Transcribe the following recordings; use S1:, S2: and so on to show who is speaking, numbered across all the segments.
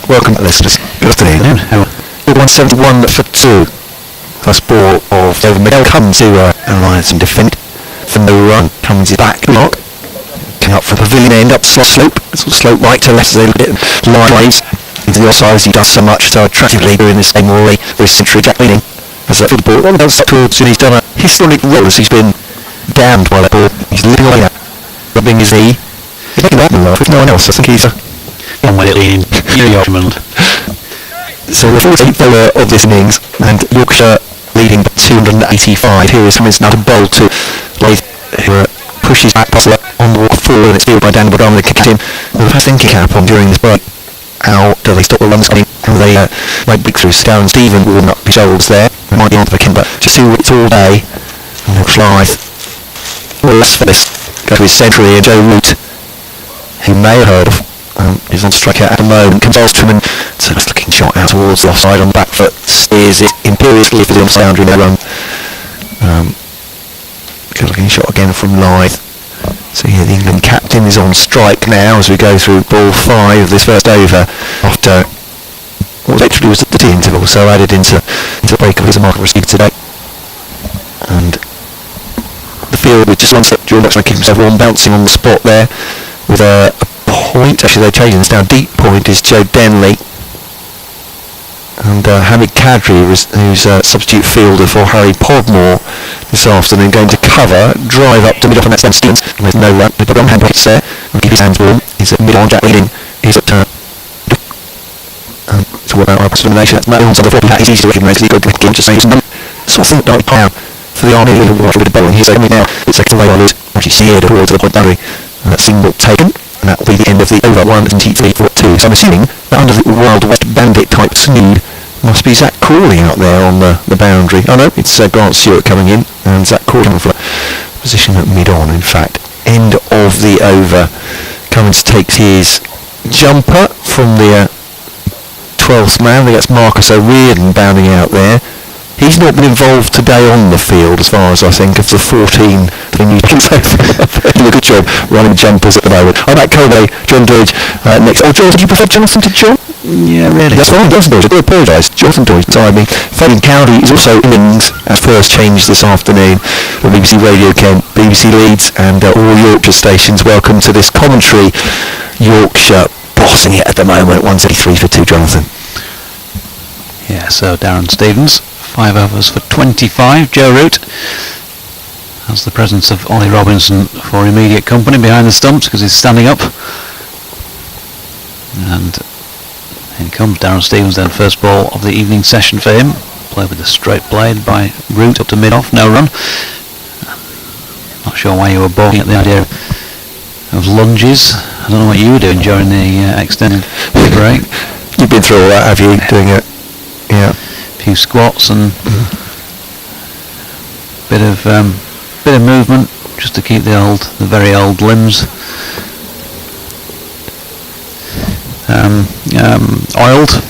S1: Welcome, listeners. Good afternoon. 171 for 2. First ball of David Miguel comes to Alliance and defend for no run. Cummins is back. Lock. Coming up for the pavilion end, up slope. Sort of slope right to left as they look at it. Lines into the offside as he does so much so attractively doing this game already with century Jack leaning. As that football on goes towards and he's done a historic role as he's been damned by that ball. He's living away now. Rubbing his knee. He's making that laugh with no one else. I think he's
S2: on with it in Yorkshire.
S1: So the 14th over of this innings and Yorkshire leading by 285. Here is Cummins now to bowl to Lath, who pushes back past on the walk forward and it's fielded by Dan Bodram. They kicked him with a fast thinking cap on during this break. How do they stop the runs coming? How do they make breakthroughs? Darren Stephen warming up his shoulders there. Might be on for Kim, but just see what it's all day. And they'll fly. Well, less for this. Go to his century and Joe Root, who may have heard of. He's on strike out at the moment, comes after him and it's a nice looking shot out towards the offside on the back foot, steers it imperiously for the onside boundary no run. Good looking shot again from Lythe. So here the England captain is on strike now as we go through ball 5 of this first over after what literally was the tea interval, so added into the break of his mark received today. And the field with just one step during that, keeping himself warm, bouncing on the spot there with a point. Actually, they're changing this now. Deep point is Joe Denley. And Hamid Kadri, who's a substitute fielder for Harry Podmore this afternoon, going to cover, drive up to mid-off and that's Dan Stevens. There's no run. They've got on hand breaks there. And keep his hands warm. He's at mid-on, Jack leading. He's at it's all about our discrimination. That's Matt on the floor. He's easy to recognise. He's got a good game to say. Sort of thought down for the Army. With a bowling. He's coming now. It's like a way on loose. Actually steered towards the point boundary. And that's single taken. And that will be the end of the over 123 for 2. So I'm assuming that under the Wild West Bandit type snood must be Zach Crawley out there on the boundary. Oh no, it's Grant Stewart coming in and Zach Crawley for position at mid-on. In fact, end of the over. Cummins takes his jumper from the 12th man. That's Marcus O'Riordan bounding out there. He's not been involved today on the field as far as I think of the 14 thing you can say. Doing a good job running jumpers at the moment. I'm at Colby, John Dodge next. Oh, John, did you prefer Jonathan to John?
S2: Yeah, really.
S1: That's fine, Jonathan Dodge. I do apologise. Jonathan Dodge beside me. Fabian Cowdy is also innings at first change this afternoon on BBC Radio Kent, BBC Leeds and all Yorkshire stations. Welcome to this commentary. Yorkshire bossing it at the moment. 173 for 2, Jonathan.
S2: Yeah, so Darren Stevens. 5 overs for 25. Joe Root has the presence of Ollie Robinson for immediate company behind the stumps because he's standing up. And in comes Darren Stevens then, first ball of the evening session for him. Played with a straight blade by Root up to mid-off, no run. Not sure why you were balking at the idea of lunges. I don't know what you were doing during the extended break.
S1: You've been through all that, have you? Doing it, yeah.
S2: Few squats and bit of movement just to keep the very old limbs oiled.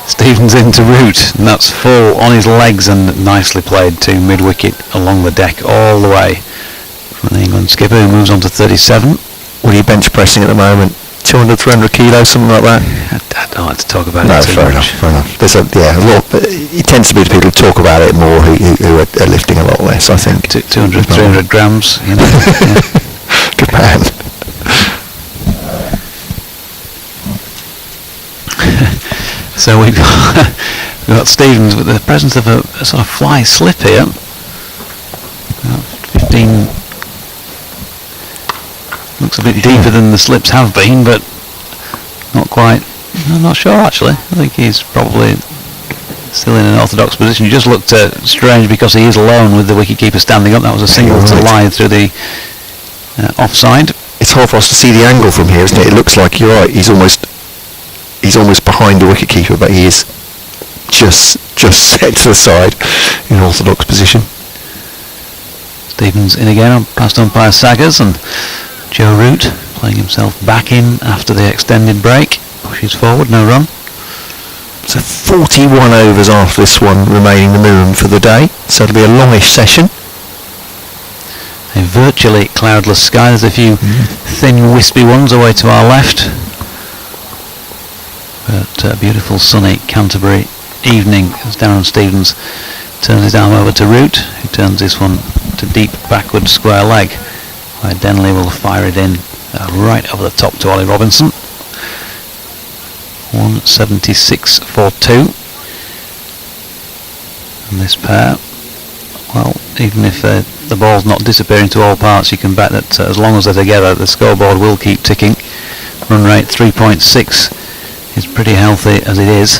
S2: Stevens into Root, and that's full on his legs and nicely played to mid-wicket along the deck all the way from the England skipper, who moves on to 37.
S1: What are you bench pressing at the moment? 200, 300 kilos, something like that?
S2: I don't like to talk about
S1: it
S2: too much.
S1: Fair enough. There's a lot. It tends to be the people who talk about it more who are lifting a lot less, I think.
S2: 200, 300 grams, you know.
S1: Good man.
S2: So we've got Stevens with the presence of a sort of fly slip here. 15. Looks a bit deeper than the slips have been, but not quite. I'm not sure actually. I think he's probably still in an orthodox position. He just looked strange because he is alone with the wicketkeeper standing up. That was a single to Lythe through the offside.
S1: It's hard for us to see the angle from here, isn't it? It looks like you're right. He's almost behind the wicketkeeper, but he is just set to the side in orthodox position.
S2: Stevens in again, past umpire Saggers, and Joe Root playing himself back in after the extended break. Pushes forward, no run.
S1: So 41 overs after this one remaining the minimum for the day. So it'll be a longish session.
S2: A virtually cloudless sky. There's a few thin wispy ones away to our left. But a beautiful sunny Canterbury evening as Darren Stevens turns his arm over to Root, who turns this one to deep backward square leg, where Denley will fire it in right over the top to Ollie Robinson. 176 for 2. And this pair, well, even if the ball's not disappearing to all parts, you can bet that as long as they're together, the scoreboard will keep ticking. Run rate 3.6 is pretty healthy as it is.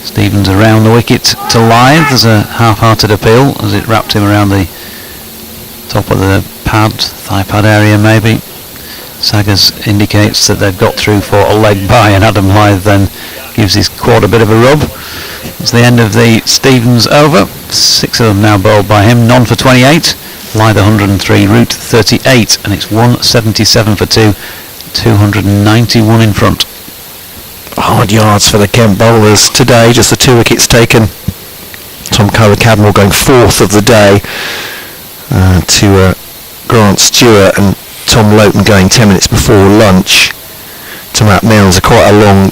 S2: Stevens around the wicket to Lyth. There's a half-hearted appeal as it wrapped him around the top of the pad, thigh pad area maybe. Saggers indicates that they've got through for a leg by, and Adam Lyth then gives his quad a bit of a rub. It's the end of the Stevens over. 6 of them now bowled by him, none for 28. Lyth 103, Root 38, and it's 177 for 2, 291 in front.
S1: Hard yards for the Kent bowlers today, just the 2 wickets taken. Tom Coe-Cadmore going 4th of the day to Grant Stewart, and Tom Loughton going 10 minutes before lunch to Matt Mills. Quite a long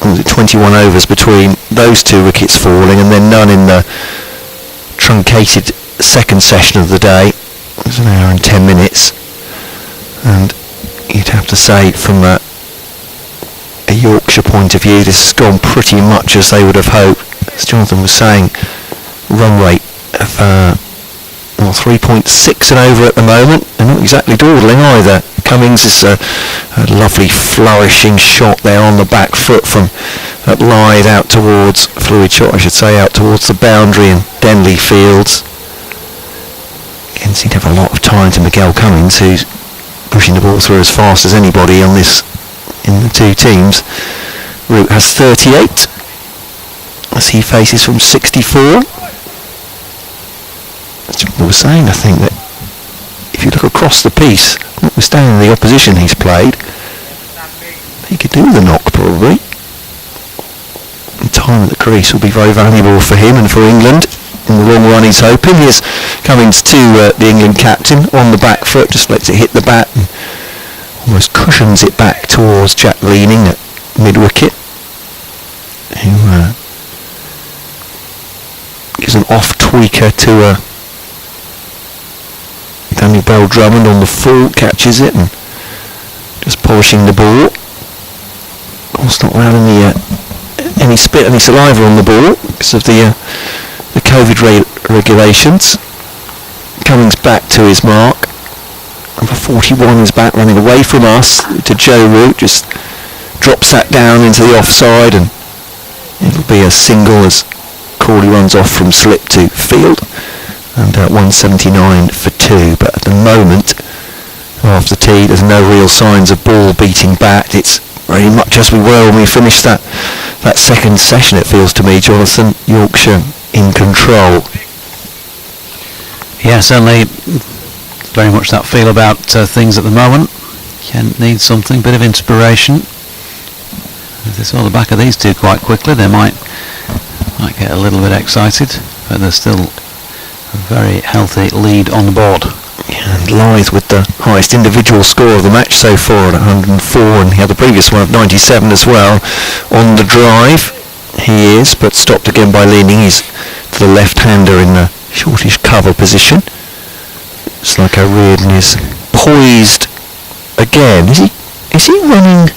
S1: 21 overs between those 2 wickets falling, and then none in the truncated second session of the day. It was an hour and 10 minutes, and you'd have to say from a Yorkshire point of view, this has gone pretty much as they would have hoped. As Jonathan was saying, run rate of 3.6 and over at the moment, and not exactly dawdling either. Cummings is a lovely flourishing shot there on the back foot from Lyth out towards, fluid shot I should say, out towards the boundary and Denley Fields. Again, seem to have a lot of time to Miguel Cummings, who's pushing the ball through as fast as anybody on this in the 2 teams. Root has 38 as he faces from 64. As John was saying, I think that if you look across the piece, notwithstanding the opposition he's played, he could do the knock probably. And time at the crease will be very valuable for him and for England. In the long run he's hoping. Here's Cummings to the England captain on the back foot, just lets it hit the bat and almost cushions it back towards Jack Leaning at mid-wicket, who gives an off-tweaker to Daniel Bell Drummond on the full, catches it and just polishing the ball. Of course not allowed any spit, any saliva on the ball because of the COVID regulations. Cummings back to his mark. Number 41 is back, running away from us to Joe Root, just drops that down into the offside, and it'll be a single as Crawley runs off from slip to field, and 179 for 2. But at the moment, after tea, there's no real signs of ball beating back. It's very much as we were when we finished that second session, it feels to me, Jonathan. Yorkshire in control.
S2: Yeah, certainly very much that feel about things at the moment. Kent needs something, bit of inspiration. If they saw the back of these 2 quite quickly, they might get a little bit excited, but there's still a very healthy lead on the board.
S1: Yeah, and Lyth with the highest individual score of the match so far at 104, and he had the previous one of 97 as well. On the drive he is, but stopped again by Leaning. He's to the left-hander in the shortish cover position. It's like O'Riordan is poised again. Is he running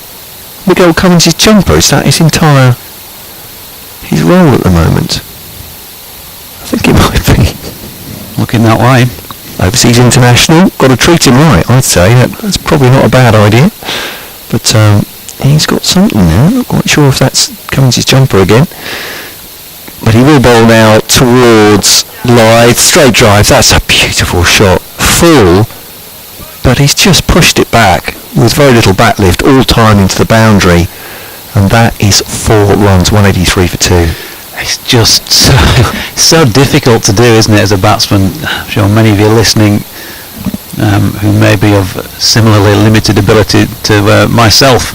S1: Miguel Cummings' jumper? Is that his role at the moment? I think it might be.
S2: Looking that way.
S1: Overseas international, got to treat him right, I'd say. That's probably not a bad idea. But he's got something there. Not quite sure if that's Cummings' jumper again. But he will bowl now towards Lyth. Straight drive, that's a beautiful shot. Full, but he's just pushed it back with very little back lift, all time into the boundary, and that is 4 runs, 183 for 2.
S2: It's just so difficult to do, isn't it, as a batsman? I'm sure many of you listening who may be of similarly limited ability to myself,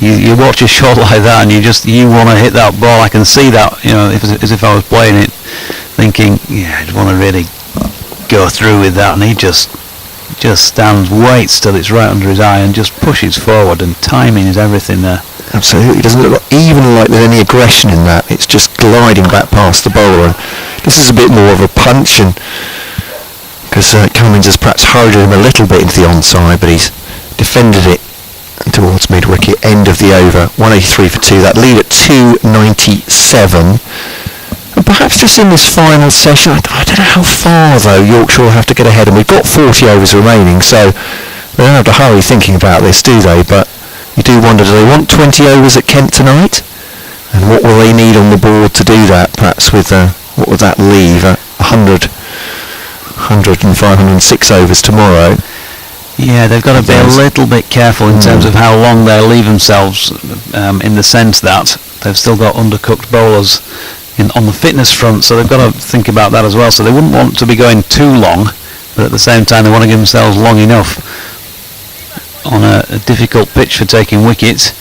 S2: you watch a shot like that and you want to hit that ball. I can see that, as if I was playing it, thinking, yeah, I'd want to really go through with that, and he just stands, waits till it's right under his eye and just pushes forward, and timing is everything there.
S1: Absolutely, it doesn't look even like there's any aggression in that. It's just gliding back past the bowler. And this is a bit more of a punch, and because Cummins has perhaps hurried him a little bit into the onside, but he's defended it towards mid-wicket, end of the over. 183 for 2. That lead at 297. And perhaps just in this final session, I don't know how far though Yorkshire will have to get ahead, and we've got 40 overs remaining, so they don't have to hurry thinking about this, do they? But you do wonder, do they want 20 overs at Kent tonight? And what will they need on the board to do that? Perhaps with, what would that leave? 100 and 506 overs tomorrow.
S2: Yeah, they've got to be a little bit careful in terms of how long they leave themselves, in the sense that they've still got undercooked bowlers on the fitness front, so they've got to think about that as well. So they wouldn't want to be going too long, but at the same time they want to give themselves long enough on a difficult pitch for taking wickets,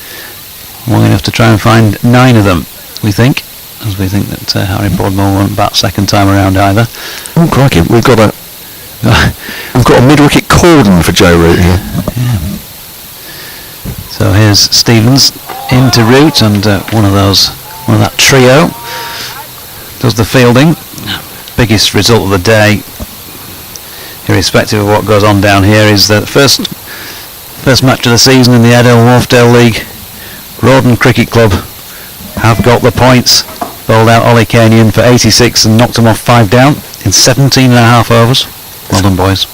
S2: long enough to try and find 9 of them, we think, as we think that Harry Broadmoor won't bat second time around either.
S1: Oh crikey, we've got a mid-wicket cordon for Joe Root here.
S2: Yeah. So here's Stevens into Root, and one of that trio does the fielding. Biggest result of the day, irrespective of what goes on down here, is the first match of the season in the Airedale-Wharfdale League. Rawdon Cricket Club have got the points. Bowled out Ollie Kanian for 86 and knocked him off 5 down in 17 and a half overs. Well done, boys.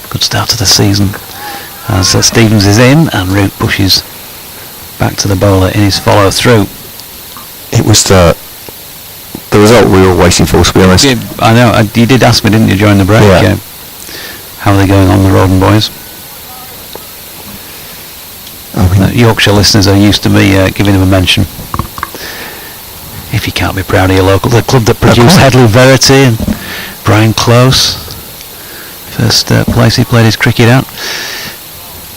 S2: Good start to the season. As Stevens is in and Root pushes back to the bowler in his follow-through.
S1: It was the result we were waiting for, to be honest.
S2: Yeah, I know. You did ask me, didn't you, during the break?
S1: Yeah.
S2: How are they going on, the Rawdon boys? Yorkshire listeners are used to me giving them a mention. If you can't be proud of your local, the club that produced Headley Verity and Brian Close, first place he played his cricket at.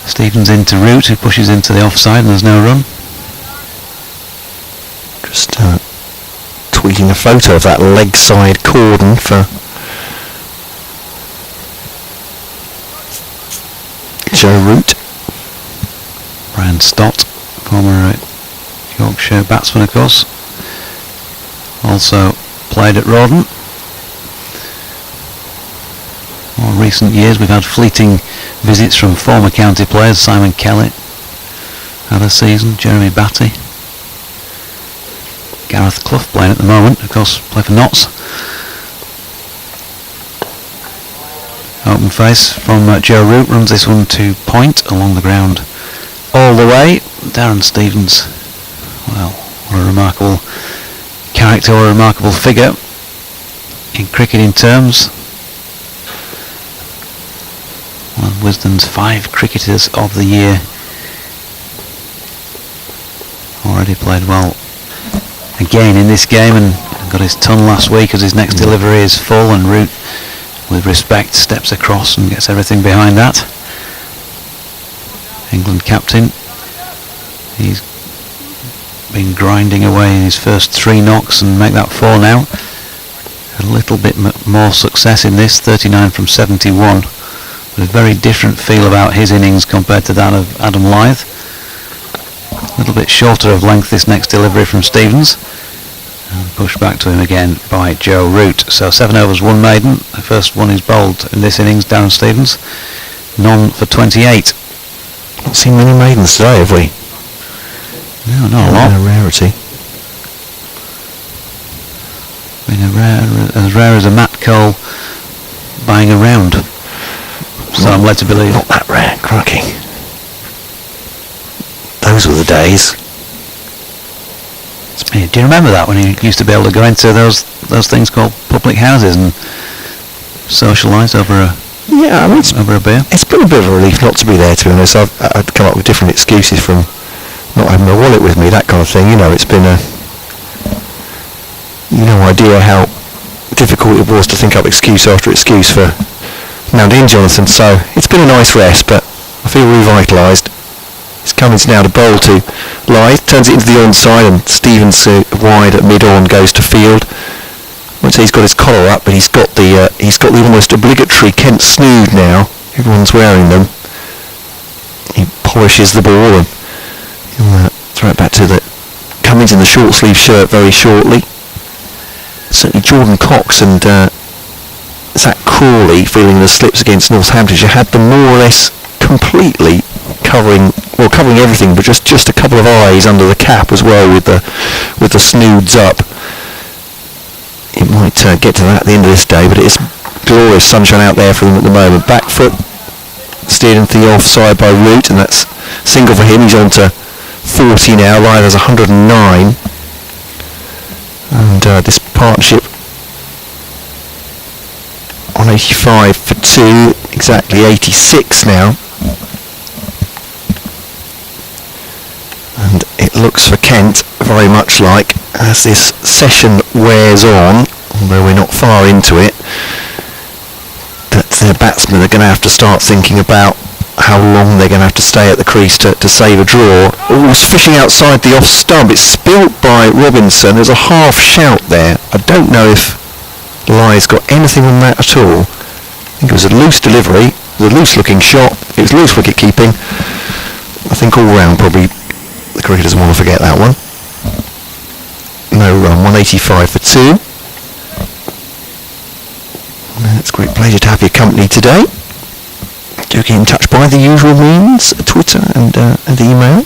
S2: Stevens into Root, who pushes into the offside, and there's no run.
S1: Just tweeting a photo of that leg side cordon for Joe Root.
S2: Brian Stott, former Yorkshire batsman, of course, also played at Rawdon. More recent years we've had fleeting visits from former county players. Simon Kelly had a season, Jeremy Batty, Gareth Clough playing at the moment, of course, play for Notts. Open face from Joe Root, runs this one to point along the ground all the way. Darren Stevens, well, what a remarkable character, or a remarkable figure in cricketing terms. One of Wisden's 5 cricketers of the year. Already played well again in this game, and got his ton last week as his next delivery is full, and Root, with respect, steps across and gets everything behind that. England captain, he's been grinding away in his first 3 knocks and make that 4 now. A little bit more success in this, 39 from 71, but a very different feel about his innings compared to that of Adam Lyth. A little bit shorter of length this next delivery from Stevens, and pushed back to him again by Joe Root. So 7 overs, 1 maiden. The first one is bowled in this innings, Darren Stevens. None for 28.
S1: Not seen many maidens today, have we?
S2: No, not a lot.
S1: A rarity.
S2: Been as rare as a Matt Cole buying a round. So I'm led to believe.
S1: Not that rare, crikey. Those were the days.
S2: Do you remember that, when you used to be able to go into those things called public houses and socialise over a beer?
S1: It's been a bit of a relief not to be there, to be honest. I'd come up with different excuses from not having my wallet with me, that kind of thing. You know, it's been no idea how difficult it was to think up excuse after excuse for Mount Ian Jonathan. So it's been a nice rest, but I feel revitalised. It's Cummins now to bowl to Lyth, turns it into the onside, and Stevens wide at mid-on goes to field. I won't say he's got his collar up, but he's got the almost obligatory Kent snood now. Everyone's wearing them. He polishes the ball and He'll throw it back to the Cummins in the short sleeve shirt very shortly. Certainly Jordan Cox and Zach Crawley feeling the slips against Northamptonshire had them more or less completely covering everything, but just a couple of eyes under the cap as well with the snoods up. It might get to that at the end of this day, but it is glorious sunshine out there for them at the moment. Back foot steered into the offside by Root, and that's single for him. He's on to 40 now. Ryder's 109, and this partnership on 85 for 2, exactly 86 now. And it looks for Kent very much like, as this session wears on, although we're not far into it, that their batsmen are going to have to start thinking about how long they're going to have to stay at the crease to save a draw. Always fishing outside the off stump. It's spilt by Robinson. There's a half shout there. I don't know if Ly's got anything on that at all. I think it was a loose delivery. It was a loose looking shot. It was loose wicket keeping. I think all round probably the cricketers want to forget that one. No run, 185 for 2. It's a great pleasure to have your company today. Do get in touch by the usual means, Twitter and email,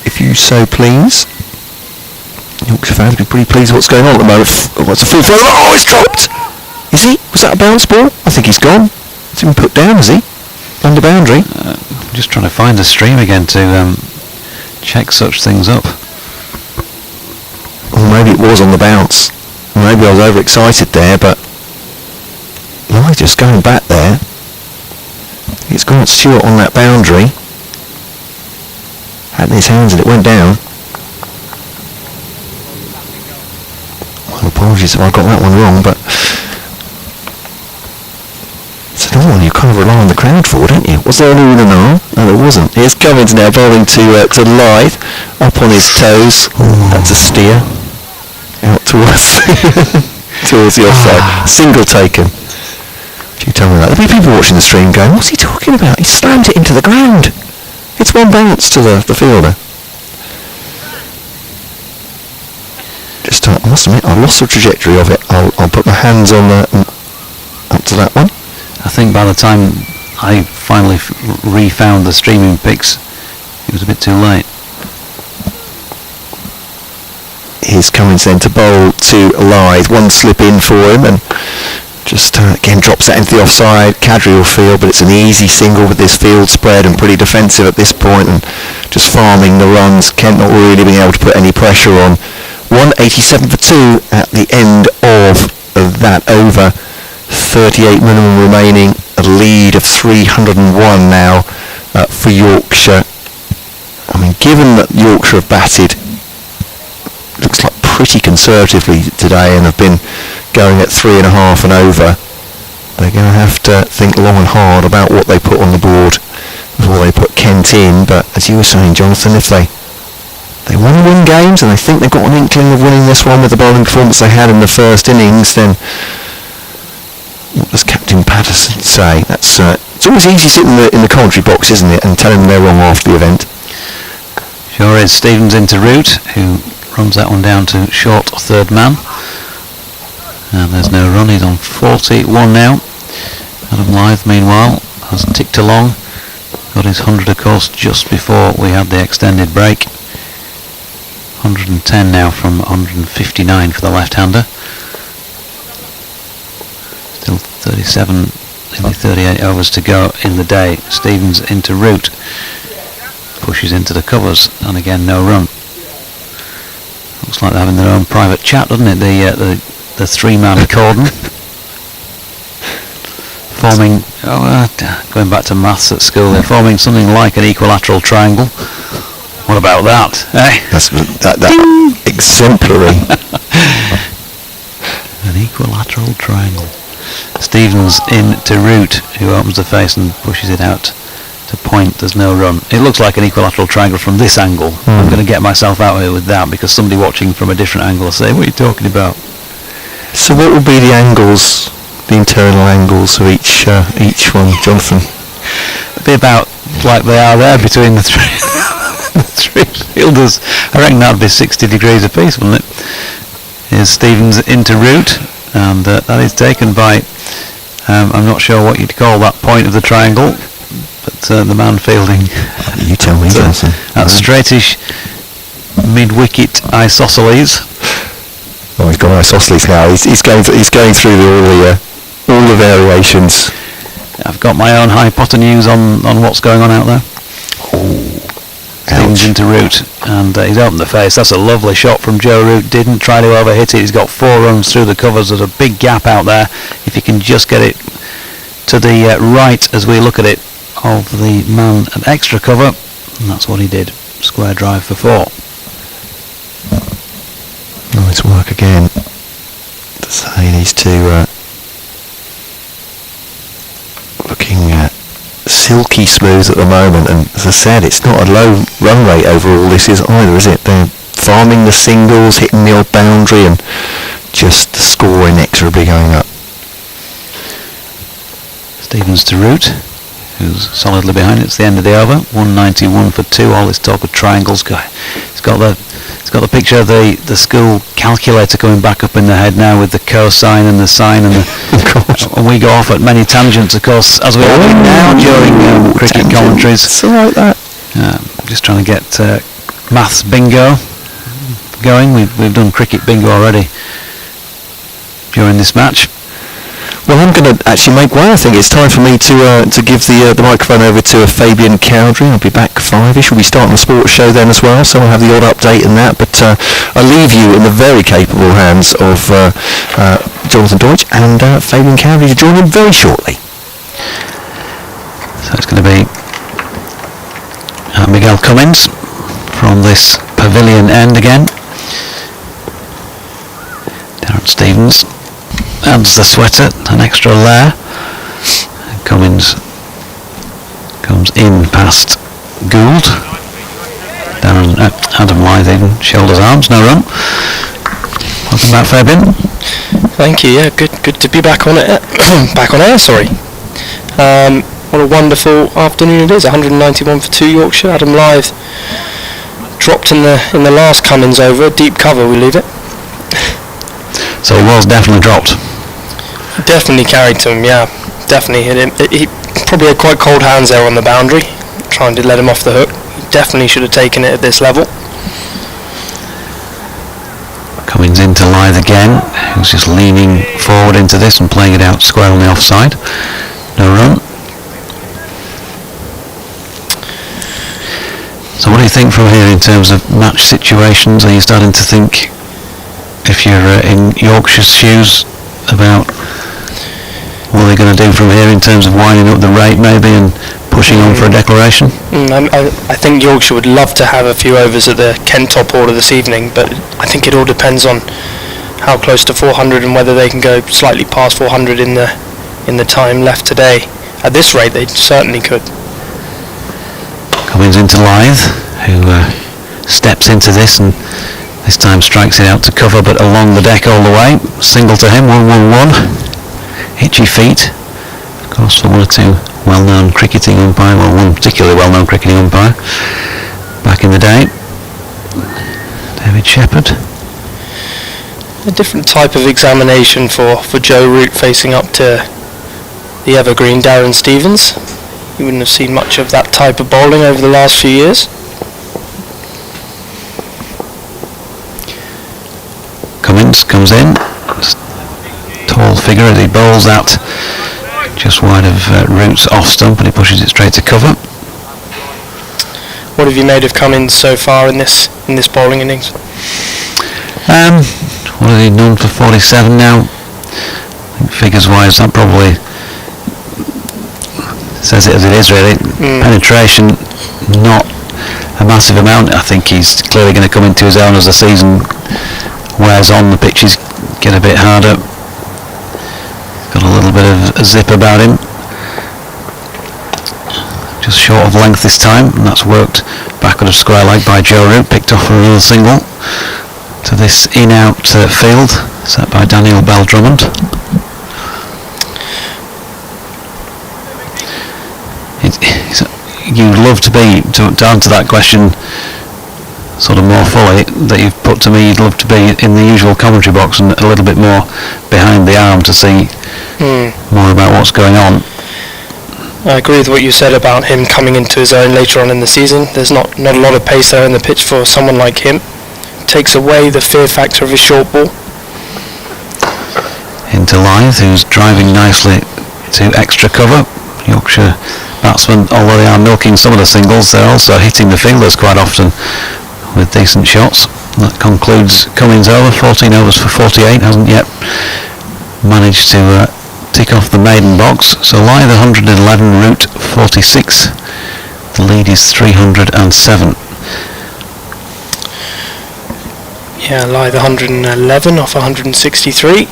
S1: if you so please. Yorkshire fans will be pretty pleased with what's going on at the moment. What's a full throw? Oh, it's dropped! Is he? Was that a bounce ball? I think he's gone. It's been put down, has he? Under boundary.
S2: I'm just trying to find the stream again to check such things up.
S1: Or maybe it was on the bounce. Maybe I was overexcited there, but Ly's just going back there. It's got Stewart on that boundary. Had in his hands and it went down. Well, apologies if I got that one wrong, but it's another one you kind of rely on the crowd for, don't you? Was there an no? No, there wasn't. Here's Cummins now bowling to Lythe, up on his toes. That's a steer. Out towards the offside. Single taken. You tell me that. There'll be people watching the stream going, what's he talking about? He slammed it into the ground. It's one bounce to the fielder. Just, I must admit, I've lost the trajectory of it. I'll put my hands on up to that one.
S2: I think by the time I finally refound the streaming pics, it was a bit too late.
S1: Here's Cummins then to bowl to Lythe. One slip in for him and just again drops that into the offside. Kadri will field, but it's an easy single with this field spread and pretty defensive at this point and just farming the runs. Kent not really being able to put any pressure on. 187 for 2 at the end of that over. 38 minimum remaining. A lead of 301 now for Yorkshire. I mean, given that Yorkshire have batted, looks like pretty conservatively today and have been going at 3.5 and over, they're going to have to think long and hard about what they put on the board before they put Kent in. But as you were saying, Jonathan, if they want to win games and they think they've got an inkling of winning this one with the bowling performance they had in the first innings, then what does Captain Patterson say? That's it's always easy sitting in the commentary box, isn't it, and telling them they're wrong after the event.
S2: Sure is. Stevens into Root, who runs that one down to short third man. And there's no run. He's on 41 now. Adam Lythe, meanwhile, has ticked along. Got his 100, of course, just before we had the extended break. 110 now from 159 for the left-hander. Still 37, nearly 38 overs to go in the day. Stevens into Root. Pushes into the covers, and again no run. Looks like they're having their own private chat, doesn't it? The three-man cordon. Forming, going back to maths at school, they're forming something like an equilateral triangle. What about that? Eh?
S1: That's exemplary.
S2: An equilateral triangle. Stevens in to Root, who opens the face and pushes it out to point. There's no run. It looks like an equilateral triangle from this angle. I'm going to get myself out here with that, because somebody watching from a different angle will say, what are you talking about?
S1: So what will be the angles, the internal angles of each one, Jonathan?
S2: It'll be about like they are there between the three. the three fielders. I reckon that'd be 60 degrees apiece, wouldn't it? Here's Stevens into route, and that is taken by, I'm not sure what you'd call that point of the triangle, but the man fielding.
S1: You tell me, Johnson.
S2: That straightish mid-wicket isosceles.
S1: Oh, he's got isosceles now. He's going through all the variations.
S2: I've got my own hypotenuse on what's going on out there. Stevens into route, and he's opened the face. That's a lovely shot from Joe Root. Didn't try to overhit it. He's got 4 runs through the covers. There's a big gap out there. If you can just get it to the right as we look at it of the man at extra cover, and that's what he did. Square drive for 4.
S1: Nice work again. So he needs to looking silky smooth at the moment, and as I said, it's not a low run rate overall this is either, is it? They're farming the singles, hitting the odd boundary, and just the score inexorably going up.
S2: Stevens to Root, who's solidly behind. It's the end of the over. 191 for 2. All this talk of triangles. It's got the picture of the school calculator coming back up in the head now, with the cosine and the sine and the. And we go off at many tangents, of course, as we all do now during cricket commentaries.
S1: It's all like that.
S2: Just trying to get maths bingo going. We've done cricket bingo already during this match.
S1: Well, I'm going to actually make one. I think it's time for me to give the microphone over to Fabian Cowdrey. I'll be back 5ish. We'll be starting the sports show then as well, so I'll have the odd update in that. But I'll leave you in the very capable hands of Jonathan Deutsch and Fabian Cowdrey to join in very shortly.
S2: So it's going to be Miguel Cummins from this pavilion end again. Darren Stevens adds the sweater, an extra layer. Cummins comes in past Gould. Adam Lythe shoulders arms, no run. Welcome back, Fabian.
S3: Thank you. Yeah, good to be back on it. Back on air. Sorry. What a wonderful afternoon it is. 191 for 2 Yorkshire. Adam Lythe dropped in the last Cummins over. Deep cover, we leave it.
S2: So he was definitely dropped.
S3: Definitely carried to him, yeah. Definitely hit him. He probably had quite cold hands there on the boundary, trying to let him off the hook. He definitely should have taken it at this level.
S2: Cummins into Lythe again, who's just leaning forward into this and playing it out square on the offside. No run. So what do you think from here in terms of match situations? Are you starting to think, if you're in Yorkshire's shoes, about what are they going to do from here in terms of winding up the rate maybe and pushing on for a declaration?
S3: I think Yorkshire would love to have a few overs at the Kent top order this evening, but I think it all depends on how close to 400 and whether they can go slightly past 400 in the time left today. At this rate, they certainly could.
S2: Cummins into Lythe, who steps into this and this time strikes it out to cover, but along the deck all the way. Single to him, 1-1-1. Itchy feet, of course, for one or two well-known cricketing umpire, well, one particularly well-known cricketing umpire back in the day, David Shepherd.
S3: A different type of examination for Joe Root facing up to the evergreen Darren Stevens. You wouldn't have seen much of that type of bowling over the last few years.
S2: Cummins comes in, tall figure as he bowls that just wide of Root's off stump, and he pushes it straight to cover.
S3: What have you made of Cummins so far in this bowling innings?
S2: What has he done for 47 now? I think figures wise that probably says it as it is really. Penetration not a massive amount. I think he's clearly going to come into his own as the season wears on. The pitches get a bit harder. Got a little bit of a zip about him. Just short of length this time, and that's worked backward of square leg by Joe Root. Picked off for another single to this in-out field set by Daniel Bell Drummond. you'd love to be, to answer that question sort of more fully that you've put to me, you'd love to be in the usual commentary box and a little bit more behind the arm to see more about what's going on.
S3: I agree with what you said about him coming into his own later on in the season. There's not a lot of pace there in the pitch for someone like him. Takes away the fear factor of his short ball.
S2: Into Lythe, who's driving nicely to extra cover. Yorkshire batsmen, although they are milking some of the singles, they're also hitting the fielders quite often with decent shots. That concludes Cummins over, 14 overs for 48, hasn't yet managed to tick off the maiden box. So Lythe 111, Root 46. The lead is 307.
S3: Yeah, Lythe 111 off 163.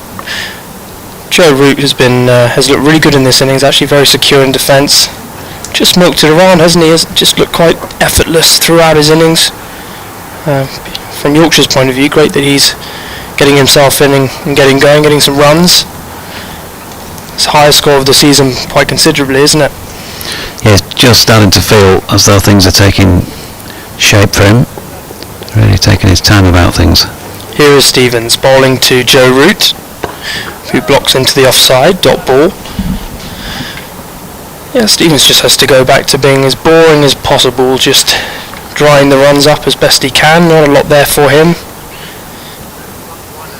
S3: Joe Root has looked really good in this innings, actually very secure in defence. Just milked it around, hasn't he? Has just looked quite effortless throughout his innings. From Yorkshire's point of view, great that he's getting himself in and getting going, getting some runs. It's the highest score of the season quite considerably, isn't it?
S2: Yeah, it's just starting to feel as though things are taking shape for him. Really taking his time about things.
S3: Here is Stevens bowling to Joe Root, who blocks into the offside, dot ball. Yeah, Stevens just has to go back to being as boring as possible, just drying the runs up as best he can. Not a lot there for him.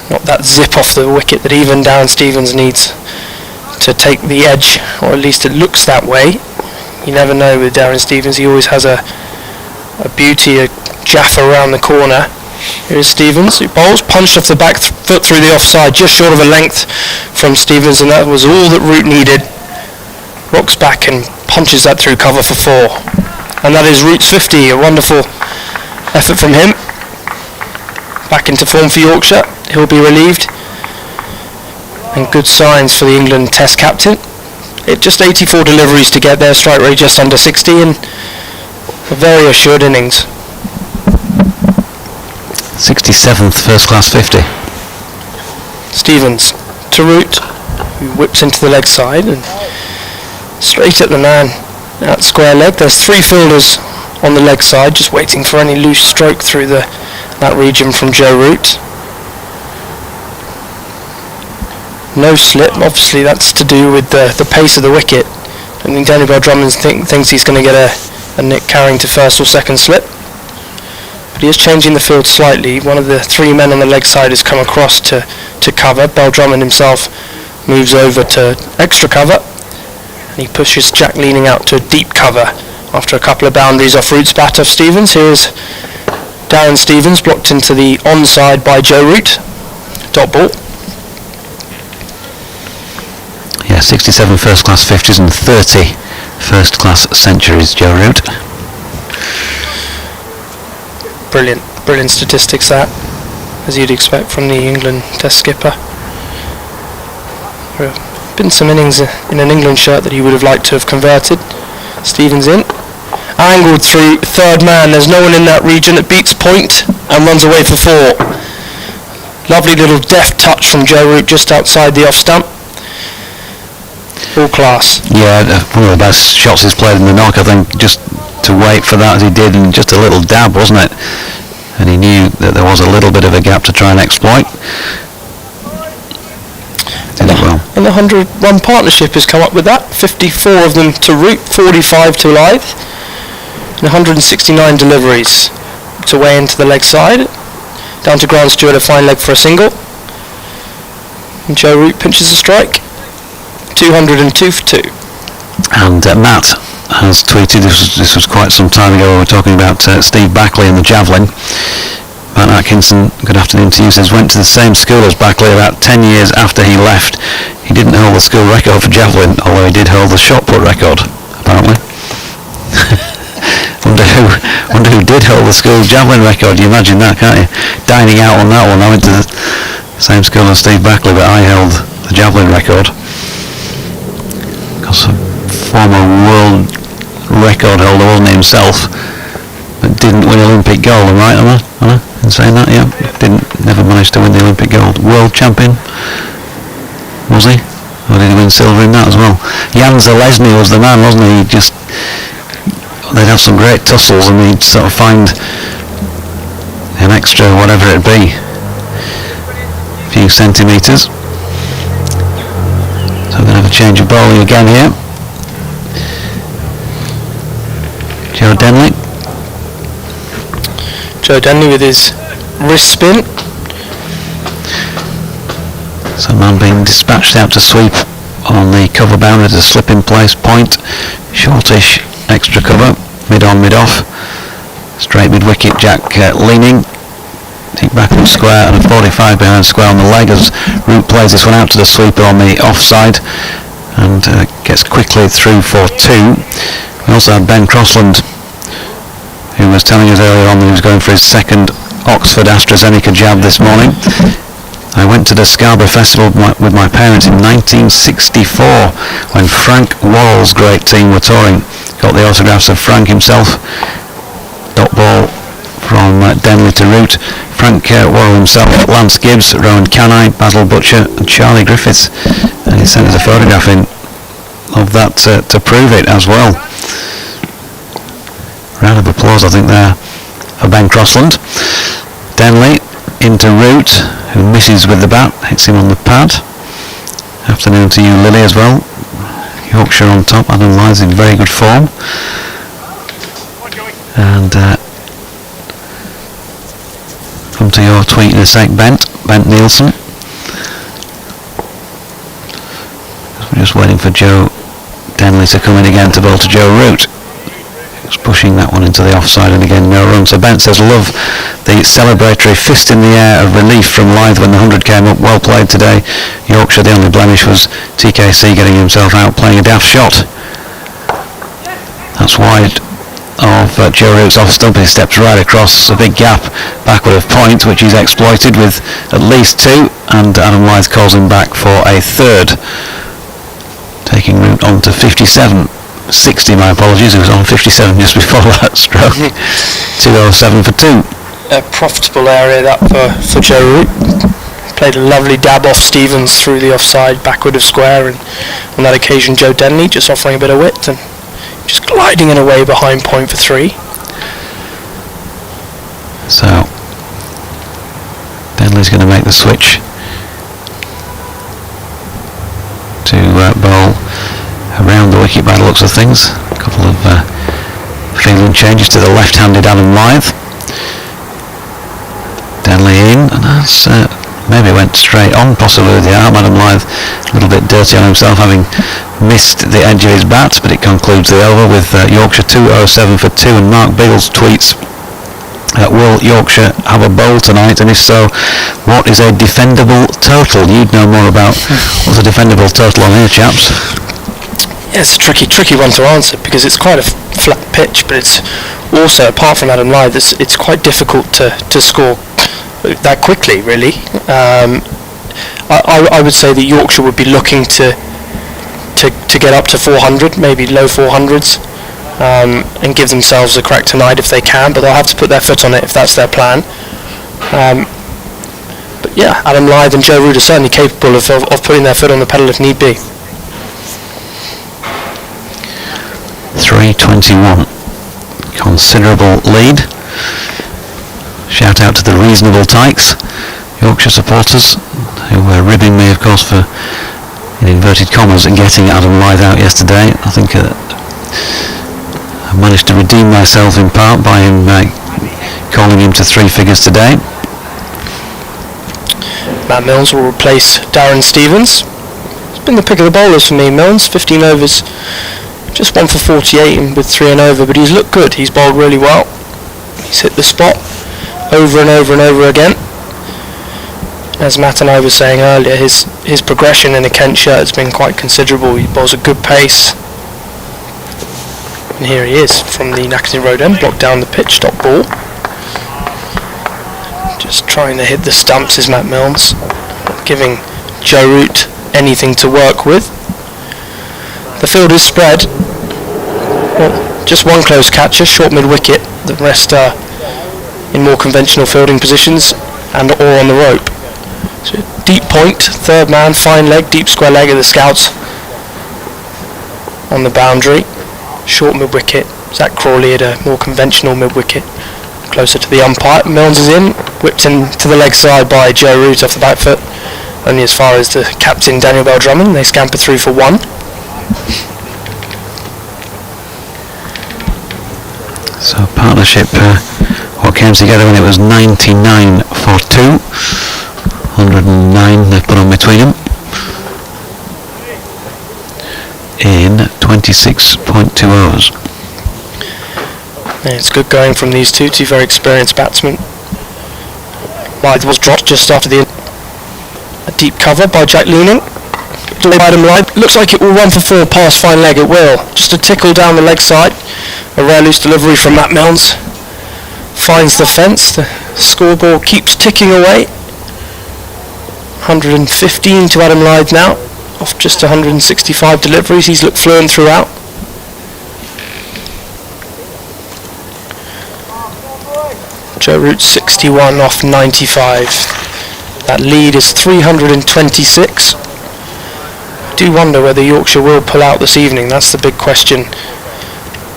S3: Not that zip off the wicket that even Darren Stevens needs to take the edge, or at least it looks that way. You never know with Darren Stevens, he always has a beauty, a jaffa around the corner. Here's Stevens, who bowls, punched off the back foot through the offside, just short of a length from Stevens, and that was all that Root needed. Rocks back and punches that through cover for 4. And that is Root's 50, a wonderful effort from him. Back into form for Yorkshire, he'll be relieved. And good signs for the England Test captain. Just 84 deliveries to get there, strike rate just under 60, and a very assured innings.
S2: 67th first class 50.
S3: Stevens to Root, who whips into the leg side and straight at the man at square leg. There's 3 fielders on the leg side, just waiting for any loose stroke through that region from Joe Root. No slip, obviously that's to do with the pace of the wicket. I think Danny Bell-Drummond thinks he's going to get a Nick Carring to first or second slip. But he is changing the field slightly. One of the 3 men on the leg side has come across to cover. Bell-Drummond himself moves over to extra cover. And he pushes Jack leaning out to a deep cover after a couple of boundaries off Root's bat off Stevens. Here's Darren Stevens blocked into the onside by Joe Root. Dot ball.
S2: Yeah, 67 first class 50s and 30 first class centuries, Joe Root. Brilliant
S3: statistics that, as you'd expect from the England Test skipper. There have been some innings in an England shirt that he would have liked to have converted. Stevens in. Angled through third man, there's no one in that region, it beats point and runs away for 4. Lovely little deft touch from Joe Root just outside the off stump. All class.
S2: Yeah, one of the best shots he's played in the knock, I think, just to wait for that as he did, and just a little dab, wasn't it? And he knew that there was a little bit of a gap to try and exploit. Did it well.
S3: And the 100-run partnership has come up with that. 54 of them to Root, 45 to Lythe, and 169 deliveries to weigh into the leg side. Down to Grant Stewart, a fine leg for a single. And Joe Root pinches a strike. 202 for 2.
S2: And Matt has tweeted, this was quite some time ago, we were talking about Steve Backley and the javelin. Matt Atkinson, good afternoon to you, says went to the same school as Backley about 10 years after he left. He didn't hold the school record for javelin, although he did hold the shot put record, apparently. wonder who did hold the school javelin record. You imagine that, can't you? Dining out on that one. I went to the same school as Steve Backley, but I held the javelin record. Because a former world record holder, wasn't he himself, but didn't win Olympic gold, right? Am I in saying that? Yeah, never managed to win the Olympic gold. World champion, was he? Or did he win silver in that as well? Jan Zalesny was the man, wasn't he? Just they'd have some great tussles, and he'd sort of find an extra whatever it be, a few centimetres. So we're going to have a change of bowling again here. Joe Denley.
S3: Joe Denley with his wrist spin.
S2: Some man being dispatched out to sweep on the cover boundary to slip in place point. Shortish extra cover, mid on, mid off. Straight mid wicket, Jack leaning. Deep backward square and a 45 behind square on the leg as Root plays this one out to the sweeper on the offside and gets quickly through for 2. We also had Ben Crossland, who was telling us earlier on that he was going for his second Oxford AstraZeneca jab this morning. I went to the Scarborough Festival with my parents in 1964 when Frank Worrell's great team were touring. Got the autographs of Frank himself. Dot ball from Denley to Root. Frank Worrell himself, Lance Gibbs, Rowan Canai, Basil Butcher and Charlie Griffiths. And he sent us a photograph in of that to prove it as well. Round of applause I think there for Ben Crossland. Denley into Root, who misses with the bat, hits him on the pad. Afternoon to you, Lily, as well. Yorkshire on top, Adam Lythe's in very good form. And come to your tweet in a sec, Bent Nielsen. We're just waiting for Joe Denley to come in again to bowl to Joe Root. Pushing that one into the offside, and again no run. So Bent says, love the celebratory fist in the air of relief from Lythe when the 100 came up. Well played today. Yorkshire, the only blemish was TKC getting himself out playing a daft shot. That's wide of Joe Root's off stump. He steps right across a big gap backward of point, which he's exploited with at least 2, and Adam Lythe calls him back for a third, taking Root on to 57. 60, my apologies, it was on 57 just before that stroke. 207 for 2.
S3: A profitable area that for Joe Root. Played a lovely dab off Stevens through the offside, backward of square, and on that occasion Joe Denley just offering a bit of width and just gliding it away behind point for 3.
S2: So Denley's going to make the switch to bowl around the wicket by the looks of things. A couple of fielding changes to the left-handed Adam Lythe. Denley in, and that's maybe went straight on, possibly with the arm. Adam Lythe a little bit dirty on himself, having missed the edge of his bat, but it concludes the over with Yorkshire 207 for 2. And Mark Biggles tweets, will Yorkshire have a bowl tonight, and if so, what is a defendable total? You'd know more about what's a defendable total on here, chaps.
S3: Yeah, it's a tricky one to answer because it's quite a flat pitch, but it's also, apart from Adam Lythe, it's quite difficult to score that quickly, really. I would say that Yorkshire would be looking to get up to 400, maybe low 400s, and give themselves a crack tonight if they can, but they'll have to put their foot on it if that's their plan. But yeah, Adam Lythe and Joe Root are certainly capable of putting their foot on the pedal if need be.
S2: 3:21, considerable lead. Shout out to the reasonable tykes, Yorkshire supporters, who were ribbing me, of course, for, in inverted commas, getting Adam Lythe out yesterday. I think I managed to redeem myself in part by him calling him to 3 figures today.
S3: Matt Milnes will replace Darren Stevens. It's been the pick of the bowlers for me. Milnes, 15 overs, just 1 for 48 and with 3 and over, but he's looked good. He's bowled really well. He's hit the spot over and over and over again. As Matt and I were saying earlier, his progression in a Kent shirt has been quite considerable. He bowls a good pace. And here he is from the Knackerston Road end, blocked down the pitch, stop ball. Just trying to hit the stumps is Matt Milnes, giving Joe Root anything to work with. The field is spread. Well, just one close catcher, short mid-wicket. The rest are in more conventional fielding positions and all on the rope. So deep point, third man, fine leg, deep square leg of the Scouts on the boundary. Short mid-wicket, Zach Crawley had a more conventional mid-wicket, closer to the umpire. Milnes is in, whipped in to the leg side by Joe Root off the back foot, only as far as the captain Daniel Bell-Drummond. They scamper through for 1.
S2: So partnership, what came together when it was 99 for 2, 109 they've put on between them in 26.2 overs.
S3: Yeah, it's good going from these two very experienced batsmen. Lyth was dropped just after a deep cover by Jack Leaning. Adam Lyth looks like it will run for 4 past fine leg. It will. Just a tickle down the leg side. A rare loose delivery from Matt Milnes. Finds the fence. The scoreboard keeps ticking away. 115 to Adam Lyth now. Off just 165 deliveries. He's looked fluent throughout. Joe Root 61 off 95. That lead is 326. I do wonder whether Yorkshire will pull out this evening. That's the big question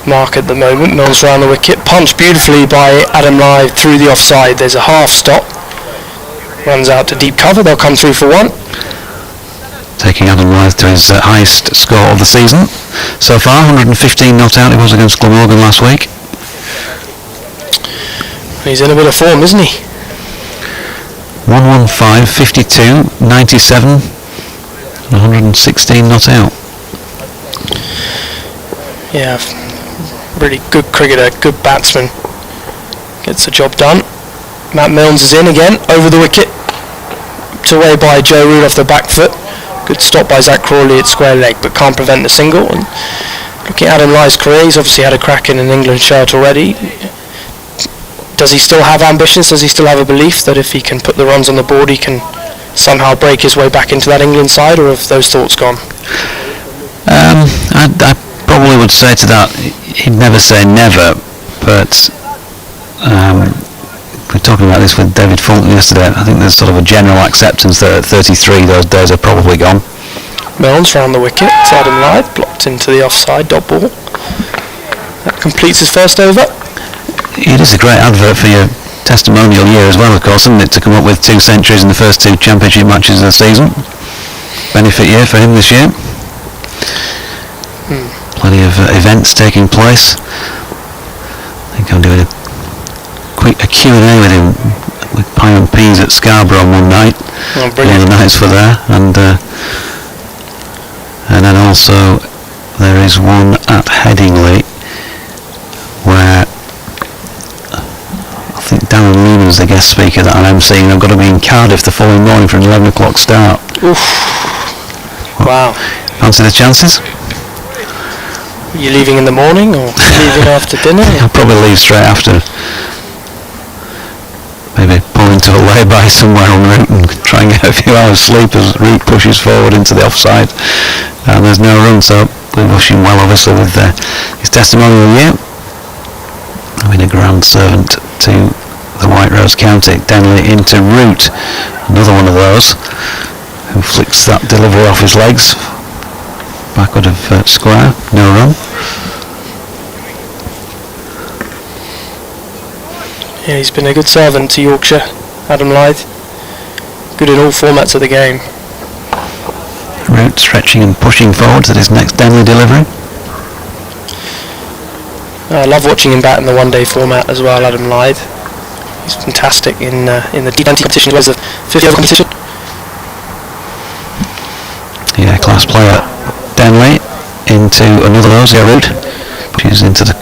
S3: mark at the moment. Milnes round the wicket. Punched beautifully by Adam Lyth through the offside. There's a half stop. Runs out to deep cover. They'll come through for 1.
S2: Taking Adam Lyth to his highest score of the season so far. 115 not out. He was against Glamorgan last week.
S3: He's in a bit of form, isn't he?
S2: 115, 52, 97, 116 not out.
S3: Yeah, really good cricketer, good batsman. Gets the job done. Matt Milnes is in again, over the wicket. Whipped away by Joe Root off the back foot. Good stop by Zach Crawley at square leg, but can't prevent the single. And looking at Adam Lyth's career, he's obviously had a crack in an England shirt already. Does he still have ambitions? Does he still have a belief that if he can put the runs on the board, he can somehow break his way back into that England side, or have those thoughts gone?
S2: I probably would say to that, he'd never say never, but we were talking about this with David Fulton yesterday. I think there's sort of a general acceptance that at 33 those days are probably gone.
S3: Milnes round the wicket. It's Adam Lyth, blocked into the offside dot ball. That completes his first over.
S2: It is a great advert for your testimonial year as well, of course, isn't it, to come up with 2 centuries in the first 2 championship matches of the season. Benefit year for him this year. Plenty of events taking place. I think I'm doing a Q&A with him with Pie and Peas at Scarborough one night.
S3: Oh, brilliant.
S2: One of the nights for there, and then also there is one at Headingley where I think Darren Lehman's the guest speaker that I'm emceeing. I've got to be in Cardiff the following morning for an 11 o'clock start.
S3: Oof. Wow.
S2: Fancy the chances?
S3: Are you leaving in the morning or leaving after dinner?
S2: I'll probably leave straight after. Maybe pull into a lay-by somewhere en route and try and get a few hours sleep as Root pushes forward into the offside. And there's no run, so we wish him well, obviously, with his testimonial year. I've been a grand servant to the White Rose County. Denley into Root, another one of those who flicks that delivery off his legs. Backward of square, no run.
S3: Yeah, he's been a good servant to Yorkshire, Adam Lyth. Good in all formats of the game.
S2: Root stretching and pushing forward to his next Denley delivery.
S3: I love watching him bat in the one-day format as well, Adam Lyth. He's fantastic in the T20 competition as well as the 50-over competition.
S2: Yeah, class player. Denley into another of those, Root, which is into the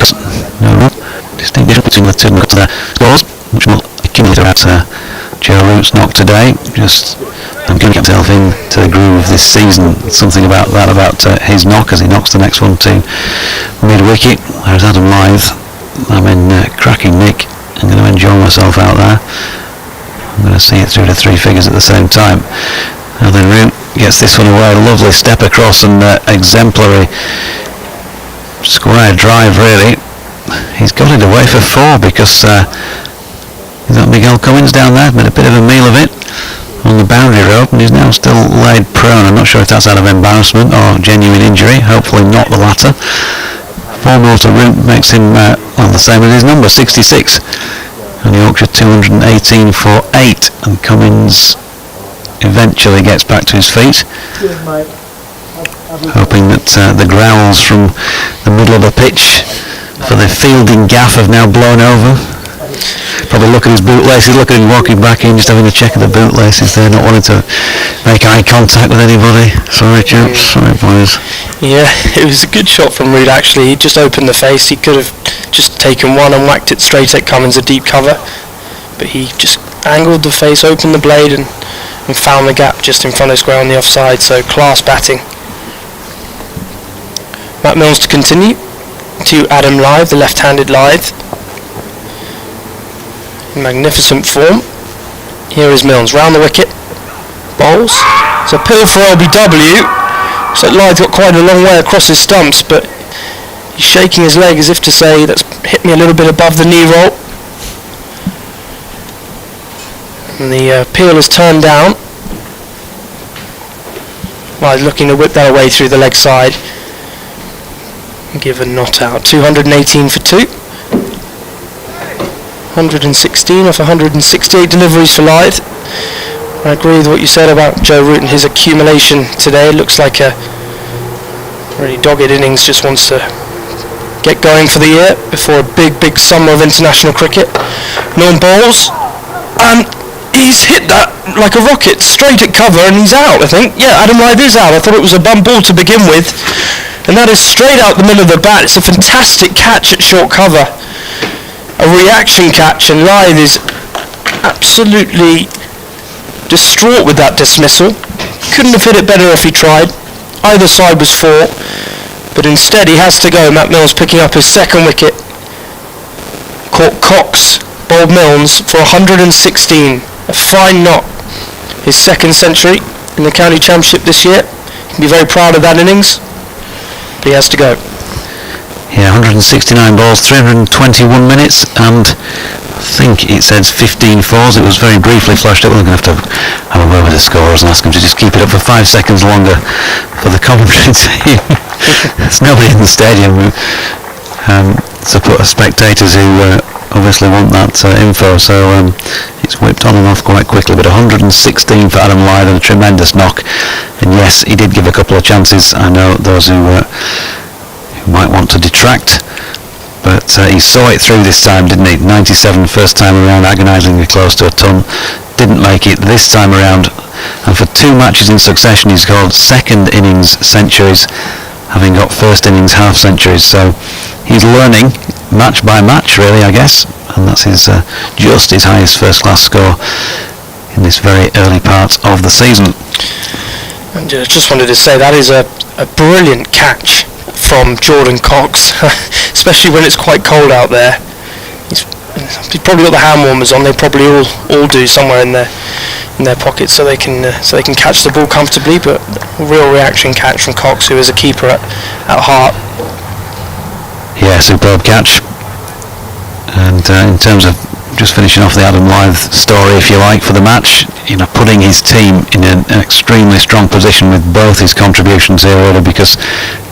S2: no run. Distinction between the two and got to their scores, much more accumulated at Joe Root's knock today. Just I'm going to get himself into the groove of this season. Something about that, about his knock as he knocks the next one to mid-wicket. Whereas Adam Lyth, I'm in cracking nick. I'm going to enjoy myself out there. I'm going to see it through to 3 figures at the same time. And then Root gets this one away. A lovely step across and exemplary square drive, really. He's got it away for 4 because he's got Miguel Cummins down there, made a bit of a meal of it on the boundary rope, and he's now still laid prone. I'm not sure if that's out of embarrassment or genuine injury, hopefully not the latter. 4 miles to Root makes him the same as his number, 66. And Yorkshire 218 for 8, and Cummins eventually gets back to his feet, hoping that the growls from the middle of the pitch for the fielding gaff have now blown over. Probably look at his bootlaces, look at him walking back in, just having a check of the bootlaces there, not wanting to make eye contact with anybody. Sorry chaps, sorry boys.
S3: Yeah, it was a good shot from Reed actually. He just opened the face. He could have just taken one and whacked it straight at Cummins, a deep cover, but he just angled the face, opened the blade and found the gap just in front of square on the offside. So class batting. Matt Mills to continue to Adam Lythe, the left-handed Lythe. Magnificent form. Here is Mills round the wicket, bowls. It's a pill for LBW. So Lythe got quite a long way across his stumps, but he's shaking his leg as if to say, that's hit me a little bit above the knee roll. And the peel is turned down. Lythe looking to whip that away through the leg side. Give a not out. 218 for 2. 116 off 168 deliveries for Lythe. I agree with what you said about Joe Root and his accumulation today. It looks like a really dogged innings, just wants to get going for the year before a big summer of international cricket. Norm bowls, and he's hit that like a rocket straight at cover, and he's out, I think. Yeah, Adam Lythe is out. I thought it was a bum ball to begin with, and that is straight out the middle of the bat. It's a fantastic catch at short cover. A reaction catch, and Lythe is absolutely distraught with that dismissal. Couldn't have hit it better if he tried. Either side was 4, but instead he has to go. Matt Mills picking up his second wicket. Caught Cox, bowled Mills for 116. A fine knock. His second century in the county championship this year. He can be very proud of that innings, but he has to go.
S2: Yeah, 169 balls, 321 minutes, and I think it says 15 fours. It was very briefly flashed up. We're going to have a word with the scorers and ask them to just keep it up for 5 seconds longer for the commentary team. There's nobody in the stadium to put spectators who obviously want that info, so it's whipped on and off quite quickly. But 116 for Adam Lythe and a tremendous knock. And yes, he did give a couple of chances. I know those who might want to detract, but he saw it through this time, didn't he? 97 first time around, agonisingly close to a ton. Didn't make it this time around, and for 2 matches in succession he's scored second innings centuries, having got first innings half centuries. So he's learning match by match, really, I guess, and that's his just his highest first class score in this very early part of the season.
S3: And just wanted to say that is a brilliant catch from Jordan Cox, especially when it's quite cold out there. He's probably got the hand warmers on. They probably all do somewhere in their pockets, so they can catch the ball comfortably. But a real reaction catch from Cox, who is a keeper at heart.
S2: Yeah, superb catch. And in terms of just finishing off the Adam Lythe story, if you like, for the match, putting his team in an extremely strong position with both his contributions here, really, because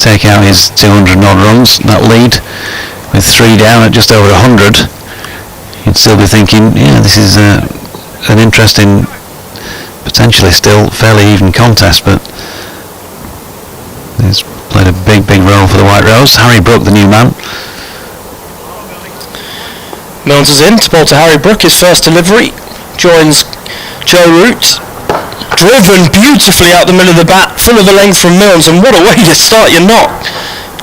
S2: take out his 200 odd runs, that lead with 3 down at just over 100, you'd still be thinking, yeah, this is an interesting, potentially still fairly even contest, but he's played a big role for the White Rose. Harry Brook, the new man.
S3: Mills is in to bowl to Harry Brook, his first delivery. Joins Joe Root. Driven beautifully out the middle of the bat, full of the length from Mills, and what a way to start your knock.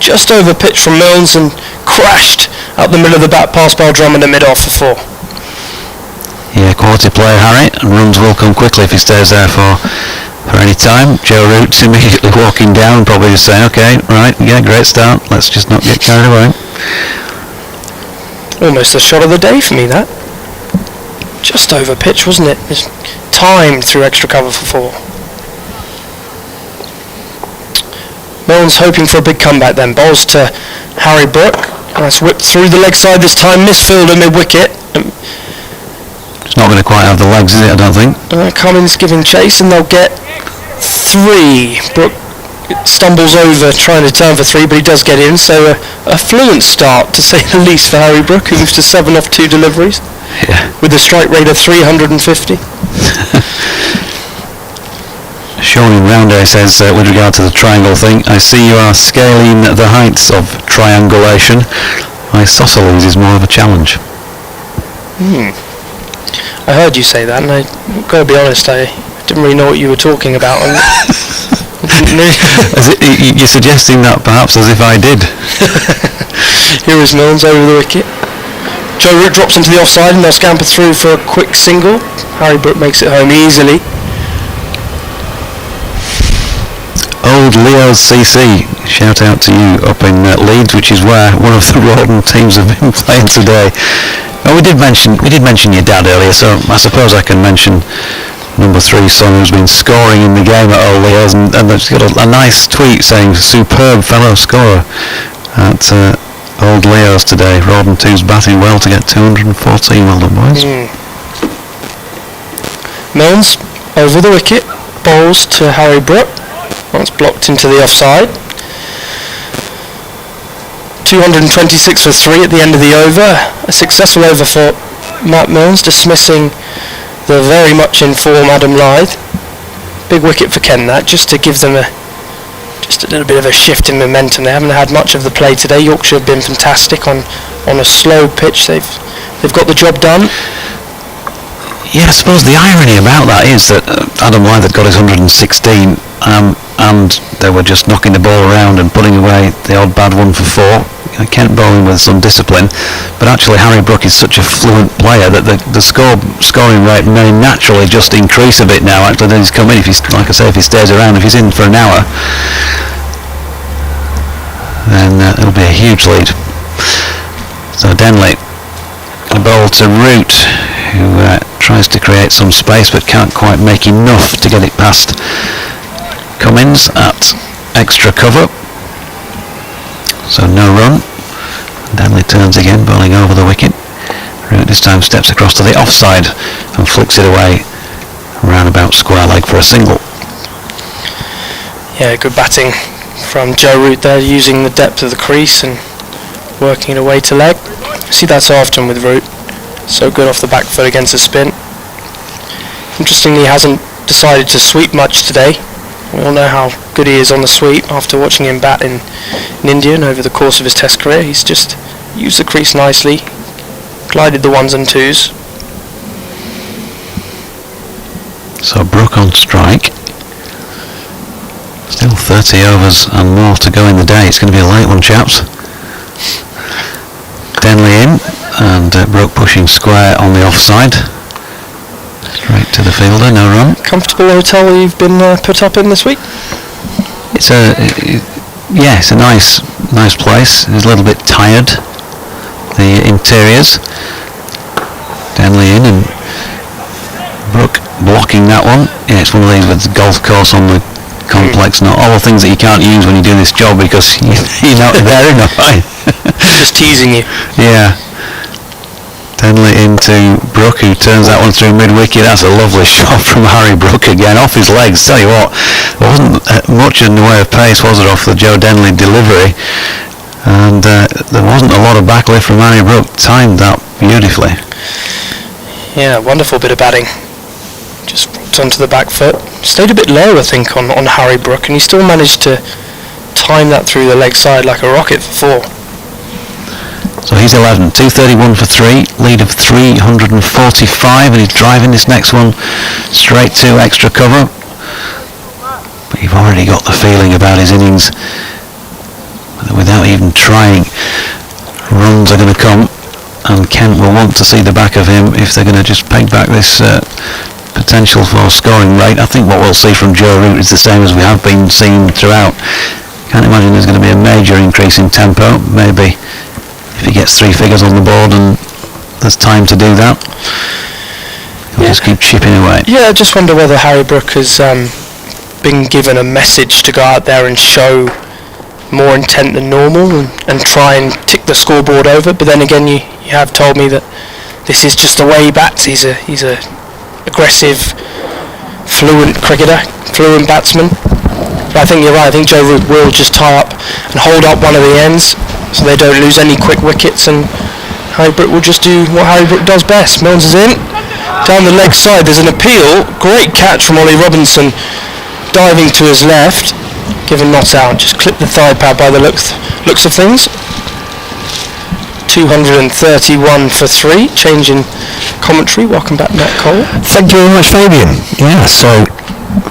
S3: Just over pitch from Mills and crashed out the middle of the bat past Bell Drummond at mid-off for 4.
S2: Yeah, quality player Harry, and runs will come quickly if he stays there for any time. Joe Root immediately walking down, probably just saying, okay, right, yeah, great start, let's just not get carried away.
S3: Almost the shot of the day for me, that. Just over pitch, wasn't it? It's timed through extra cover for 4. Mills hoping for a big comeback then. Bowls to Harry Brook. That's whipped through the leg side this time. Misfielder mid-wicket.
S2: It's not going to quite have the legs, is it, I don't think?
S3: Cummins giving chase, and they'll get 3. Brook stumbles over trying to turn for 3, but he does get in, so a fluent start, to say the least, for Harry Brook, who moves to 7 off 2 deliveries, with a strike rate of 350.
S2: Sean in Rounder says, with regard to the triangle thing, I see you are scaling the heights of triangulation. Isosceles is more of a challenge.
S3: I heard you say that, and I've got to be honest, I didn't really know what you were talking about.
S2: You're suggesting that perhaps as if I did.
S3: Here is Milnes over the wicket. Joe Root drops into the offside and they'll scamper through for a quick single. Harry Brook makes it home easily.
S2: Old Leo's CC, shout out to you up in Leeds, which is where one of the Rawdon teams have been playing today. Oh, we did mention your dad earlier, so I suppose I can mention number 3 son who's been scoring in the game at Old Leo's, and they've got a nice tweet saying superb fellow scorer at Old Leo's today. Rawdon 2's batting well to get 214. Well done, boys.
S3: Milnes over the wicket, bowls to Harry Brook. That's blocked into the offside. 226 for 3 at the end of the over. A successful over for Matt Milnes, dismissing the very much in form Adam Lyth. Big wicket for Ken, that, just to give them just a little bit of a shift in momentum. They haven't had much of the play today. Yorkshire have been fantastic on a slow pitch. They've got the job done.
S2: Yeah, I suppose the irony about that is that Adam Lyth had got his 116, and they were just knocking the ball around and putting away the odd bad one for 4. Kent bowling with some discipline, but actually Harry Brook is such a fluent player that the scoring rate may naturally just increase a bit now. Actually, then he's come in, if he stays around, if he's in for an hour, then it'll be a huge lead. So Denley, a bowl to Root, who tries to create some space but can't quite make enough to get it past Cummins at extra cover. So no run. Denley turns again, bowling over the wicket. Root this time steps across to the offside and flicks it away round about square leg for a single.
S3: Yeah, good batting from Joe Root there, using the depth of the crease and working it away to leg. See that so often with Root. So good off the back foot against a spin. Interestingly, he hasn't decided to sweep much today. We all know how good he is on the sweep after watching him bat in India and over the course of his Test career. He's just used the crease nicely, glided the 1s and 2s.
S2: So Brook on strike. Still 30 overs and more to go in the day. It's going to be a late one, chaps. Denley in, and Brook pushing square on the offside. Straight to the fielder, no run.
S3: Comfortable hotel you've been put up in this week?
S2: It's a nice place. It's a little bit tired, the interiors. Denley in and Brook blocking that one. Yeah, it's one of these with the golf course on the complex, not all the things that you can't use when you do this job because you're not there enough, right?
S3: Just teasing you.
S2: Yeah. Denley into Brook, who turns that one through mid-wicket. That's a lovely shot from Harry Brook again, off his legs. Tell you what, there wasn't much in the way of pace, was there, off the Joe Denley delivery? And there wasn't a lot of backlift from Harry Brook. Timed that beautifully.
S3: Yeah, wonderful bit of batting. Just rocked onto the back foot. Stayed a bit low, I think, on Harry Brook, and he still managed to time that through the leg side like a rocket for 4.
S2: So he's 11, 231 for 3, lead of 345, and he's driving this next one straight to extra cover. But you've already got the feeling about his innings that without even trying, runs are going to come, and Kent will want to see the back of him if they're going to just peg back this potential for scoring rate. I think what we'll see from Joe Root is the same as we have been seeing throughout. Can't imagine there's going to be a major increase in tempo. Maybe if he gets 3 figures on the board and there's time to do that, he'll just keep chipping away.
S3: Yeah, I just wonder whether Harry Brook has been given a message to go out there and show more intent than normal and try and tick the scoreboard over. But then again, you have told me that this is just the way he bats. He's a aggressive, fluent cricketer, fluent batsman. But I think you're right. I think Joe Root will just tie up and hold up one of the ends so they don't lose any quick wickets, and Harry Brook will just do what Harry Brook does best. Milnes is in. Down the leg side, there's an appeal. Great catch from Ollie Robinson, diving to his left. Given not out, just clipped the thigh pad by the looks of things. 231 for 3. Change in commentary. Welcome back, Matt Cole.
S1: Thank you very much, Fabian. Yeah, so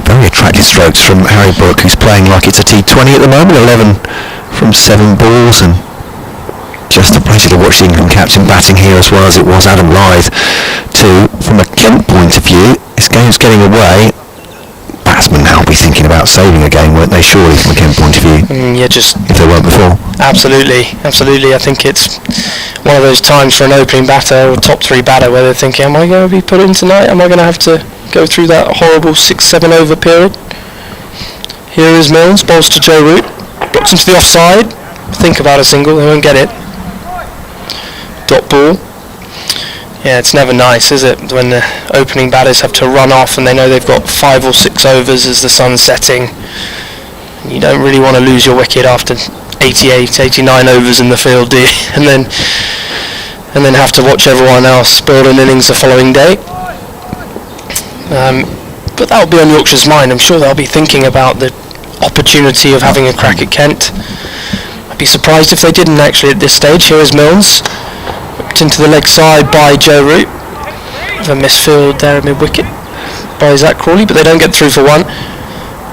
S1: very attractive strokes from Harry Brook, who's playing like it's a T20 at the moment. 11 from 7 balls, and just a pleasure to watch the England captain batting here as well as it was Adam Lyth too. From a Kent point of view, this game's getting away. Batsmen now will be thinking about saving a game, won't they, surely, from a Kent point of view?
S3: Yeah, just...
S1: if they weren't before.
S3: Absolutely. I think it's one of those times for an opening batter or top 3 batter where they're thinking, am I going to be put in tonight? Am I going to have to go through that horrible 6-7 over period? Here is Milnes, bowls to Joe Root. Blocks into the offside. Think about a single, they won't get it. Dot ball. Yeah, it's never nice, is it, when the opening batters have to run off and they know they've got 5 or 6 overs as the sun's setting. You don't really want to lose your wicket after 88, 89 overs in the field, do you? and then have to watch everyone else build an innings the following day. But that'll be on Yorkshire's mind. I'm sure they'll be thinking about the opportunity of having a crack at Kent. I'd be surprised if they didn't actually at this stage. Here is Milnes. Into the leg side by Joe Root. A misfield there at mid-wicket by Zach Crawley, but they don't get through for 1.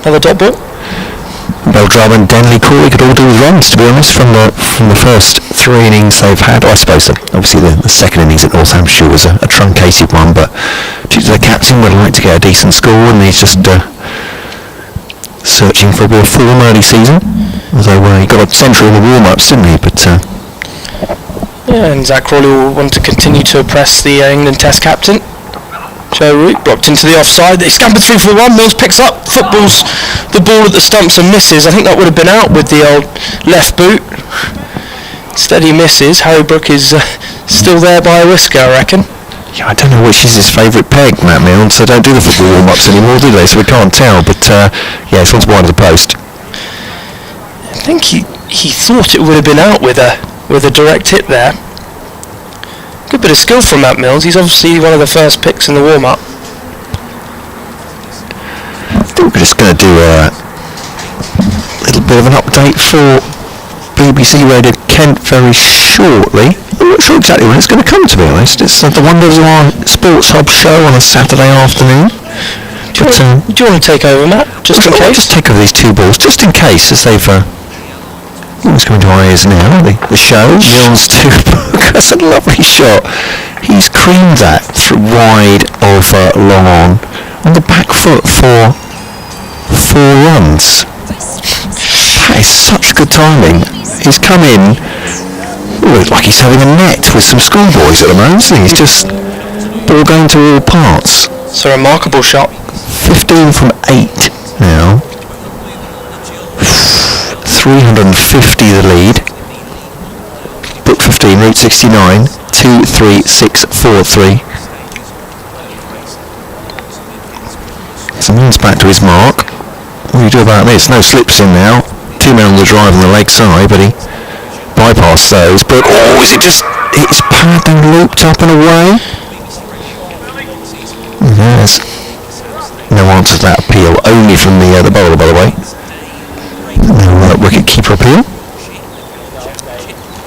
S3: Another dot ball.
S1: Beldrama and Denley Crawley could all do with runs, to be honest, from the first 3 innings they've had. I suppose obviously the second innings at Northamptonshire was a truncated one, but due to the captain would like to get a decent score, and he's just searching for a bit of form early season. Although he got a century in the warm-ups, didn't he? But
S3: yeah, and Zach Crawley will want to continue to oppress the England Test captain. Joe Root blocked into the offside. They scamper through for 1. Milnes picks up, footballs the ball at the stumps and misses. I think that would have been out with the old left boot. Instead he misses. Harry Brook is still there by a whisker, I reckon.
S1: yeah, I don't know which is his favourite peg, Matt Milnes. They don't do the football warm-ups anymore, do they? So we can't tell. But yeah, this one's wide of the post.
S3: I think he thought it would have been out with a direct hit there. Good bit of skill from Matt Milnes. He's obviously one of the first picks in the warm-up.
S1: I think we're just going to do a little bit of an update for BBC Radio Kent very shortly. I'm not sure exactly when it's going to come, to be honest. It's the Wonders of our Sports Hub show on a Saturday afternoon.
S3: Do you want to take over, Matt? Just in case?
S1: I'll just take over these 2 balls, just in case, as they've... It's coming to our ears now, the show. Milnes to that's a lovely shot. He's creamed that wide of long on the back foot for 4 runs. That is such good timing. He's come in, like he's having a net with some schoolboys at the moment, isn't he? He's just ball going to all parts.
S3: It's a remarkable shot.
S1: 15 from 8 now. 350 the lead. Book 15, route 69, 23643. So Milnes back to his mark. What do you do about this? No slips in now. 2 men on the drive on the leg side, but he bypassed those. But is it just his pad then looped up and away? There's no answer to that appeal, only from the bowler, by the way. No wicket keeper appeal.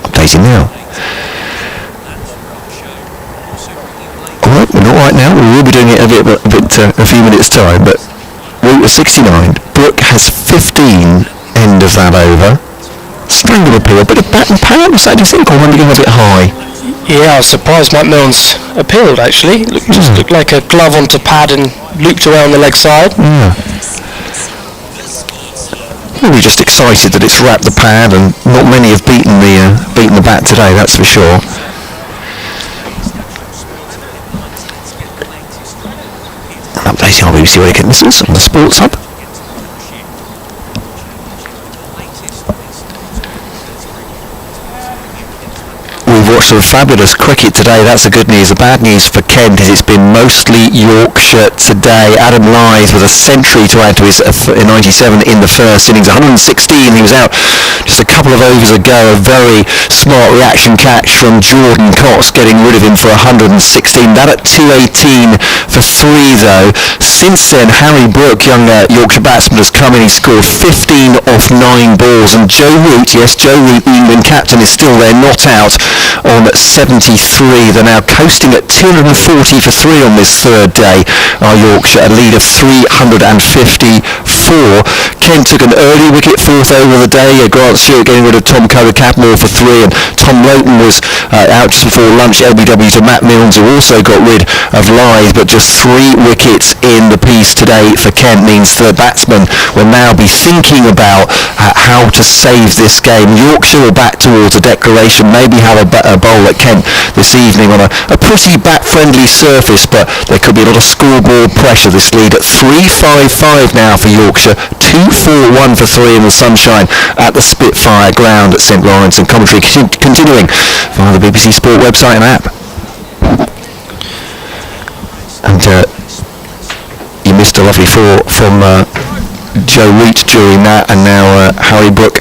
S1: Updating now. Alright, we're not right now. We will be doing it a few minutes time, but route was 69. Brook has 15 end of that over. Standard appeal, but a bat and pad, was that, do you think, or maybe going a bit high?
S3: Yeah, I was surprised Matt Milnes appealed, actually. Just looked like a glove onto pad and looped around the leg side.
S1: Yeah. We're just excited that it's wrapped the pad, and not many have beaten the bat today, that's for sure. Updating our BBC Radio Kent listeners on the Sports Hub. We've watched some fabulous cricket today. That's the good news. The bad news for Kent is it's been mostly Yorkshire today. Adam Lyth with a century to add to his 97 in the first innings. 116. He was out just a couple of overs ago. A very smart reaction catch from Jordan Cox, getting rid of him for 116. That at 218 for 3 though. Since then, Harry Brook, young Yorkshire batsman, has come in. He scored 15 off 9 balls. And Joe Root, yes, Joe Root, the England captain, is still there, not out on 73. They're now coasting at 240 for 3 on this third day. Yorkshire a lead of 354. Kent took an early wicket, 4th over of the day. Grant Stewart getting rid of Tom Coder-Capmore for 3, and Tom Loughton was out just before lunch. LBW to Matt Milnes, who also got rid of Lyth, but just 3 wickets in the piece today for Kent means the batsmen will now be thinking about how to save this game. Yorkshire are back towards a declaration, maybe have a bowl at Kent this evening on a pretty bat-friendly surface, but there could be a lot of scoreboard pressure. This lead at 3-5-5 now for Yorkshire, 2-4-1 for 3 in the sunshine at the Spitfire Ground at St Lawrence, and commentary continuing via the BBC Sport website and app. And you missed a lovely 4 from Joe Root during that, and now Harry Brook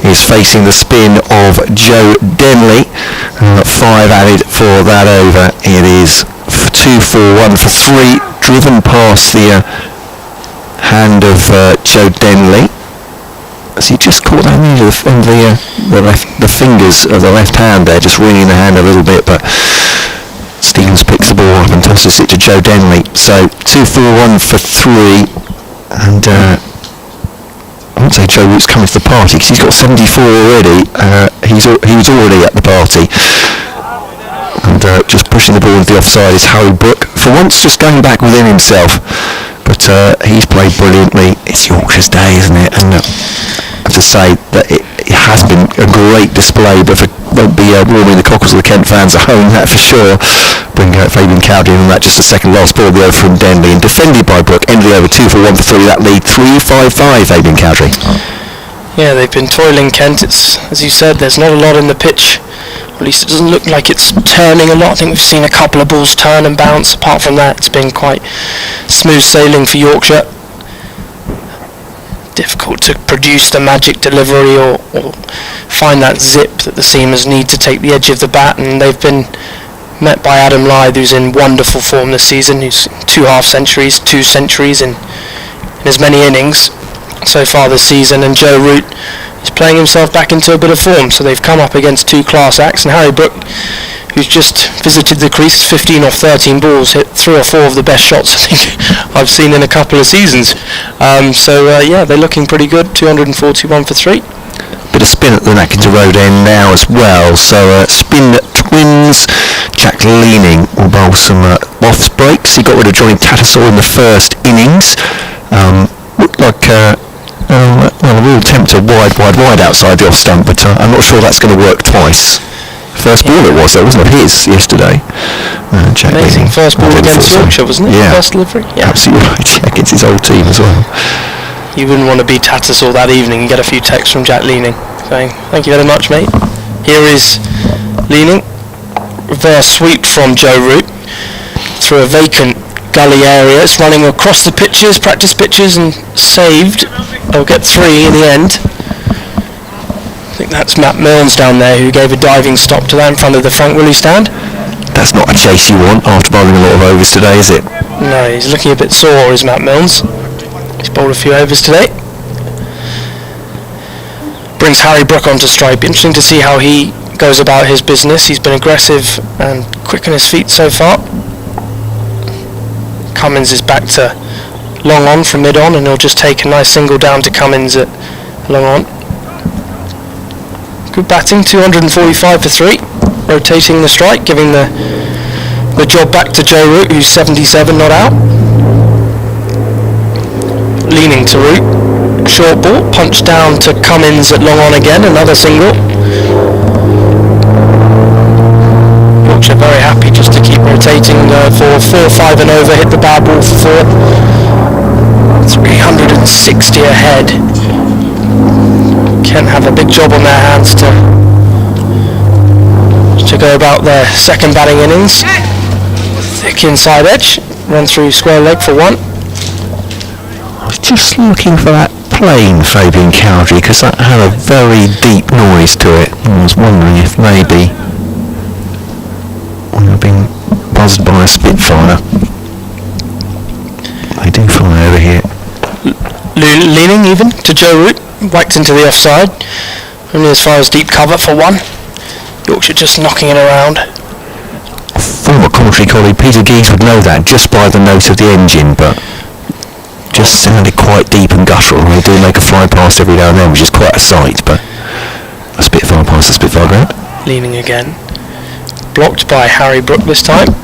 S1: is facing the spin of Joe Denley. 5 added for that over. It is 2-4-1 for 3, driven past the hand of Joe Denley. As he just caught that near the fingers of the left hand there, just wringing the hand a little bit, but Stevens picks the ball up and tosses it to Joe Denley. So 2-4-1 for 3, and I wouldn't say Joe Root's coming to the party because he's got 74 already. He was already at the party. And just pushing the ball into the offside is Harry Brook, for once just going back within himself. But he's played brilliantly. It's Yorkshire's day, isn't it? And I have to say that it has been a great display, but won't be warming the cockles of the Kent fans at home, that for sure. Bring Fabian Cowdery on that, just a second last ball of the over from Denley, and defended by Brook. Ended the over 2-4-1 for 3. That lead 3-5-5. Fabian Cowdery.
S3: Yeah, they've been toiling, Kent. It's, as you said, there's not a lot in the pitch. At least it doesn't look like it's turning a lot. I think we've seen a couple of balls turn and bounce. Apart from that, it's been quite smooth sailing for Yorkshire. Difficult to produce the magic delivery or find that zip that the seamers need to take the edge of the bat, and they've been met by Adam Lyth, who's in wonderful form this season, who's 2 half-centuries, 2 centuries in as many innings so far this season, and Joe Root is playing himself back into a bit of form. So they've come up against 2 class acts, and Harry Brook, who's just visited the crease, 15 off 13 balls, hit 3 or 4 of the best shots I think I've seen in a couple of seasons. Yeah, they're looking pretty good. 241 for 3.
S1: Bit of spin at the Mackintosh Road end now as well. So spin twins. Jack Leaning will bowl some off breaks. He got rid of Johnny Tattersall in the first innings. Looked like a real attempt to wide outside the off stump, but I'm not sure that's going to work twice. First ball it was, though, wasn't it? His yesterday. Jack
S3: Amazing
S1: Leaning.
S3: first ball against Yorkshire, wasn't it?
S1: Yeah.
S3: First delivery? Yeah.
S1: Absolutely right. Yeah, against his old team as well.
S3: You wouldn't want to be Tattersall that evening and get a few texts from Jack Leaning saying, "Thank you very much, mate." Here is Leaning. Reverse sweep from Joe Root through a vacant gully area. It's running across the pitches, practice pitches, and saved. They'll get 3 in the end. I think that's Matt Milnes down there who gave a diving stop to that in front of the Frank Willie stand.
S1: That's not a chase you want after bowling a lot of overs today, is it?
S3: No, he's looking a bit sore, is Matt Milnes. He's bowled a few overs today. Brings Harry Brook onto strike. Be interesting to see how he goes about his business. He's been aggressive and quick on his feet so far. Cummins is back to long on from mid on, and he'll just take a nice single down to Cummins at long on. Good batting, 245 for 3. Rotating the strike, giving the job back to Joe Root, who's 77 not out. Leaning to Root. Short ball, punched down to Cummins at long on again, another single. Yorkshire very happy just to keep rotating for 4, 5 and over, hit the bad ball for 4. 360 ahead. Kent have a big job on their hands to to go about their second batting innings. Thick inside edge, run through square leg for one.
S1: I was just looking for that plane, Fabian Cowdery, because that had a very deep noise to it. I was wondering if maybe we were being buzzed by a Spitfire. They do fly over here.
S3: Leaning even to Joe Root, whacked into the offside. Only as far as deep cover for one. Yorkshire just knocking it around.
S1: Former commentary colleague Peter Geese would know that just by the note of the engine, but just sounded quite deep and guttural. They do make a fly past every now and then, which is quite a sight, but a Spitfire past the Spitfire Ground.
S3: Leaning again. Blocked by Harry Brook this time.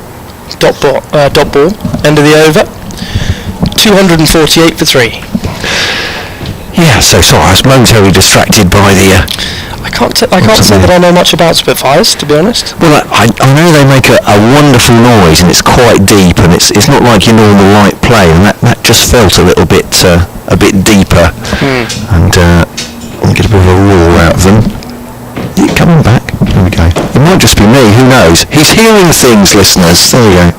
S3: Dot ball. End of the over. 248 for 3.
S1: Yeah, so sorry, I was momentarily distracted by the...
S3: I can't say that I know much about Spitfires, to be honest.
S1: Well, I know they make a wonderful noise, and it's quite deep, and it's not like your normal light play, and that just felt a little bit deeper, and I'll get a bit of a roar out of them. Is it coming back? There we go. It might just be me, who knows? He's hearing things, listeners. There we go.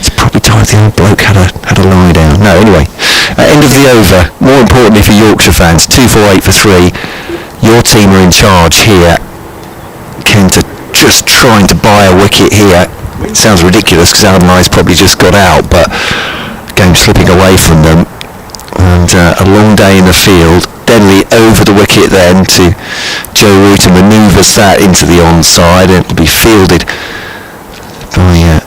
S1: It's probably time the old bloke had a lie down. No, anyway. End of the over. More importantly for Yorkshire fans, 248 for 3. Your team are in charge here. Kent are just trying to buy a wicket here. It sounds ridiculous because Adam Lythe's probably just got out, but game slipping away from them. And a long day in the field. Denley over the wicket then to Joe Root, and manoeuvres that into the onside, and it'll be fielded by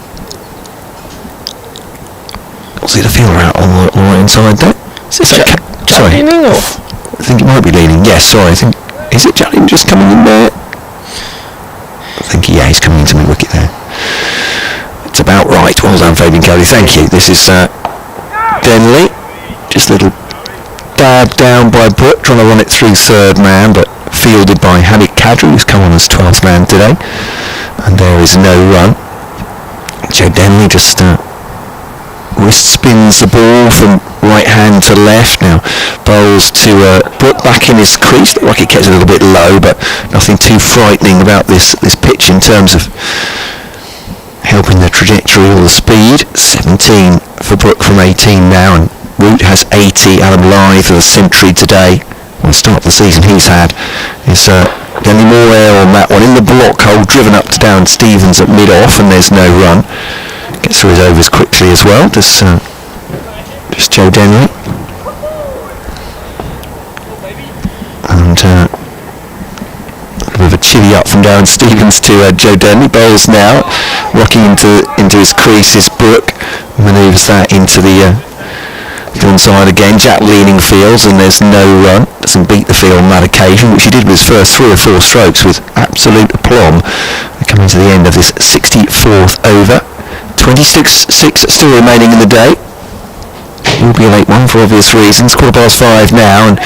S1: what's it, a fielder out on the right inside there?
S3: Is this Jack leaning or?
S1: I think it might be leaning. Yes, sorry. Is it Jacklin just coming in there? I think he's coming into my wicket there. It's about right. Well done, Fabian Cowdery. Thank you. This is Denley. Just a little dab down by Brook, trying to run it through third man, but fielded by Hamid Kadri, who's come on as 12th man today. And there is no run. Joe Denley just wrist spins the ball from right hand to left. Now bowls to Brook back in his crease. Looked like it gets a little bit low, but nothing too frightening about this pitch in terms of helping the trajectory or the speed. 17 for Brook from 18 now, and Root has 80. Adam Lythe with a century today. Well, the start of the season he's had is getting more air on that one. In the block hole, driven up to down Stevens at mid-off, and there's no run. Gets through his overs quickly as well. Just Joe Denley. And a bit of a chilly up from Darren Stevens to Joe Denley. Bowls now, rocking into his crease is Brook. Manoeuvres that into the onside again. Jack leaning fields, and there's no run. Doesn't beat the field on that occasion, which he did with his first 3 or 4 strokes with absolute aplomb. We're coming to the end of this 64th over. 26-6 still remaining in the day. It will be a late one for obvious reasons. 5:15 now, and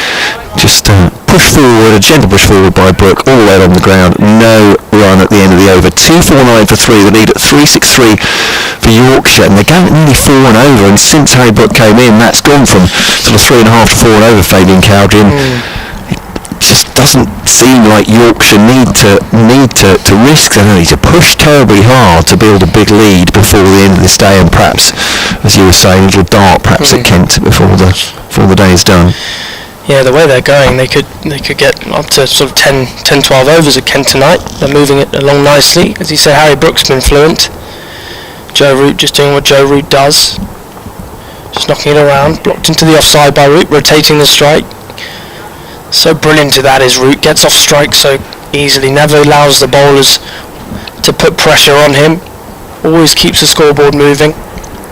S1: just push forward, a gentle push forward by Brook, all the way along the ground. No run at the end of the over. 249 for 3. The lead at 363 for Yorkshire, and they're going at nearly 4 and over. And since Harry Brook came in, that's gone from sort of 3.5 to 4 and over. Fabian Cowdery. It just doesn't seem like Yorkshire need to risk. They need to push terribly hard to build a big lead before the end of this day, and perhaps, as you were saying, a little dark perhaps at Kent before the day is done.
S3: Yeah, the way they're going, they could get up to sort of 10-12 overs at Kent tonight. They're moving it along nicely. As you say, Harry Brook's been fluent. Joe Root just doing what Joe Root does. Just knocking it around. Blocked into the offside by Root, rotating the strike. So brilliant to that is Root. Gets off strike so easily. Never allows the bowlers to put pressure on him. Always keeps the scoreboard moving.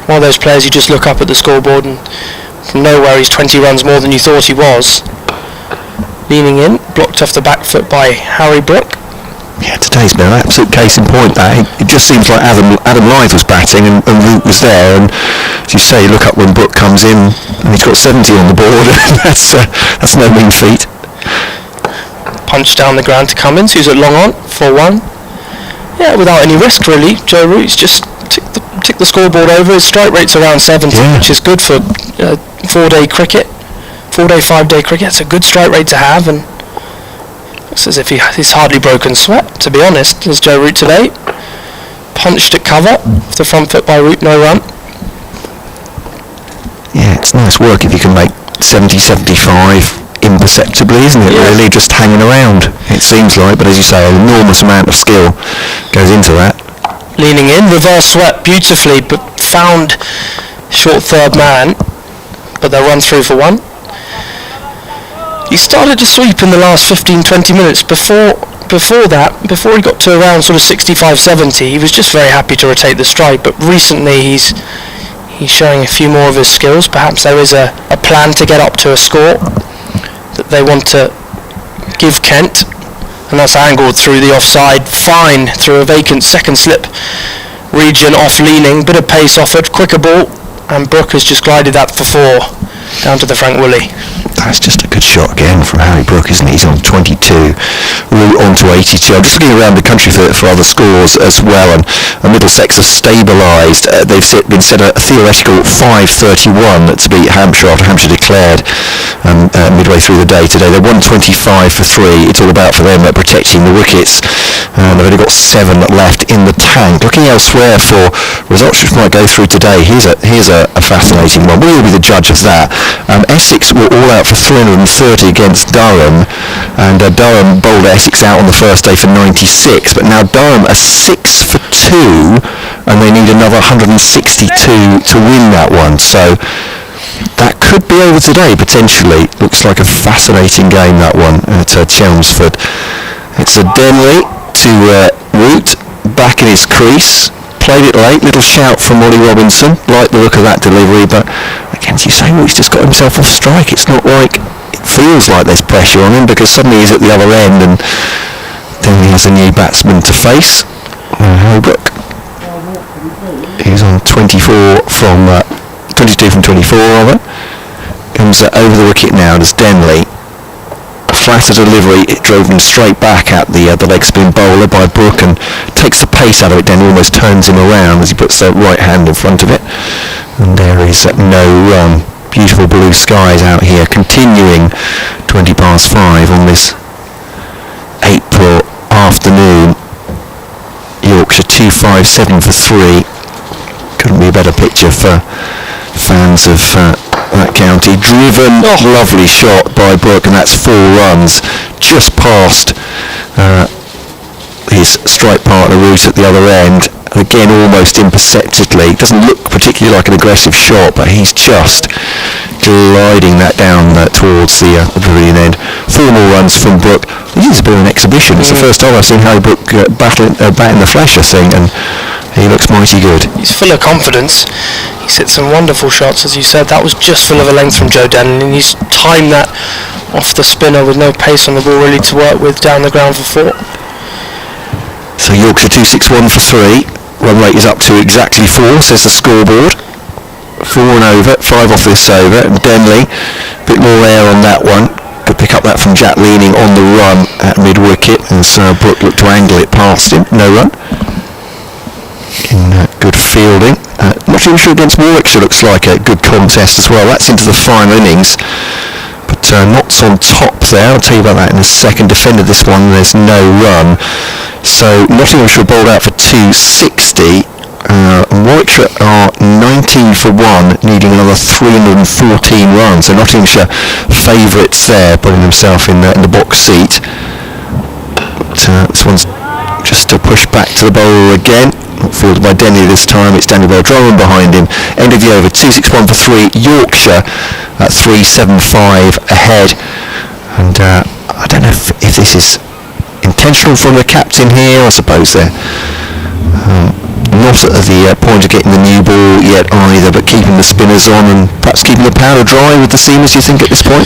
S3: One of those players you just look up at the scoreboard and from nowhere he's 20 runs more than you thought he was. Leaning in, blocked off the back foot by Harry Brook.
S1: Yeah, today's been an absolute case in point that. It just seems like Adam Lythe was batting and Root was there, and as you say, you look up when Brook comes in and he's got 70 on the board. That's no mean feat.
S3: Punch down the ground to Cummins, who's at long on, 4-1. Yeah, without any risk really. Joe Root's just tick the scoreboard over. His strike rate's around 70, which is good for 4-day cricket. 5-day cricket. It's a good strike rate to have, and It's as if he's hardly broken sweat, to be honest. There's Joe Root today. Punched at cover off the front foot by Root, no run.
S1: Yeah, it's nice work if you can make 70, 75 imperceptibly, isn't it, really? Just hanging around, it seems like, but as you say, an enormous amount of skill goes into that.
S3: Leaning in, reverse swept beautifully, but found short third man, but they'll run through for one. He started to sweep in the last 15-20 minutes. Before he got to around sort of 65-70, he was just very happy to rotate the strike, but recently he's showing a few more of his skills. Perhaps there is a plan to get up to a score that they want to give Kent, and that's angled through the offside, fine, through a vacant second slip region, off leaning, bit of pace offered, quicker ball, and Brooke has just glided that for four down to the Frank Woolley.
S1: That's just a good shot again from Harry Brooke, isn't it? He's on 22, Root on to 82. I'm just looking around the country for other scores as well, and Middlesex have stabilised. They've been set a theoretical 5:31 to beat Hampshire after Hampshire declared midway through the day today. They won 25 for 3. It's all about for them protecting the wickets. They've only got 7 left in the tank. Looking elsewhere for results which might go through today, here's a fascinating one. We'll be the judge of that. Essex were all out for 330 against Durham, and Durham bowled Essex out on the first day for 96, but now Durham are 6 for 2, and they need another 162 to win that one, so that could be over today, potentially. Looks like a fascinating game, that one, at Chelmsford. It's a Denley to Root, back in his crease. Played it late, little shout from Ollie Robinson, like the look of that delivery, but again, as you say, Root's just got himself off strike. It's not like, it feels like there's pressure on him, because suddenly he's at the other end, and then he has a new batsman to face, Holbrook. He's on 22 from 24, rather. Comes over the wicket now, does Denley. Flatter delivery, it drove him straight back at the leg spin bowler by Brooke, and takes the pace out of it. Denley almost turns him around as he puts the right hand in front of it, and there is no run. Beautiful blue skies out here, continuing 20 past 5 on this April afternoon. Yorkshire 257 for 3. Couldn't be a better picture for fans of that county. Driven, lovely shot by Brooke, and that's 4 runs, just past his strike partner Root at the other end. Again, almost imperceptibly. Doesn't look particularly like an aggressive shot, but he's just gliding that down towards the pavilion end. 4 more runs from Brooke. This is a bit of an exhibition. It's the first time I've seen Harry Brooke bat in the flesh, I think, and he looks mighty good.
S3: He's full of confidence. He's hit some wonderful shots, as you said. That was just full of a length from Joe Denley, and he's timed that off the spinner with no pace on the ball really to work with down the ground for 4.
S1: So Yorkshire 261 for 3. Run rate is up to exactly 4, says the scoreboard. 4 and over, 5 off this over, and Denley, a bit more air on that one. Could pick up that from Jack leaning on the run at mid-wicket, as Brooke looked to angle it past him. No run. Good fielding. Nottinghamshire against Warwickshire looks like a good contest as well. That's into the final innings, but Knott's on top there. I'll tell you about that in a second. Defended this one, there's no run. So Nottinghamshire bowled out for 260. Warwickshire are 19 for 1, needing another 314 runs. So Nottinghamshire favourites there, putting himself in the box seat. But this one's just to push back to the bowler again. Not fielded by Denley this time. It's Daniel Bell-Drummond behind him. End of the over, 261 for 3. Yorkshire at 375 ahead. And I don't know if this is intentional from the captain here. I suppose they're not at the point of getting the new ball yet either, but keeping the spinners on and perhaps keeping the powder dry with the seamers, you think, at this point?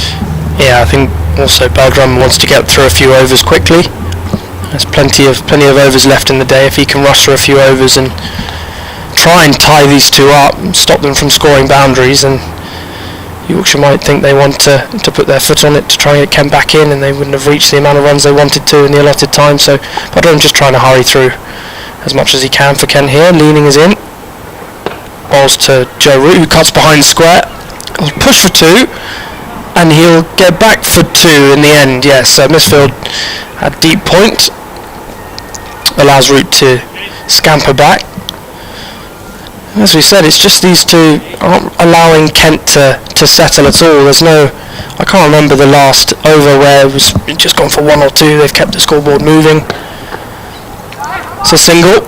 S3: Yeah, I think also Bell-Drummond wants to get through a few overs quickly. There's plenty of overs left in the day. If he can rush through a few overs and try and tie these two up, stop them from scoring boundaries, and Yorkshire might think they want to put their foot on it to try and get Kent back in, and they wouldn't have reached the amount of runs they wanted to in the allotted time. So Bell-Drummond just trying to hurry through as much as he can for Kent here. Leaning is in. Balls to Joe Root, who cuts behind square. Push for 2. and he'll get back for 2 in the end. Yes, so Misfield at deep point allows Root to scamper back. As we said, it's just these two aren't allowing Kent to settle at all. There's no, I can't remember the last over where it was just gone for 1 or 2. They've kept the scoreboard moving. It's a single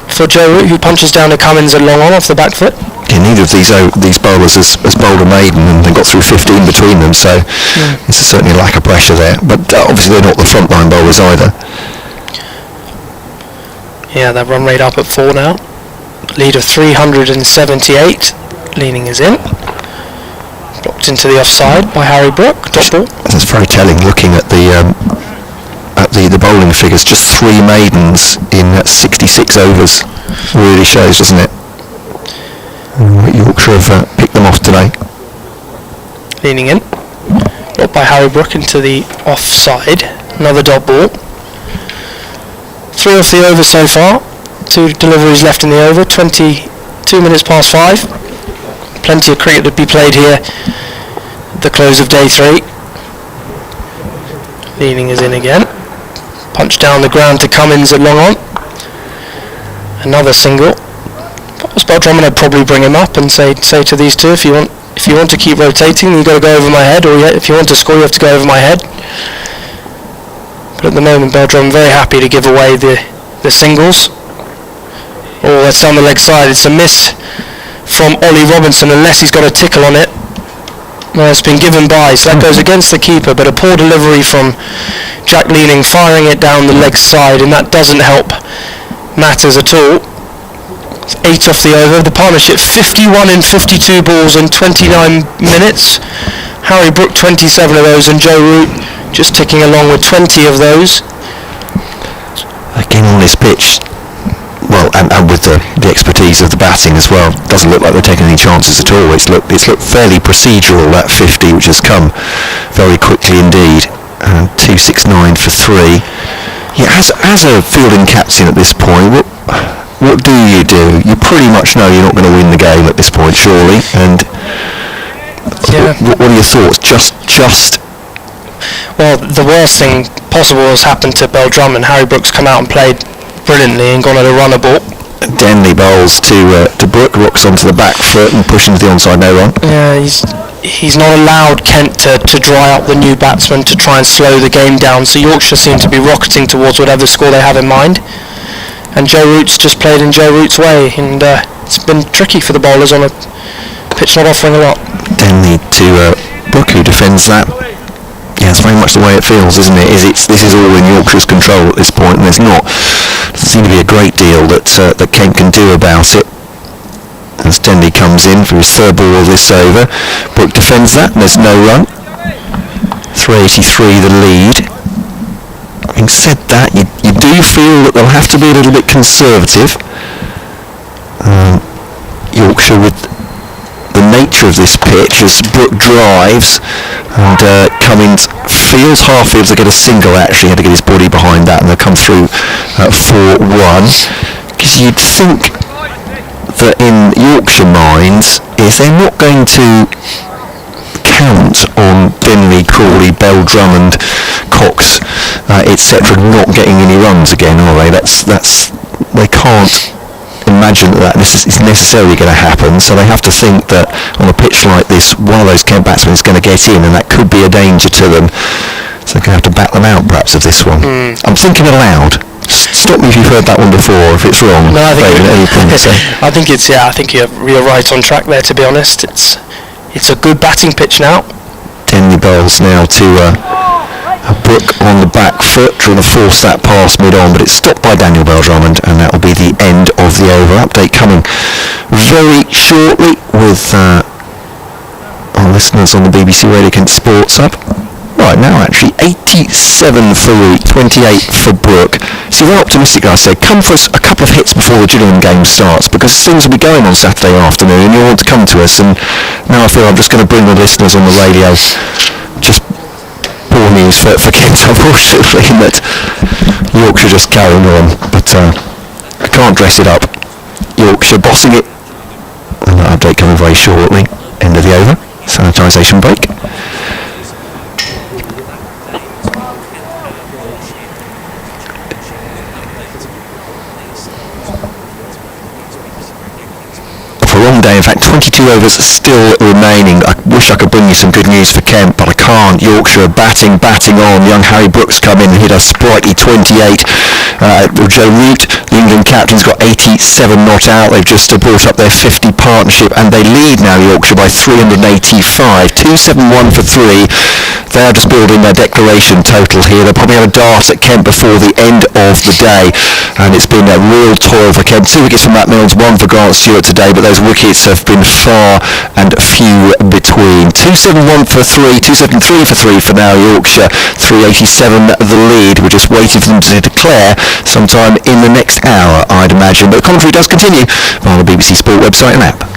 S3: for Joe Root, who punches down to Cummins at long on off the back foot.
S1: Yeah, neither of these bowlers has bowled a maiden, and they got through 15 between them, so there's certainly a lack of pressure there. But obviously they're not the frontline bowlers either.
S3: Yeah, that run rate up at 4 now. Lead of 378. Leaning is in. Blocked into the offside by Harry Brook. Dot ball.
S1: That's very telling, looking at the bowling figures. Just 3 maidens in 66 overs. Really shows, doesn't it? Yorkshire have picked them off today.
S3: Leaning in. Blocked by Harry Brook into the offside. Another dot ball. 3 off the over so far. 2 deliveries left in the over. 22 minutes past 5. Plenty of cricket to be played here at the close of day 3. Leaning is in again. Punch down the ground to Cummins at long on. Another single. Spell Drummond, I'd probably bring him up and say to these two, if you want to keep rotating, you've got to go over my head, or if you want to score, you have to go over my head. But at the moment, Beltram very happy to give away the singles. Oh, that's down the leg side. It's a miss from Ollie Robinson, unless he's got a tickle on it. No, it's been given by, so that goes against the keeper, but a poor delivery from Jack Leaning, firing it down the leg side, and that doesn't help matters at all. It's 8 off the over. The partnership 51 in 52 balls in 29 minutes. Harry Brook 27 of those, and Joe Root just ticking along with 20 of those.
S1: Again on this pitch, well, and with the expertise of the batting as well, doesn't look like they're taking any chances at all. It's looked fairly procedural, that 50, which has come very quickly indeed. 269 for 3. Yeah, as a fielding captain at this point, what do? You pretty much know you're not going to win the game at this point, surely. And what are your thoughts? Just.
S3: Well, the worst thing possible has happened to Beltram, and Harry Brook's come out and played brilliantly and gone at a runner ball.
S1: Denley bowls to Brook, rocks onto the back foot and pushes the onside no run.
S3: Yeah, he's not allowed Kent to dry up the new batsman to try and slow the game down, so Yorkshire seem to be rocketing towards whatever score they have in mind. And Joe Root's just played in Joe Root's way, and it's been tricky for the bowlers on a pitch not offering a lot.
S1: Denley to Brook, who defends that. Yeah, it's very much the way it feels, isn't it? This is all in Yorkshire's control at this point, and doesn't seem to be a great deal that Kent can do about it. As Denley comes in for his 3rd ball of this over, Brook defends that, and there's no run. 383 the lead. Having said that, you do feel that they'll have to be a little bit conservative. Yorkshire, with the nature of this pitch, as Brook drives and Cummins fields half-fields, they get a single actually, had to get his body behind that, and they'll come through 4-1. Because you'd think that in Yorkshire minds, if they're not going to count on Denley, Crawley, Bell, Drummond, Cox, etc., not getting any runs again, are they? They can't imagine that is necessarily going to happen, so they have to think that on a pitch like this, one of those Kent batsmen is going to get in, and that could be a danger to them, so they're going to have to bat them out perhaps of this one. I'm thinking aloud. Stop me if you've heard that one before, if it's wrong.
S3: No, I think I think you're right on track there, to be honest. It's a good batting pitch now.
S1: Denley bowls now to Brook on the back foot, trying to force that pass mid-on, but it's stopped by Daniel Bell-Drummond, and that will be the end of the over. Update coming very shortly with our listeners on the BBC Radio Kent Sports Hub. Right now, actually, 87 for Root, 28 for Brook. See, they're optimistic, I said. Come for a couple of hits before the Gillingham game starts, because things will be going on Saturday afternoon, and you'll want to come to us. And now I feel I'm just going to bring the listeners on the radio just poor news for Kent, unfortunately, in that Yorkshire just carrying on, but I can't dress it up. Yorkshire bossing it, and that update coming very shortly. End of the over, sanitisation break. 22 overs still remaining. I wish I could bring you some good news for Kent, but I can't. Yorkshire batting on. Young Harry Brooks come in and hit a sprightly 28. Joe Root, the England captain's got 87 not out. They've just brought up their 50 partnership and they lead now Yorkshire by 385. 271 for 3. They are just building their declaration total here. They'll probably have a dart at Kent before the end of the day, and it's been a real toil for Kent. 2 wickets for Matt Milnes, 1 for Grant Stewart today, but those wickets have been far and few between. 271 for 3, 273 for 3 for now Yorkshire. 387 the lead. We're just waiting for them to declare sometime in the next hour, I'd imagine. But the commentary does continue on the BBC Sport website and app.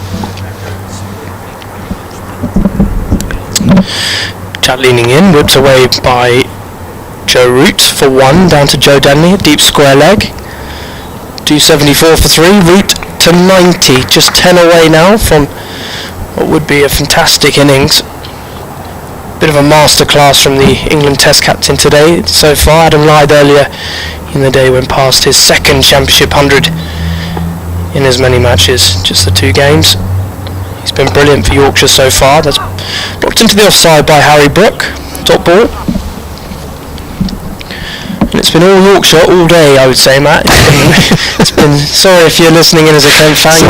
S3: Chad leaning in, whipped away by Joe Root for 1, down to Joe Denley, a deep square leg. 274 for 3, Root to 90, just 10 away now from what would be a fantastic innings. Bit of a masterclass from the England Test captain today so far. Adam Lyde earlier in the day went past his second Championship 100 in as many matches, just the 2 games. He's been brilliant for Yorkshire so far. That's blocked into the offside by Harry Brook, top ball. And it's been all Yorkshire all day, I would say, Matt. It's been sorry if you're listening in as a Kent fan.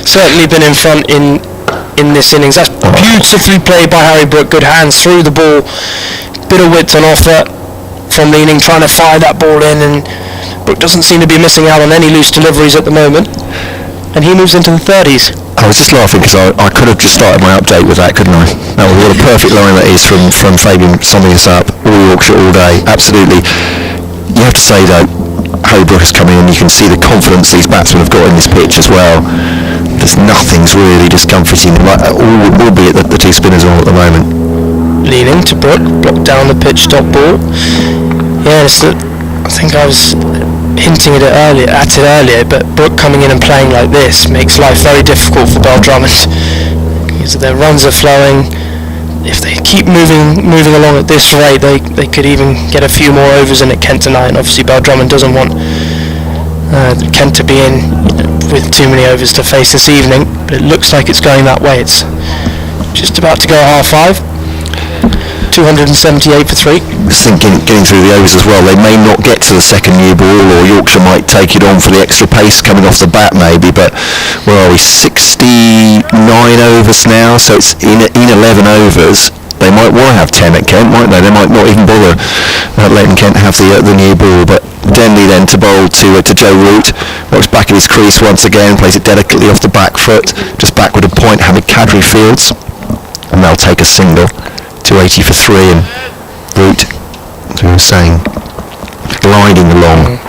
S3: Certainly been in front in this innings. That's beautifully played by Harry Brook. Good hands through the ball. Bit of width on offer from leaning, trying to fire that ball in, and Brook doesn't seem to be missing out on any loose deliveries at the moment. And he moves into the 30s.
S1: I was just laughing because I could have just started my update with that, couldn't I? That was what a perfect line that is from Fabian summing us up. All Yorkshire all day, absolutely. You have to say though, Harry Brook has come in and you can see the confidence these batsmen have got in this pitch as well. There's nothing's really discomforting them, albeit that the 2 spinners are on at the moment.
S3: Leaning to Brook, blocked down the pitch, top ball. Yeah, I think I was hinting at it earlier, but Brook coming in and playing like this makes life very difficult for Bell Drummond. Because their runs are flowing. If they keep moving along at this rate, they could even get a few more overs in at Kent tonight. And obviously Bell Drummond doesn't want Kent to be in with too many overs to face this evening. But it looks like it's going that way. It's just about to go at 5:30. 278 for 3.
S1: Just thinking, getting through the overs as well, they may not get to the second new ball, or Yorkshire might take it on for the extra pace coming off the bat maybe, but where are we, 69 overs now, so it's in 11 overs. They might want to have 10 at Kent, mightn't they? They might not even bother letting Kent have the new ball, but Denley then to bowl to Joe Root, works back in his crease once again, plays it delicately off the back foot, just backward a point, Hamid Kadri fields, and they'll take a single. 280 for 3, and Root, as we were saying, gliding along.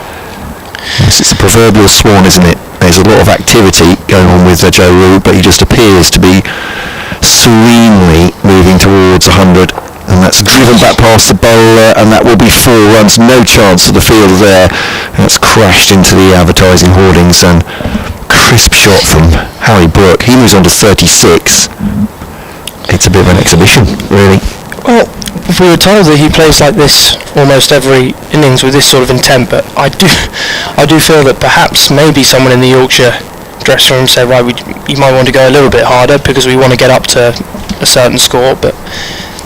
S1: Yes, it's a proverbial swan, isn't it? There's a lot of activity going on with Joe Root, but he just appears to be serenely moving towards 100, and that's driven back past the bowler, and that will be 4 runs, no chance of the field there. That's crashed into the advertising hoardings, and crisp shot from Harry Brook. He moves on to 36. It's a bit of an exhibition, really.
S3: Well, we were told that he plays like this almost every innings with this sort of intent, but I do feel that perhaps maybe someone in the Yorkshire dressing room said, right, you might want to go a little bit harder because we want to get up to a certain score, but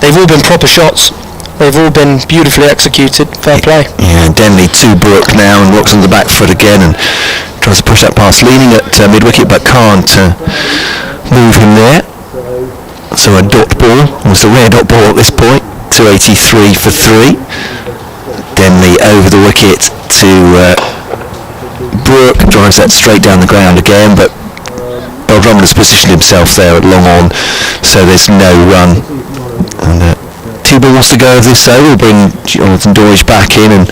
S3: they've all been proper shots. They've all been beautifully executed. Fair play. Yeah,
S1: Denley to Brook now, and Rook's on the back foot again and tries to push that past, leaning at mid-wicket, but can't move him there. So a dot ball, almost a rare dot ball at this point, 283 for 3. Denley over the wicket to Brook, drives that straight down the ground again, but Bell Drummond has positioned himself there at long on, so there's no run. And 2 balls to go of this over, we'll bring Jonathan Doidge back in, and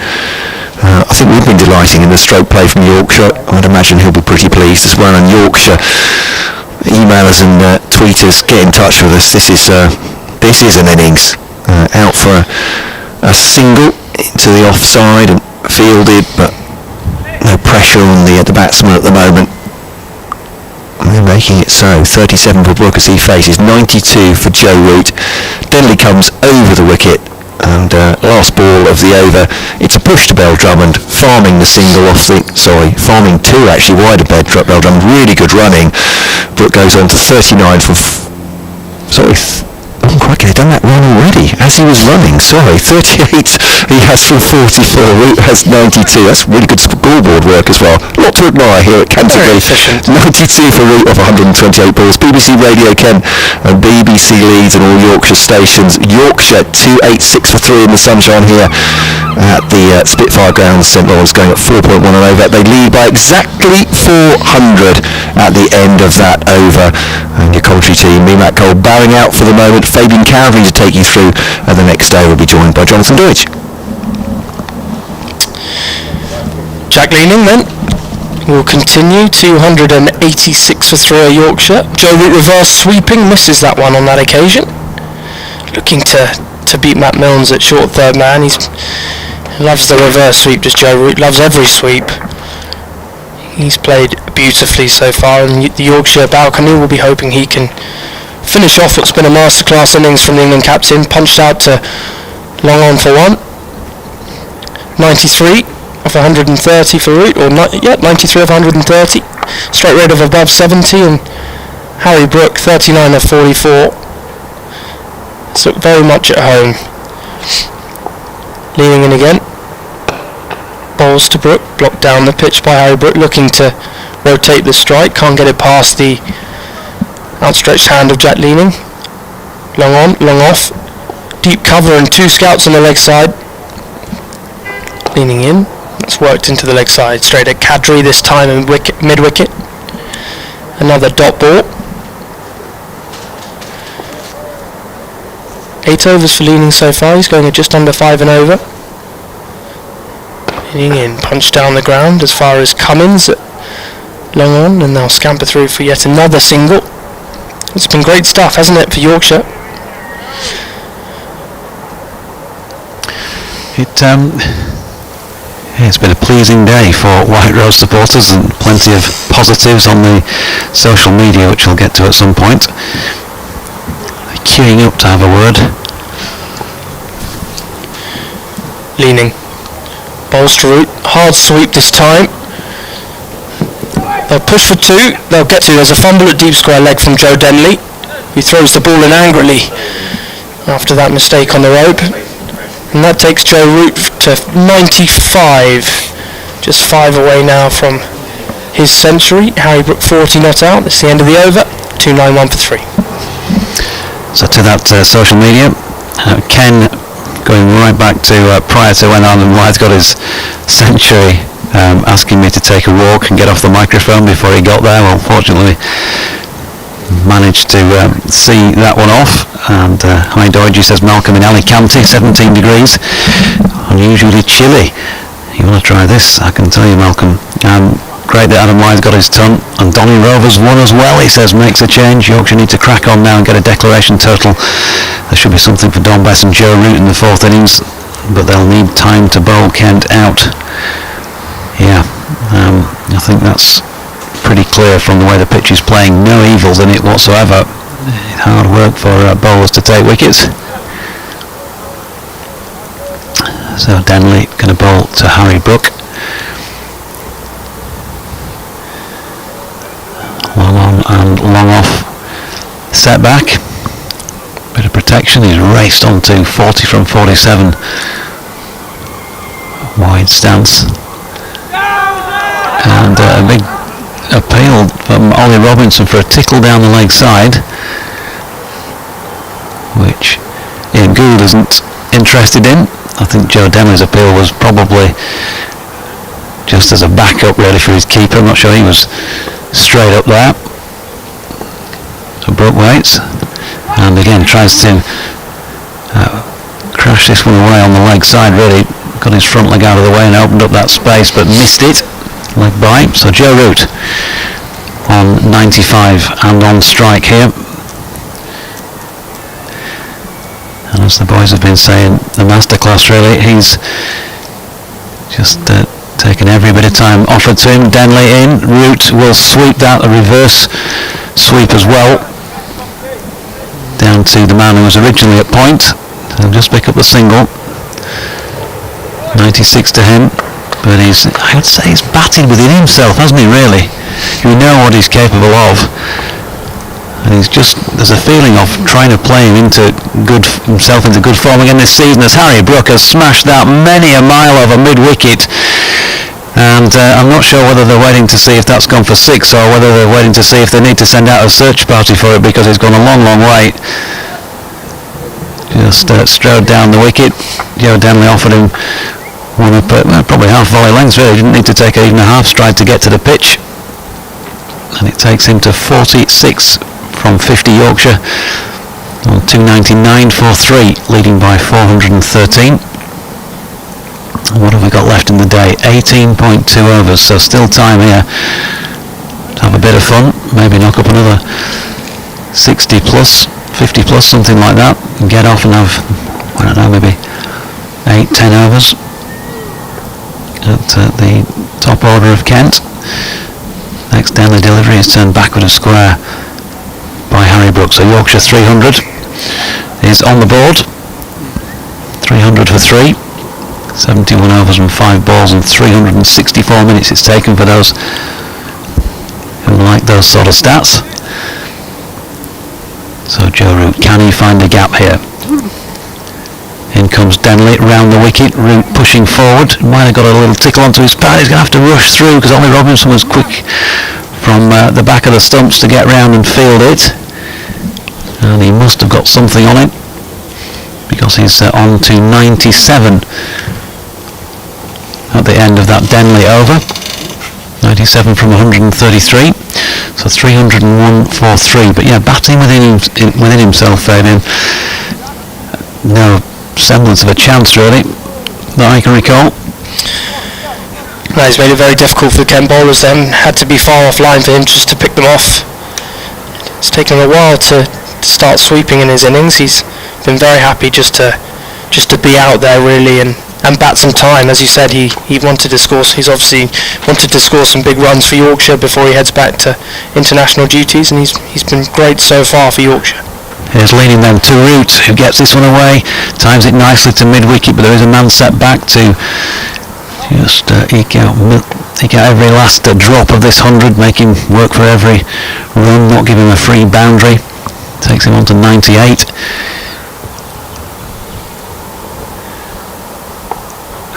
S1: I think we've been delighting in the stroke play from Yorkshire. I'd imagine he'll be pretty pleased as well, and Yorkshire emailers and tweeters, get in touch with us. This is an innings out for a single into the offside and fielded, but no pressure on the batsman at the moment. And they're making it so. 37 for Brook as he faces, 92 for Joe Root. Denley comes over the wicket And last ball of the over, it's a push to Bell Drummond, farming the single farming two actually wide of Bell Drummond, really good running. Brooke goes on to 39 from, crikey, they've done that run already, as he was running, 38 he has from 44, Root has 92, that's really good scoreboard work as well. A lot to admire here at Canterbury. 92 for Root off 128 balls. BBC Radio Kent and BBC Leeds and all Yorkshire stations. Yorkshire 286 for 3 in the sunshine here at the Spitfire Ground. St Lawrence going at 4.1 and over. They lead by exactly 400 at the end of that over. And your commentary team, me, Matt Cole, bowing out for the moment. Fabian Cowdery to take you through, and the next day we'll be joined by Jonathan Deutsch.
S3: Jack Leaning then will continue, 286 for 3 at Yorkshire. Joe Root reverse sweeping, misses that one on that occasion. Looking to beat Matt Milnes at short third man. He loves the reverse sweep, does Joe Root, loves every sweep. He's played beautifully so far, and the Yorkshire balcony will be hoping he can finish off what's been a masterclass innings from the England captain. Punched out to long on for one. 93 of 130 for Root, 93 of 130. Straight rate of above 70, and Harry Brook 39 of 44. So very much at home. Leaning in again. Bowls to Brook, blocked down the pitch by Harry Brook, looking to rotate the strike, can't get it past the outstretched hand of Jack Leaning. Long on, long off, deep cover and 2 scouts on the leg side. Leaning in, that's worked into the leg side, straight at Kadri this time in mid-wicket. Another dot ball. 8 overs for Leaning so far, he's going at just under 5 and over. Leaning in, punch down the ground as far as Cummins at long on, and they'll scamper through for yet another single. It's been great stuff, hasn't it, for Yorkshire?
S2: It's been a pleasing day for White Rose supporters, and plenty of positives on the social media, which we'll get to at some point. Queuing up to have a word.
S3: Leaning. Bowls to Root, hard sweep this time. They'll push for 2, they'll get to. There's a fumble at deep square leg from Joe Denley, who throws the ball in angrily after that mistake on the rope. And that takes Joe Root to 95, just 5 away now from his century. Harry Brook 40 not out, that's the end of the over, 291 for 3.
S2: So to that social media, Ken, going right back to prior to when Alan White got his century, asking me to take a walk and get off the microphone before he got there. Well, fortunately managed to see that one off. And hi Dodgy, says Malcolm in Alicante, 17 degrees, unusually chilly. You want to try this? I can tell you, Malcolm. Great that Adam Wise got his ton, and Donny Rovers won as well. He says makes a change. Yorkshire need to crack on now and get a declaration total. There should be something for Don Bess and Joe Root in the 4th innings, but they'll need time to bowl Kent out. Yeah, I think that's pretty clear from the way the pitch is playing. No evils in it whatsoever. Hard work for bowlers to take wickets. So Denley going to bowl to Harry Brook. Long on and long off. Set back. Bit of protection. He's raced on to 40 from 47. Wide stance. And a big appeal from Ollie Robinson for a tickle down the leg side, which Ian Gould isn't interested in. I think Joe Denley's appeal was probably just as a backup really for his keeper. I'm not sure he was straight up there. So Brook waits and again tries to crash this one away on the leg side. Really got his front leg out of the way and opened up that space, but missed it. Leg by. So Joe Root on 95 and on strike here. And as the boys have been saying, the masterclass really. He's just taken every bit of time offered to him. Denley in. Root will sweep that, a reverse sweep as well, down to the man who was originally at point. He'll just pick up the single. 96 to him, but I would say he's batted within himself, hasn't he, really? We know what he's capable of, and there's a feeling of trying to play himself into good form again this season, as Harry Brook has smashed that many a mile over mid-wicket, and I'm not sure whether they're waiting to see if that's gone for 6 or whether they're waiting to see if they need to send out a search party for it, because it's gone a long, long way. Just strode down the wicket. Joe Denley offered him one up at probably half volley lengths, really. Didn't need to take even a half stride to get to the pitch. And it takes him to 46 from 50 Yorkshire on 299 for 3, leading by 413. What have we got left in the day? 18.2 overs, so still time here to have a bit of fun, maybe knock up another 60 plus, 50 plus, something like that, and get off and have, I don't know, maybe 8-10 overs at the top order of Kent. Next Denley delivery is turned backward and square by Harry Brook. So Yorkshire 300 is on the board. 300 for 3. 71 overs and 5 balls and 364 minutes it's taken for those who like those sort of stats. So Joe Root, can he find the gap here? In comes Denley round the wicket. Root pushing forward. Might have got a little tickle onto his pad. He's going to have to rush through because Ollie Robinson was quick from the back of the stumps to get round and field it. And he must have got something on it because he's on to 97 at the end of that Denley over. 97 from 133. So 301 for 3. But yeah, batting within himself, Fabian. No semblance of a chance, really, that I can recall.
S3: No, he's made it very difficult for the Kent bowlers then. Had to be far offline for him just to pick them off. It's taken him a while to start sweeping in his innings. He's been very happy just to be out there, really, and bat some time. As you said, he wanted to score. He's obviously wanted to score some big runs for Yorkshire before he heads back to international duties, and he's been great so far for Yorkshire.
S2: Here's leaning them to Root, who gets this one away, times it nicely to mid-wicket, but there is a man set back to just eke out every last drop of this 100, make him work for every run, not give him a free boundary. Takes him on to 98.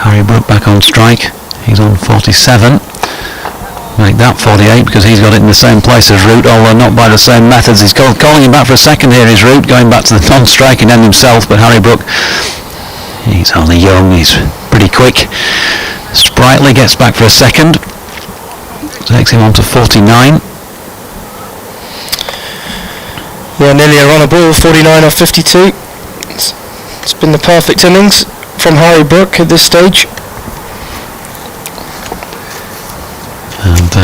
S2: Harry Brook back on strike, he's on 47. Make that 48 because he's got it in the same place as Root, although not by the same methods. He's calling him back for a second here, is Root, going back to the non-striking end himself, but Harry Brook, he's only young, he's pretty quick. Sprightly gets back for a second, takes him on to 49.
S3: Yeah, nearly a run a ball, 49 off 52. It's been the perfect innings from Harry Brook at this stage.
S2: And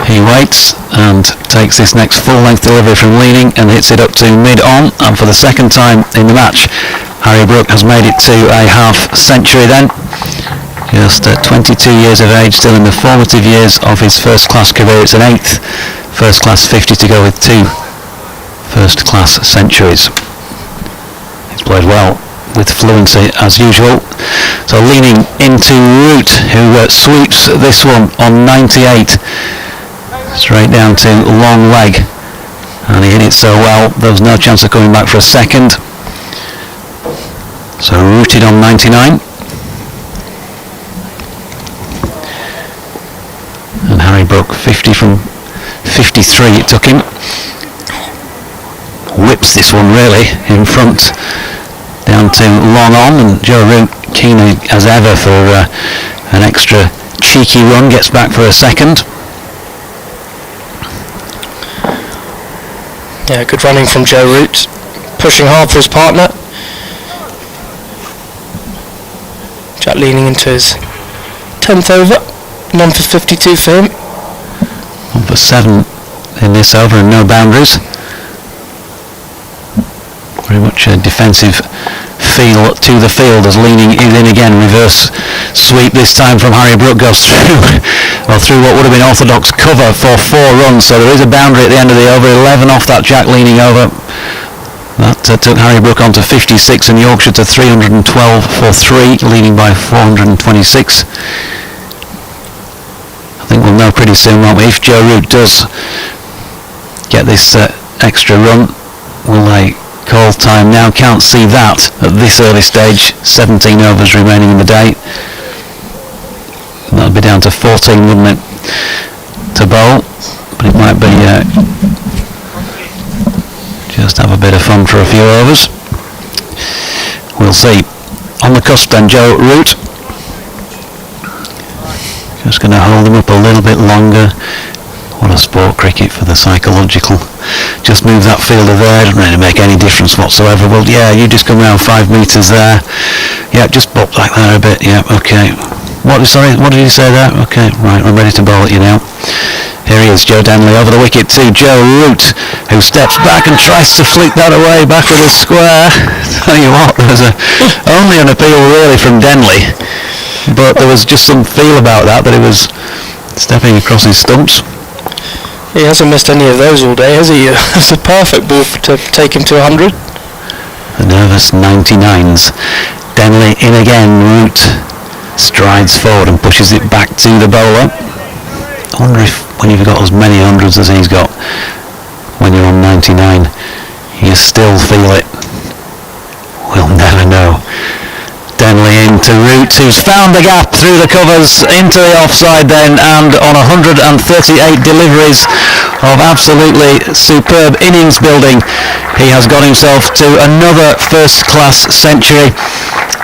S2: he waits and takes this next full-length delivery from leaning and hits it up to mid-on, and for the second time in the match Harry Brook has made it to a half-century then. Just 22 years of age, still in the formative years of his first-class career. It's an 8th first-class 50 to go with 2 first-class centuries. He's played well with fluency as usual. So leaning into Root, who sweeps this one on 98 straight down to long leg, and he hit it so well there was no chance of coming back for a second. So Rooted on 99, and Harry Brook 50 from 53 it took him. Whips this one really in front down to long on, and Joe Root keen as ever for an extra cheeky run, gets back for a second.
S3: Yeah, good running from Joe Root, pushing hard for his partner. Jack leaning into his 10th over, none for 52 for him.
S2: 1 for 7 in this over and no boundaries. Very much a defensive feel to the field as leaning is in again. Reverse sweep this time from Harry Brook, goes through what would have been orthodox cover for 4 runs, so there is a boundary at the end of the over. 11 off that Jack leaning over. That took Harry Brook on to 56 and Yorkshire to 312 for 3, leading by 426. I think we'll know pretty soon, won't we? If Joe Root does get this extra run, will they call time now? Can't see that at this early stage. 17 overs remaining in the day. That'll be down to 14, wouldn't it, to bowl? But it might be just have a bit of fun for a few overs. We'll see. On the cusp then, Joe Root. Just going to hold him up a little bit longer. What a sport, cricket, for the psychological. Just move that fielder there, doesn't really make any difference whatsoever. Well, yeah, you just come around 5 metres there. Yeah, just bop back there a bit. Yeah, okay. What did you say there? Okay, right, I'm ready to bowl at you now. Here he is, Joe Denley over the wicket to Joe Root, who steps back and tries to flick that away back with a square. Tell you what, there was only an appeal really from Denley, but there was just some feel about that he was stepping across his stumps.
S3: He hasn't missed any of those all day, has he? It's a perfect ball to take him to 100.
S2: The nervous 99s. Denley in again, Root strides forward and pushes it back to the bowler. I wonder if when you've got as many hundreds as he's got, when you're on 99, you still feel it. We'll never know. Denley into Root, who's found the gap through the covers into the offside then, and on 138 deliveries of absolutely superb innings building, he has got himself to another first-class century.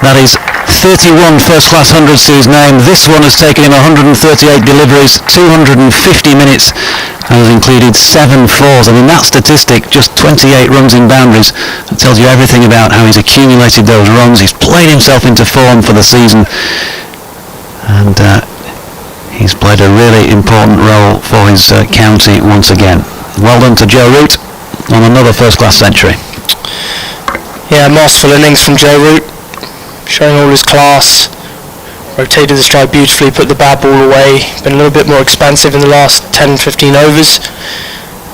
S2: That is 31 first-class hundreds to his name. This one has taken him 138 deliveries, 250 minutes, and has included 7 fours. I mean, that statistic, just 28 runs in boundaries, that tells you everything about how he's accumulated those runs. He's played himself into form for the season, and he's played a really important role for his county once again. Well done to Joe Root on another first-class century.
S3: Yeah, masterful innings from Joe Root, showing all his class. Rotated the stride beautifully, put the bad ball away, been a little bit more expansive in the last 10-15 overs.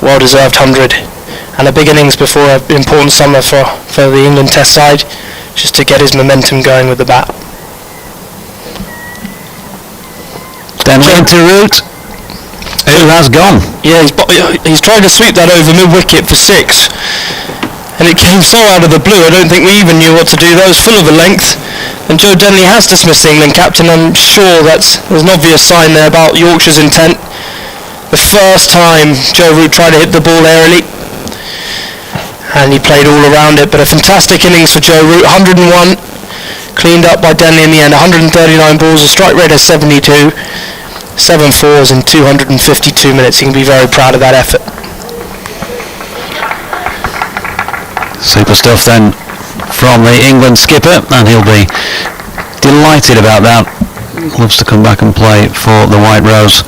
S3: Well deserved 100, and a big innings before an important summer for the England Test side, just to get his momentum going with the bat.
S2: Denley into Root, who has gone.
S3: Yeah, he's tried to sweep that over mid-wicket for 6, and it came so out of the blue, I don't think we even knew what to do. That was full of a length, and Joe Denley has dismissed the England captain. I'm sure there's an obvious sign there about Yorkshire's intent. The first time Joe Root tried to hit the ball airily, and he played all around it, but a fantastic innings for Joe Root. 101, cleaned up by Denley in the end. 139 balls, a strike rate of 72, 7 fours in 252 minutes. He can be very proud of that effort.
S2: Super stuff then from the England skipper, and he'll be delighted about that. Loves to come back and play for the White Rose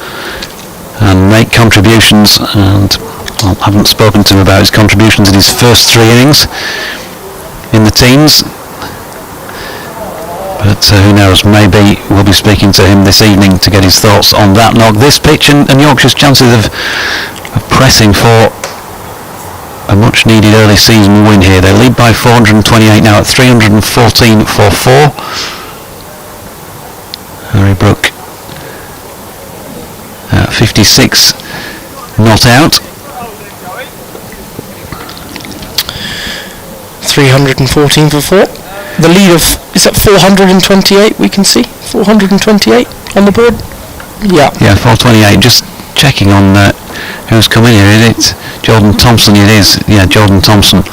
S2: and make contributions, and I haven't spoken to him about his contributions in his first 3 innings in the teens, but who knows, maybe we'll be speaking to him this evening to get his thoughts on that knock. This pitch and Yorkshire's chances of pressing for a much needed early season win here. They lead by 428 now at 314 for 4. Harry Brook 56 not out.
S3: 314 for 4. The lead of, is that 428 we can see? 428 on the board? Yeah.
S2: Yeah, 428. Just checking on who's come in here. Is it Jordan Thompson? It is. Yeah, Jordan Thompson,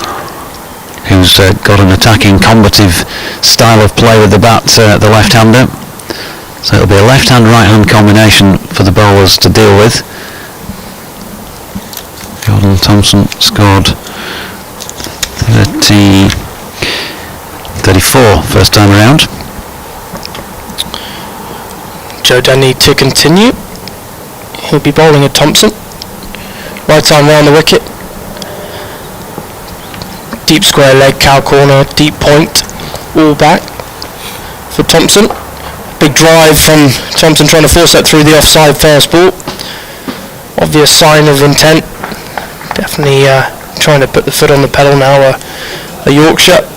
S2: who's got an attacking, combative style of play with the bat, the left-hander. So it'll be a left-hand, right-hand combination for the bowlers to deal with. Jordan Thompson scored 34 first time around.
S3: Joe Denley to continue. He'll be bowling at Thompson. Right arm round the wicket. Deep square leg, cow corner, deep point, all back for Thompson. Big drive from Thompson, trying to force that through the offside first ball. Obvious sign of intent. Definitely trying to put the foot on the pedal now, a Yorkshire.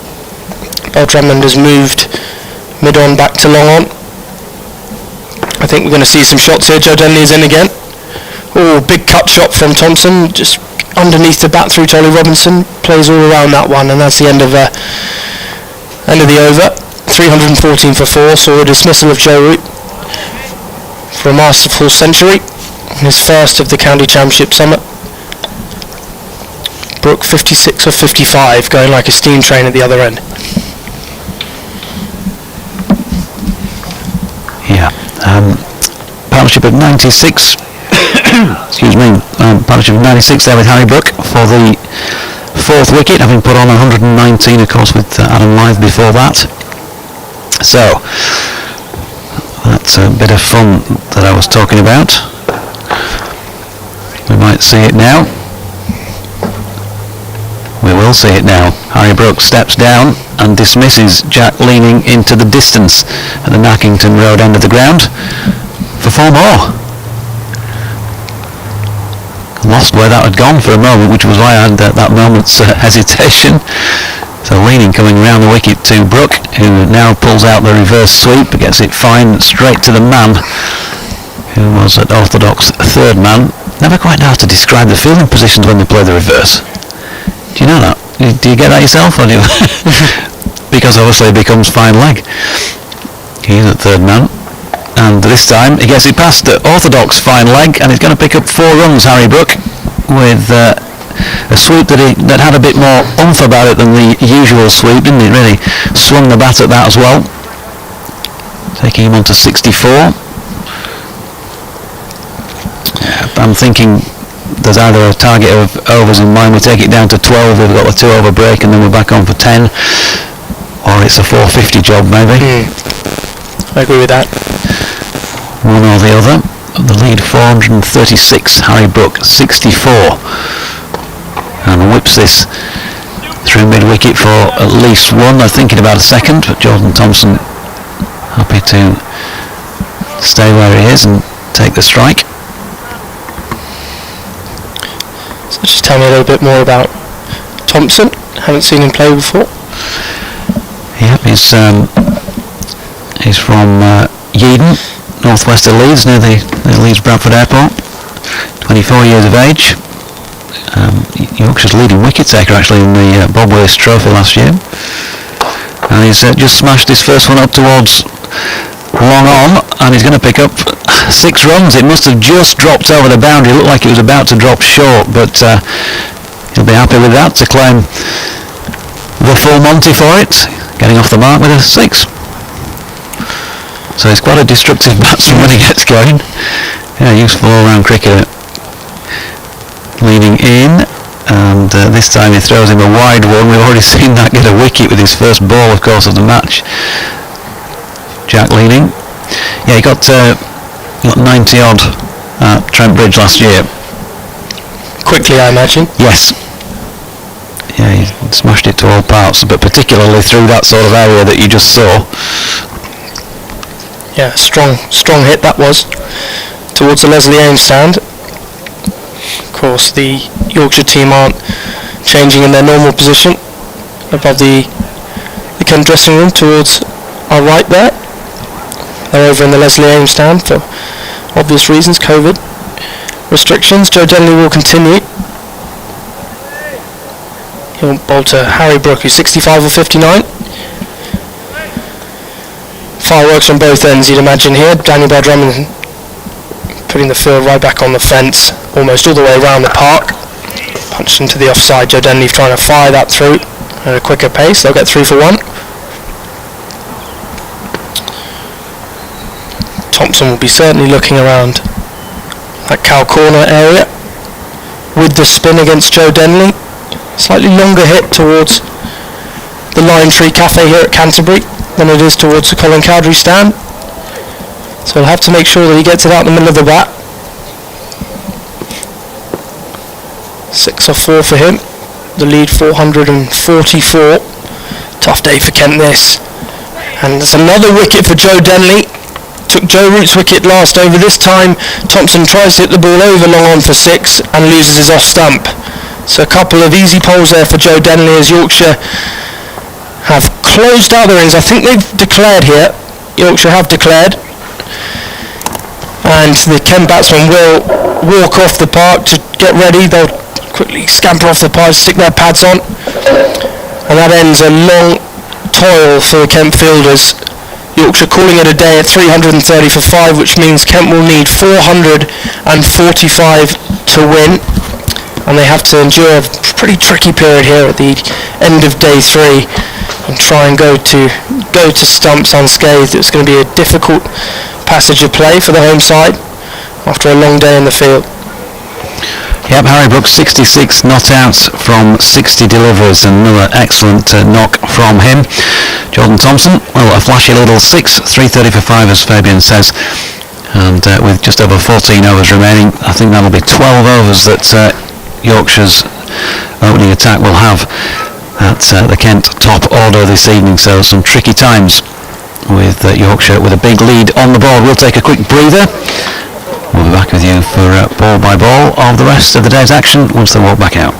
S3: Drummond has moved mid-on back to long-on. I think we're going to see some shots here. Joe Denley is in again. Oh, big cut shot from Thompson, just underneath the bat through to Ollie Robinson. Plays all around that one, and that's the end of the over. 314 for 4, saw a dismissal of Joe Root for a masterful century, his first of the county championship summit. Brook 56 of 55, going like a steam train at the other end.
S2: Yeah, partnership of 96. Excuse me. Partnership of 96 there with Harry Brook for the 4th wicket, having put on 119, of course, with Adam Lyth before that. So that's a bit of fun that I was talking about. We might see it now. We will see it now. Harry Brook steps down and dismisses Jack leaning into the distance at the Nackington Road end of the ground for 4 more. Lost where that had gone for a moment, which was why I had that moment's hesitation. So leaning coming round the wicket to Brook, who now pulls out the reverse sweep, gets it fine straight to the man who was at orthodox 3rd man. Never quite know how to describe the fielding positions when they play the reverse. Do you know that? Do you get that yourself? Or do you because obviously it becomes fine leg. He's at 3rd man. And this time he gets it past the orthodox fine leg, and he's going to pick up 4 runs, Harry Brook, with a sweep that had a bit more oomph about it than the usual sweep, didn't it? Really swung the bat at that as well, taking him on to 64. I'm thinking there's either a target of overs in mind, we take it down to 12, we've got the 2 over break, and then we're back on for 10, or it's a 450 job maybe.
S3: I agree with that.
S2: One or the other. The lead 436, Harry Brook 64, and whips this through mid-wicket for at least 1. They're thinking about a second, but Jordan Thompson happy to stay where he is and take the strike.
S3: So just tell me a little bit more about Thompson. Haven't seen him play before.
S2: Yep, he's from Yeadon, northwest of Leeds, near the Leeds Bradford Airport. 24 years of age. Yorkshire's leading wicket taker actually in the Bob Willis Trophy last year. And he's just smashed his first one up towards long on, and he's going to pick up 6 runs. It must have just dropped over the boundary. It looked like it was about to drop short, but he'll be happy with that to claim the full Monty for it, getting off the mark with a 6. So he's quite a destructive batsman when he gets going. Yeah, useful all-round cricketer. Leaning in, and this time he throws him a wide one. We've already seen that get a wicket with his first ball, of course, of the match. Jack leaning. Yeah, he got 90 odd at Trent Bridge last year.
S3: Quickly, I imagine.
S2: Yes. Yeah, he smashed it to all parts, but particularly through that sort of area that you just saw.
S3: Yeah, strong hit that was towards the Leslie Ames stand. Of course, the Yorkshire team aren't changing in their normal position above the Kent dressing room towards our right there. They're over in the Leslie Ames stand for obvious reasons, COVID restrictions. Joe Denley will continue. He'll bowl to Harry Brook, who's 65 or 59. Fireworks on both ends, you'd imagine here. Daniel Drummond putting the field right back on the fence, almost all the way around the park. Punched into the offside. Joe Denley trying to fire that through at a quicker pace. They'll get 3 for 1. Thompson will be certainly looking around that cow corner area with the spin against Joe Denley. Slightly longer hit towards the Lime Tree Cafe here at Canterbury than it is towards the Colin Cowdrey stand. So he'll have to make sure that he gets it out in the middle of the bat. 6 off 4 for him. The lead 444. Tough day for Kent this. And there's another wicket for Joe Denley. Took Joe Root's wicket last over. This time Thompson tries to hit the ball over long on for 6 and loses his off stump. So a couple of easy poles there for Joe Denley as Yorkshire have closed out their innings. I think they've declared here. Yorkshire have declared. And the Kent batsmen will walk off the park to get ready. They'll quickly scamper off the park, stick their pads on. And that ends a long toil for the Kent fielders. Yorkshire calling it a day at 330 for 5, which means Kent will need 445 to win. And they have to endure a pretty tricky period here at the end of day 3 and try and go to stumps unscathed. It's going to be a difficult passage of play for the home side after a long day in the field.
S2: Yep, Harry Brooks 66 not outs from 60 deliveries, and another excellent knock from him. Jordan Thompson, well, a flashy little 6, 330 for 5 as Fabian says, and with just over 14 overs remaining, I think that'll be 12 overs that Yorkshire's opening attack will have at the Kent top order this evening, so some tricky times with Yorkshire with a big lead on the board. We'll take a quick breather. We'll be back with you for ball by ball of the rest of the day's action once they walk back out.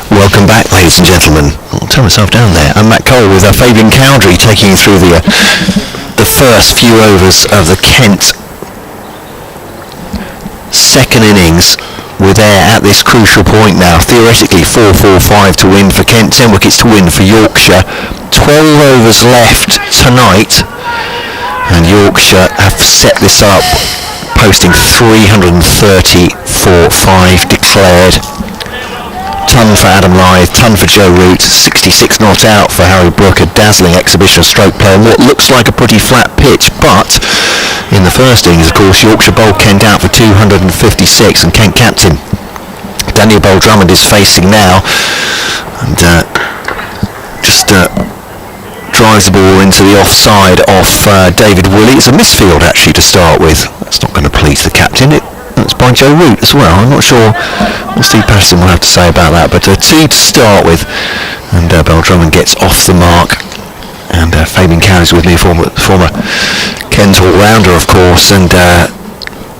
S1: Welcome back, ladies and gentlemen. I'll turn myself down there. I'm Matt Cole with Fabian Cowdrey taking you through the first few overs of the Kent second innings. We're there at this crucial point now. Theoretically 4-4-5 to win for Kent, 10 wickets to win for Yorkshire. 12 overs left tonight, and Yorkshire have set this up, posting 330 for 5 declared. Ton for Adam Lyth, ton for Joe Root, 66 not out for Harry Brook, a dazzling exhibition of stroke play on what looks like a pretty flat pitch, but in the first innings, of course, Yorkshire bowled Kent out for 256, and Kent captain Daniel Drummond is facing now, and just drives the ball into the offside off David Woolley. It's a misfield actually to start with. That's not going to please the captain. It's by Joe Root as well. I'm not sure what Steve Patterson will have to say about that, but 2 to start with, and Drummond gets off the mark. And Fabian Cowdrey is with me, former Kent all-rounder, of course. And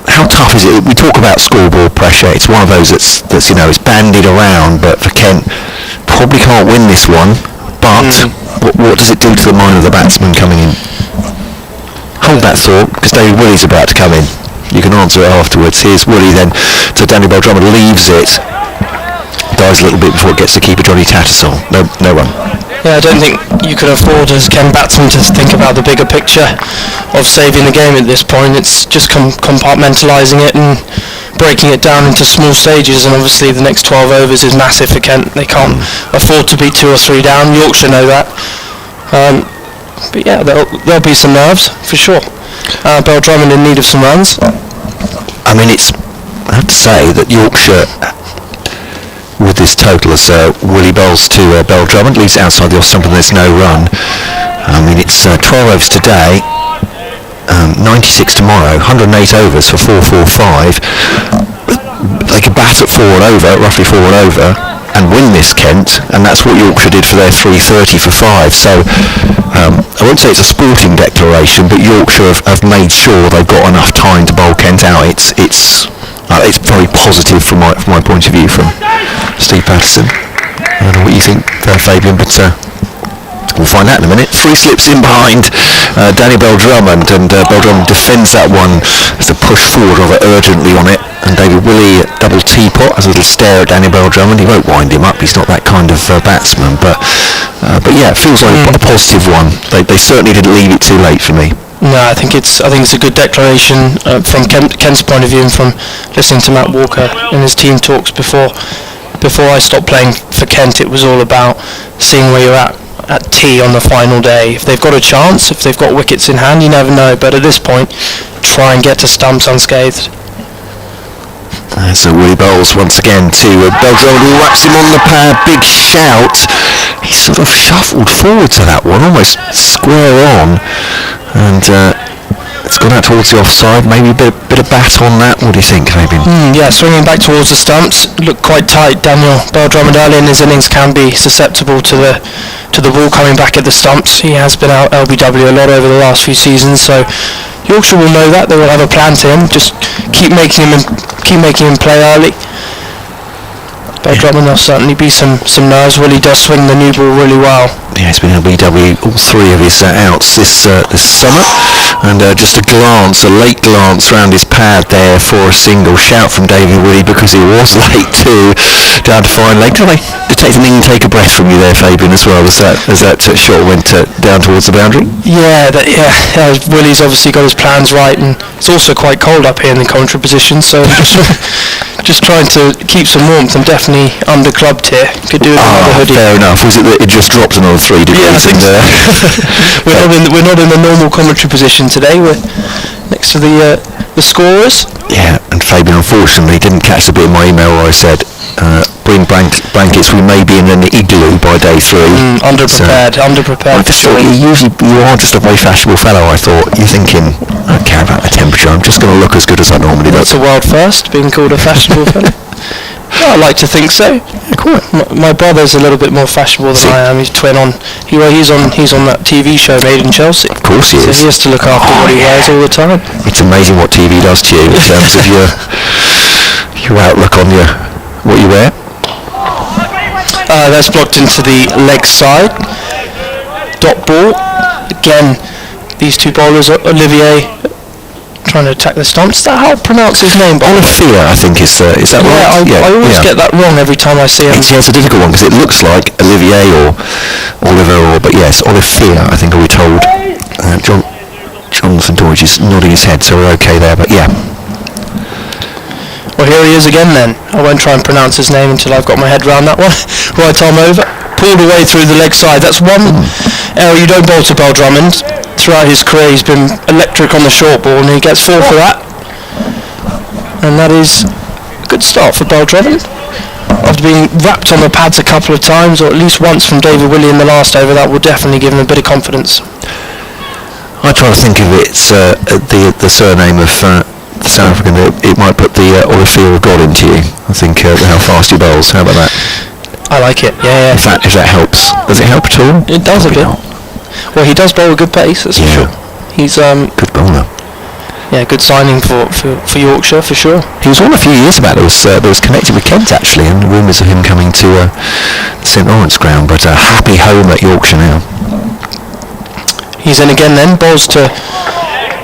S1: how tough is it? We talk about scoreboard pressure. It's one of those that's it's bandied around, but for Kent, probably can't win this one. But what does it do to the mind of the batsman coming in? Hold that thought, because David Woolley's about to come in. You can answer it afterwards. Here's Woolley then to Daniel Drummond, leaves it, dives a little bit before it gets to keeper Johnny Tattersall. No run.
S3: Yeah, I don't think you can afford as Ken batsman to think about the bigger picture of saving the game at this point. It's just compartmentalising it and breaking it down into small stages, and obviously the next 12 overs is massive for Kent. They can't afford to be 2 or 3 down. Yorkshire know that. yeah, there'll be some nerves for sure. Bell Drummond in need of some runs.
S1: I mean, I have to say that Yorkshire, with this total as Willie Bowles to Bell Drummond, leaves outside the off stump and there's no run. I mean, it's 12 overs today, 96 tomorrow, 108 overs for 445. They could bat at 4 and over, roughly 4 and over, and win this Kent, and that's what Yorkshire did for their 330 for 5. So I won't say it's a sporting declaration, but Yorkshire have made sure they've got enough time to bowl Kent out. It's very positive from my point of view from Steve Patterson. I don't know what you think, Fabian, but we'll find out in a minute. 3 slips in behind Danny Bell Drummond, and Bell Drummond defends that one as a push forward rather urgently on it. And David Willey double teapot has a little stare at Danny Bell Drummond. He won't wind him up. He's not that kind of batsman, but yeah, it feels like a positive one. They certainly didn't leave it too late for me.
S3: No, I think it's a good declaration from Kent's point of view, and from listening to Matt Walker in his team talks before I stopped playing for Kent. It was all about seeing where you're at tea on the final day. If they've got a chance, if they've got wickets in hand, you never know. But at this point, try and get to stumps unscathed.
S1: So Willie Bowles once again to Bell Drummond, who whacks him on the pad. Big shout. He sort of shuffled forward to that one, almost square on, and it's gone out towards the offside. Maybe a bit of bat on that. What do you think, Fabian?
S3: Yeah, swinging back towards the stumps. Looked quite tight. Daniel Bell Drummond early in his innings can be susceptible to the ball coming back at the stumps. He has been out LBW a lot over the last few seasons, so Yorkshire will know that. They will have a plan to him. Just keep making him play early. Bell Drummond, there'll certainly be some nerves. Willie does swing the new ball really well.
S1: Yeah, it's been LBW all 3 of his outs this summer, and just a late glance round his pad there for a single. Shout from David Willey because he was late too, down to fine leg. Did I detect an intake of breath from you there, Fabian, as well as that shot went down towards the boundary?
S3: Yeah, Willie's obviously got his plans right, and it's also quite cold up here in the commentary position, so just trying to keep some warmth. I'm definitely underclubbed here. Could do with another hoodie.
S1: Fair enough. Was it that it just dropped another 3 degrees?
S3: Yeah, I think so. We're not in the normal commentary position today. We're next to the scorers.
S1: Yeah, and Fabian unfortunately didn't catch the bit in my email where I said bring blankets. We may be in an igloo by day 3.
S3: Underprepared.
S1: I just thought you are just a very fashionable fellow. I thought you're thinking, I don't care about the temperature. I'm just going to look as good as I normally do.
S3: That's a world first, being called a fashionable fellow. Yeah, I like to think so.
S1: Cool.
S3: My brother's a little bit more fashionable than I am. He's twin on. He's on that TV show Made in Chelsea.
S1: Of course he is.
S3: So he has to look after what he wears all the time.
S1: It's amazing what TV does to you in terms of your outlook on what you wear.
S3: That's blocked into the leg side. Dot ball. Again, these 2 bowlers, Olivier, trying to attack the stumps. Is that how I pronounce his name?
S1: Olivier, I think is that right?
S3: I always get that wrong every time I see him.
S1: It's a difficult one because it looks like Olivier or Oliver, but yes, Olivier, I think we told. Jonathan Deutsch is nodding his head, so we're okay there, but yeah.
S3: Well, here he is again then. I won't try and pronounce his name until I've got my head around that one. Right arm over. Pulled away through the leg side. That's one error you don't bowl to Bell Drummond. Throughout his career he's been electric on the short ball, and he gets 4 for that. And that is a good start for Bell Drummond. After being wrapped on the pads a couple of times, or at least once from David Willey in the last over, that will definitely give him a bit of confidence.
S1: I try to think of it's the surname of the South African. It might put the Olivier of God into you. I think how fast he bowls. How about that?
S3: I like it. Yeah.
S1: If that helps, does it help at all?
S3: It does a bit. Well, he does bowl a good pace, that's for sure. He's
S1: good bowler.
S3: Yeah, good signing for Yorkshire for sure.
S1: He was on a few years back. That was connected with Kent actually, and rumours of him coming to St Lawrence Ground. But happy home at Yorkshire now.
S3: He's in again then. Bowls to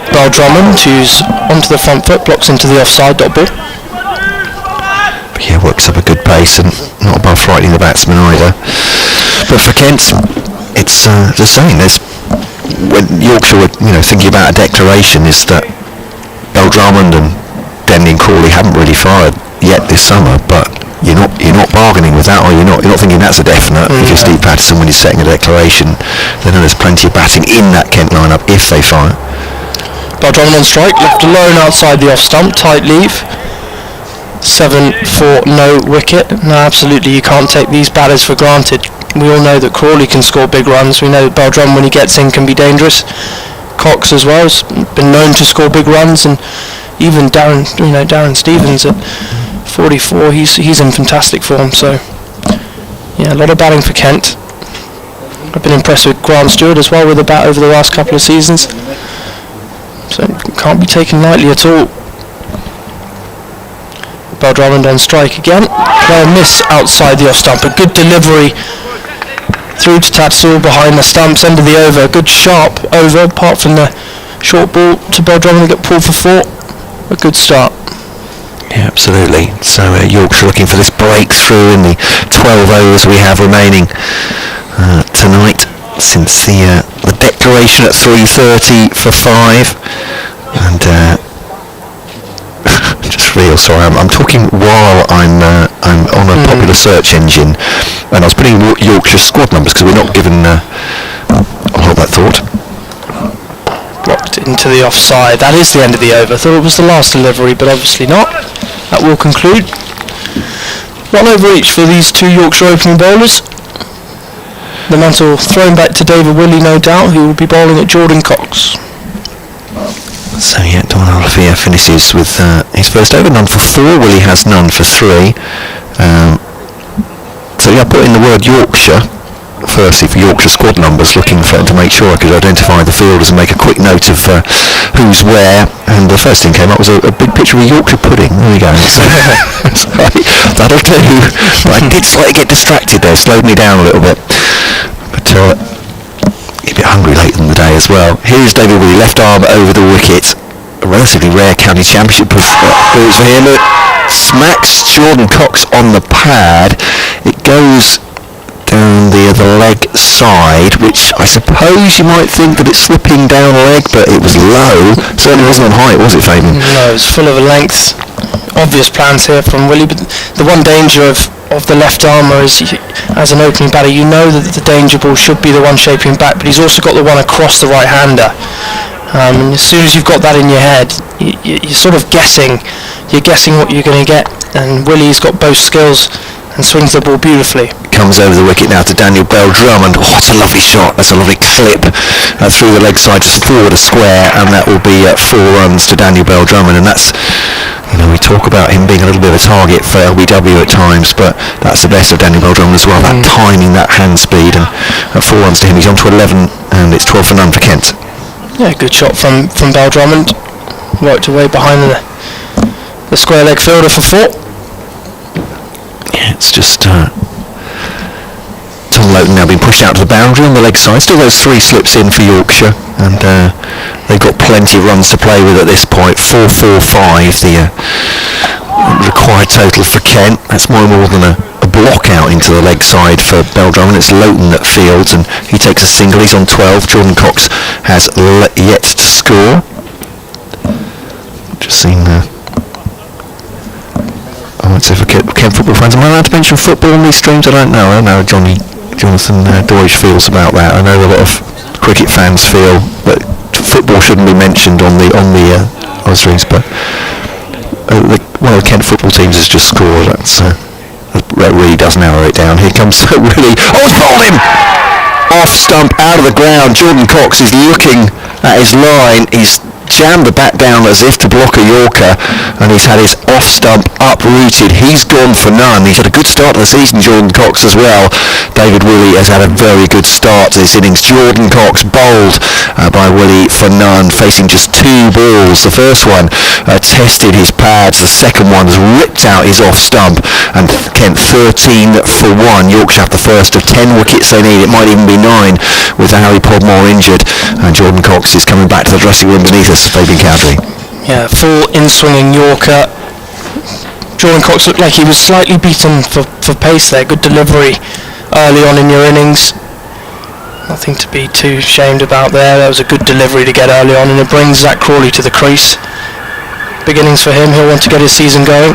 S3: Bell Drummond, who's onto the front foot, blocks into the offside dot ball.
S1: But yeah, works up a good pace and not above frightening the batsman either. But for Kent, it's the same. When Yorkshire were thinking about a declaration, is that Bell Drummond and Denny and Crawley haven't really fired yet this summer, but you're not bargaining with that, or you're not thinking that's a definite. If Steve Patterson, when he's setting a declaration, they know there's plenty of batting in that Kent lineup if they fire.
S3: Baldroman on strike, left alone outside the off stump, tight leave. 7 for no wicket. No, absolutely, you can't take these batters for granted. We all know that Crawley can score big runs. We know that Baldroman, when he gets in, can be dangerous. Cox as well has been known to score big runs, and even Darren Stevens at 44, he's in fantastic form. So yeah, a lot of batting for Kent. I've been impressed with Grant Stewart as well with the bat over the last couple of seasons. So can't be taken lightly at all. Baldroman on strike again. Player miss outside the off stump. A good delivery through to Tatsul behind the stumps, end of the over. Good sharp over, apart from the short ball to Baldroman to get pulled for 4. A good start.
S1: Yeah, absolutely. So Yorkshire looking for this breakthrough in the 12 overs we have remaining tonight, since the declaration at 3:30 for 5. And just real sorry, I'm talking while I'm on a popular search engine, and I was putting Yorkshire squad numbers because we're not given. I'll hold that thought.
S3: Blocked into the offside. That is the end of the over. I thought it was the last delivery, but obviously not. That will conclude. 1 over each for these two Yorkshire opening bowlers. The mantle thrown back to David Willey, no doubt, who will be bowling at Jordan Cox.
S1: So yeah, Don Alafia finishes with his first over, none for 4. Willey has none for 3. So yeah, I put in the word Yorkshire firstly for Yorkshire squad numbers, looking to make sure I could identify the fielders and make a quick note of who's where. And the first thing came up was a big picture of a Yorkshire pudding. There we go. That'll do. But I did slightly get distracted there, slowed me down a little bit. But a bit hungry late in the day as well. Here's David Willey, left arm over the wicket. A relatively rare county championship balls for him. It smacks Jordan Cox on the pad. It goes down the leg side, which I suppose you might think that it's slipping down a leg, but it was low. Certainly wasn't on height, was it, Fabian?
S3: No, it was full of length. Obvious plans here from Willey, but the one danger of the left armour is, as an opening batter, you know that the danger ball should be the one shaping back, but he's also got the one across the right-hander. And as soon as you've got that in your head, you're sort of guessing. You're guessing what you're going to get, and Willey's got both skills and swings the ball beautifully.
S1: Comes over the wicket now to Daniel Bell-Drummond. Oh, it's a lovely shot. That's a lovely clip through the leg side, just forward a square, and that will be 4 runs to Daniel Bell-Drummond. And that's, we talk about him being a little bit of a target for LBW at times, but that's the best of Daniel Bell-Drummond as well. That timing, that hand speed, and 4 runs to him. He's on to 11, and it's 12 for none for Kent.
S3: Yeah, good shot from Bell-Drummond. Worked away behind the square leg fielder for 4.
S1: Yeah, it's just Tom Loughton now being pushed out to the boundary on the leg side. Still those 3 slips in for Yorkshire, and they've got plenty of runs to play with at this point. 4-4-5 the required total for Kent. That's more than a block out into the leg side for Bell-Drummond. It's Loughton that fields, and he takes a single. He's on 12. Jordan Cox has yet to score. Just seen I won't say for Kent football fans. Am I allowed to mention football on these streams? I don't know. I don't know how Jonathan Deutsch feels about that. I know a lot of cricket fans feel that football shouldn't be mentioned on the streams, but one of the Kent football teams has just scored. That really does narrow it down. Here comes Willey. Oh, it's bowled him! Off stump, out of the ground. Jordan Cox is looking at his line. He's jammed the bat down as if to block a Yorker, and he's had his off stump uprooted. He's gone for none. He's had a good start to the season, Jordan Cox, as well. David Willey has had a very good start to this innings. Jordan Cox bowled by Willey for none, facing just 2 balls. The first one tested his pads. The second one has ripped out his off stump, and Kent 13 for 1. Yorkshire have the first of 10 wickets they need. It might even be 9 with Harry Podmore injured, and Jordan Cox is coming back to the dressing room beneath us. Fabian Cowdery. Yeah,
S3: full in-swinging Yorker. Jordan Cox looked like he was slightly beaten for pace there. Good delivery early on in your innings. Nothing to be too ashamed about there. That was a good delivery to get early on, and it brings Zach Crawley to the crease. Big innings for him. He'll want to get his season going.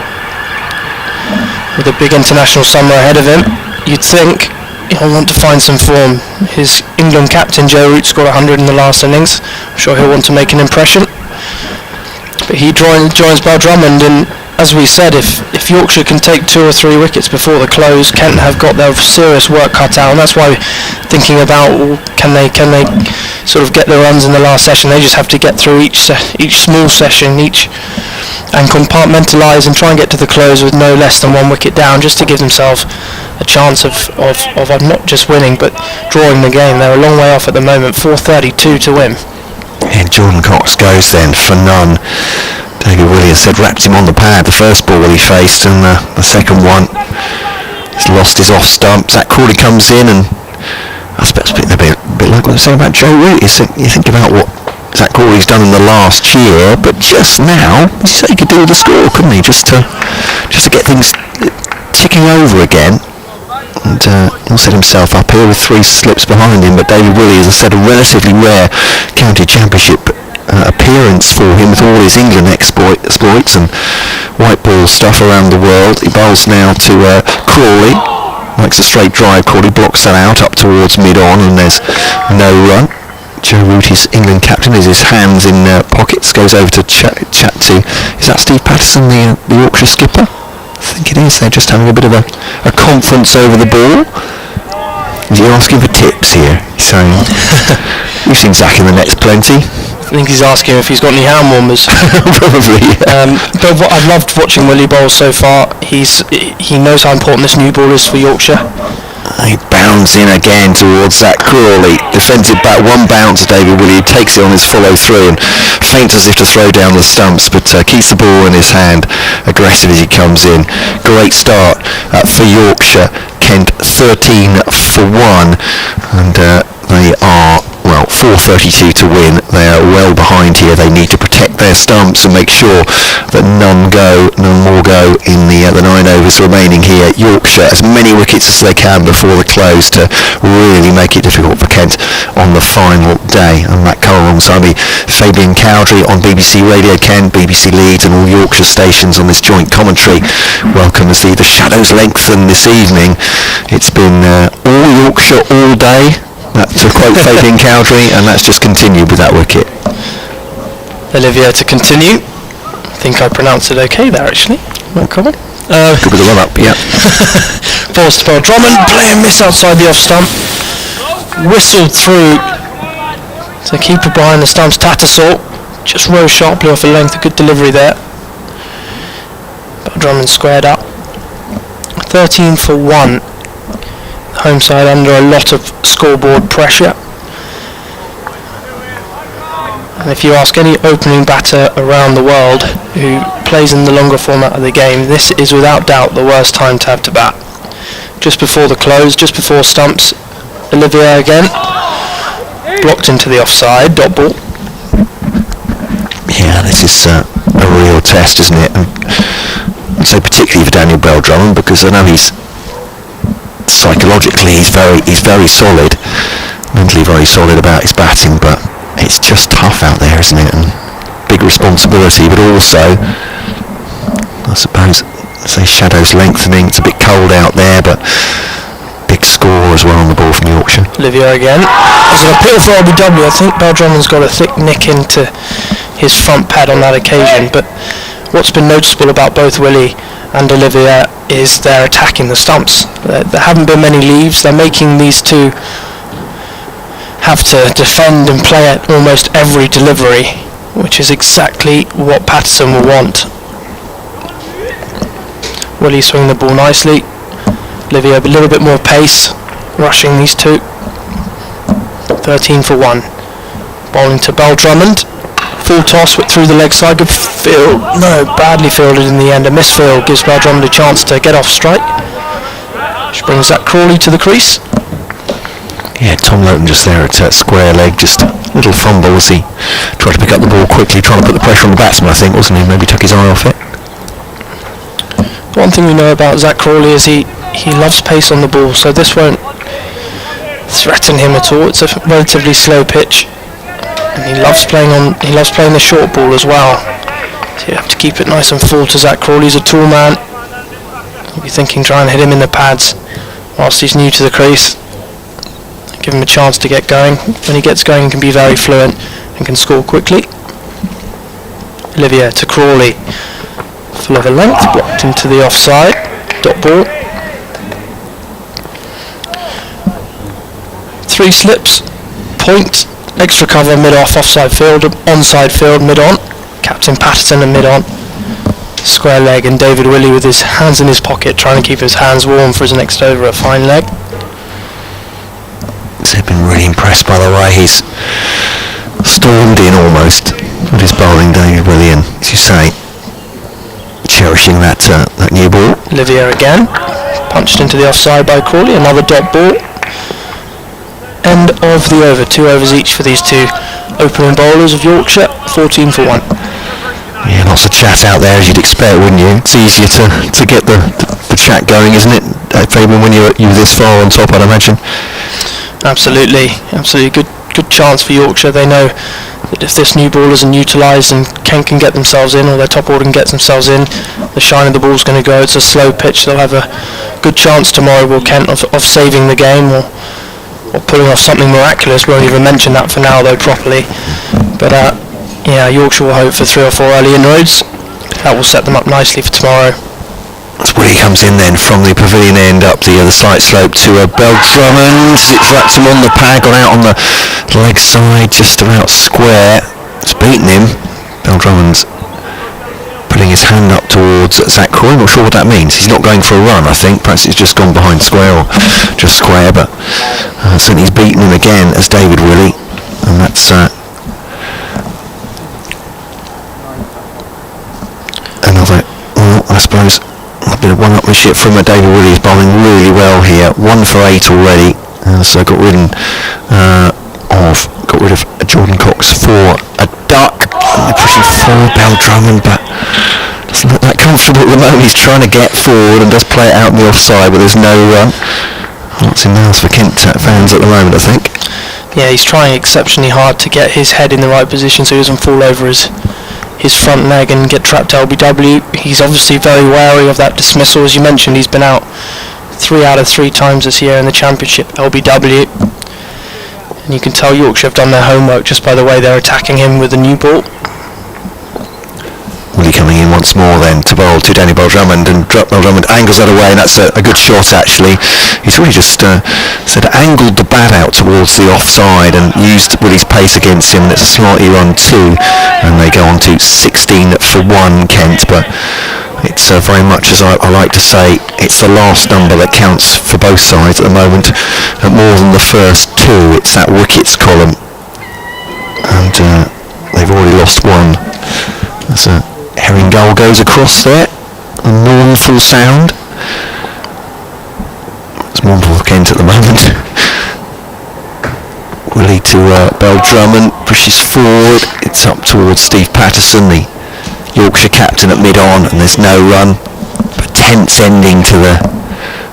S3: with a big international summer ahead of him, you'd think he'll want to find some form. His England captain Joe Root scored 100 in the last innings. I'm sure he'll want to make an impression. But he joins Bell Drummond, and as we said, if Yorkshire can take 2 or 3 wickets before the close, Kent have got their serious work cut out, and that's why thinking about can they sort of get the runs in the last session. They just have to get through each small session, and compartmentalise and try and get to the close with no less than 1 wicket down, just to give themselves a chance of not just winning but drawing the game. They're a long way off at the moment, 432 to win.
S1: And Jordan Cox goes then for none. David Williams said wrapped him on the pad the first ball he faced, and the second one he's lost his off stump. Zach Crawley comes in, and I suppose a bit like what I was saying about Joe Root. You think about what Zach Crawley's done in the last year, but just now he could do with the score, couldn't he? Just to get things ticking over again. And he'll set himself up here with 3 slips behind him, but David Willey, as I said, a relatively rare county championship appearance for him with all his England exploits and white ball stuff around the world. He bowls now to Crawley, likes a straight drive. Crawley blocks that out up towards mid-on, and there's no run. Joe Root, his England captain, has his hands in pockets, goes over to chat to, is that Steve Patterson, the Yorkshire skipper? I think it is. They're just having a bit of a conference over the ball. You're asking for tips here, he's saying. We've seen Zach in the nets plenty.
S3: I think he's asking if he's got any hand warmers.
S1: Probably, yeah.
S3: But what I've loved watching Willie bowl so far. He knows how important this new ball is for Yorkshire.
S1: He bounds in again towards Zach Crawley. Defensive back, 1 bounce to David Willey. He takes it on his follow through and feints as if to throw down the stumps, but keeps the ball in his hand, aggressive as he comes in. Great start for Yorkshire. Kent 13 for 1, and they are 432 to win. They are well behind here. They need to protect their stumps and make sure that none more go in the 9 overs remaining here. Yorkshire, as many wickets as they can before the close to really make it difficult for Kent on the final day. And Matt Cole alongside me, Fabian Cowdrey on BBC Radio Kent, BBC Leeds and all Yorkshire stations on this joint commentary. Welcome as the shadows lengthen this evening. It's been all Yorkshire all day. That's to quote Fabian Cowdrey, and that's just continued with that wicket.
S3: Olivia to continue. I think I pronounced it okay there, actually. No comment.
S1: Good with the run-up, yeah.
S3: Balls to Bell Drummond. Play and miss outside the off-stump. Whistled through to keeper behind the stumps. Tattersall just rose sharply off a length. A good delivery there. Bell Drummond squared up. 13 for 1. Home side under a lot of scoreboard pressure. And if you ask any opening batter around the world who plays in the longer format of the game, this is without doubt the worst time to have to bat. Just before the close, just before stumps, Olivier again. Blocked into the offside, dot ball.
S1: Yeah, this is a real test, isn't it? And I'd say particularly for Daniel Bell Drummond, because I know he's psychologically he's very solid, mentally very solid about his batting, but it's just tough out there, isn't it? And big responsibility, but also I suppose shadows lengthening. It's a bit cold out there, but big score as well on the ball from Yorkshire.
S3: Olivier again. There's an appeal for RBW. I think Bell Drummond's got a thick nick into his front pad on that occasion, but what's been noticeable about both Willie and Olivier is they're attacking the stumps. There haven't been many leaves. They're making these two have to defend and play at almost every delivery, which is exactly what Patterson will want. Willie swinging the ball nicely. Olivier a little bit more pace, rushing these two. 13 for 1. Bowling to Bell Drummond. Full toss through the leg side. Good field. No, badly fielded in the end. A misfield gives Bell Drummond a chance to get off strike. Which brings Zach Crawley to the crease.
S1: Yeah, Tom Loughton just there at square leg, just a little fumble as he tried to pick up the ball quickly, trying to put the pressure on the batsman, I think, wasn't he? Maybe took his eye off it.
S3: One thing we know about Zach Crawley is he loves pace on the ball, so this won't threaten him at all. It's a relatively slow pitch, and he loves playing the short ball as well. So you have to keep it nice and full to Zach Crawley. He's a tall man. You'll be thinking try and hit him in the pads whilst he's new to the crease. Give him a chance to get going. When he gets going he can be very fluent and can score quickly. Olivier to Crawley. Full of a length, blocked into the offside. Dot ball. 3 slips. Point. Extra cover mid-off, offside field, onside field, mid-on. Captain Patterson and mid-on. Square leg, and David Willey with his hands in his pocket trying to keep his hands warm for his next over at fine leg.
S1: I've been really impressed by the way he's stormed in almost with his bowling, David Willey, and as you say, cherishing that new ball.
S3: Olivier again, punched into the offside by Crawley, another dot ball. End of the over, 2 overs each for these two opening bowlers of Yorkshire, 14 for 1.
S1: Yeah, lots of chat out there as you'd expect, wouldn't you? It's easier to get the chat going, isn't it, Fabian, when you're this far on top, I'd imagine?
S3: Absolutely. Good chance for Yorkshire. They know that if this new ball isn't utilised and Kent can get themselves in, or their top order can get themselves in, the shine of the ball's going to go. It's a slow pitch. They'll have a good chance tomorrow, will Kent, of saving the game or pulling off something miraculous. Won't even mention that for now though properly. But Yorkshire will hope for 3 or 4 early inroads. That will set them up nicely for tomorrow.
S1: That's where he comes in then from the pavilion end up the slight slope to Bell Drummond. It's wrapped him on the pad, gone out on the leg side, just about square. It's beaten him. Bell Drummond's putting his hand up towards Zach Coy. I'm not sure what that means. He's not going for a run, I think. Perhaps it's just gone behind square or just square, but certainly he's beaten him again as David Willey, and that's another, well, I suppose a bit of one-upmanship from David Willey. He's bowling really well here. 1 for 8 already, so got rid of Jordan Cox for a duck. And they're pushing forward Bell Drummond, but doesn't look that comfortable at the moment. He's trying to get forward and does play it out on the offside, but there's no run. Lots in mouths for Kent fans at the moment, I think.
S3: Yeah, he's trying exceptionally hard to get his head in the right position so he doesn't fall over his front leg and get trapped LBW. He's obviously very wary of that dismissal. As you mentioned, he's been out 3 out of 3 times this year in the Championship LBW. And you can tell Yorkshire have done their homework just by the way they're attacking him with the new ball.
S1: Willey coming in once more then to bowl to Danny Bell Drummond, and Bell Drummond angles that away, and that's a good shot actually. He's really just angled the bat out towards the offside and used Willey's pace against him, and it's a slightly run 2, and they go on to 16 for 1 Kent, but it's very much, as I like to say, it's the last number that counts for both sides at the moment, more than the first 2. It's that wickets column, and they've already lost 1. There's a herring gull goes across there, a mournful sound. It's mournful for Kent at the moment. Willey to Bell Drummond, pushes forward, it's up towards Steve Patterson, the Yorkshire captain at mid-on, and there's no run. But tense ending to the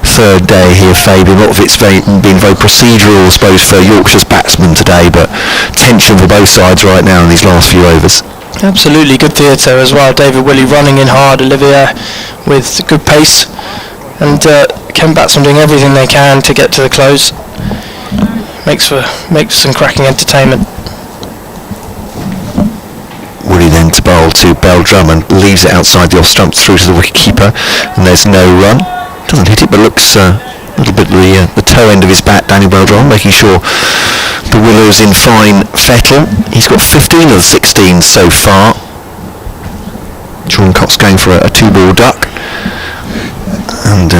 S1: 3rd day here, Fabian. A lot of it's been very procedural, I suppose, for Yorkshire's batsmen today, but tension for both sides right now in these last few overs.
S3: Absolutely, good theatre as well. David Willey running in hard, Olivier with good pace, and Kent batsmen doing everything they can to get to the close. Makes for some cracking entertainment.
S1: Willey then to bowl to Bell Drummond, leaves it outside the off stump through to the wicket-keeper, and there's no run. Doesn't hit it, but looks a little bit the toe end of his bat, Danny Bell Drummond, making sure the Willow's in fine fettle. He's got 15 of the 16 so far. Jordan Cox going for a 2-ball duck, and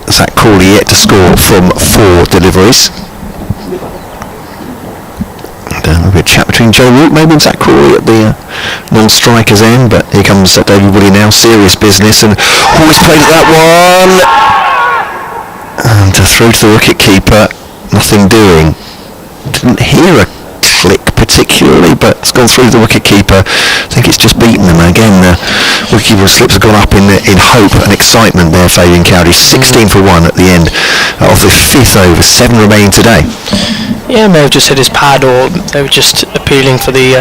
S1: Zach Crawley yet to score from 4 deliveries. There'll be a chat between Joe Root maybe and Zach Crawley at the non-striker's end, but here comes David Willey now, serious business, and always played at that one, and through to the wicket-keeper, nothing doing. Didn't hear a click particularly, but it's gone through the wicket-keeper. I think it's just beaten them. Again, the wicket-keeper slips have gone up in hope and excitement there, Fabian Cowdery. 16 for 1 at the end of the 5th over, 7 remaining today.
S3: Yeah, may have just hit his pad, or they were just appealing for the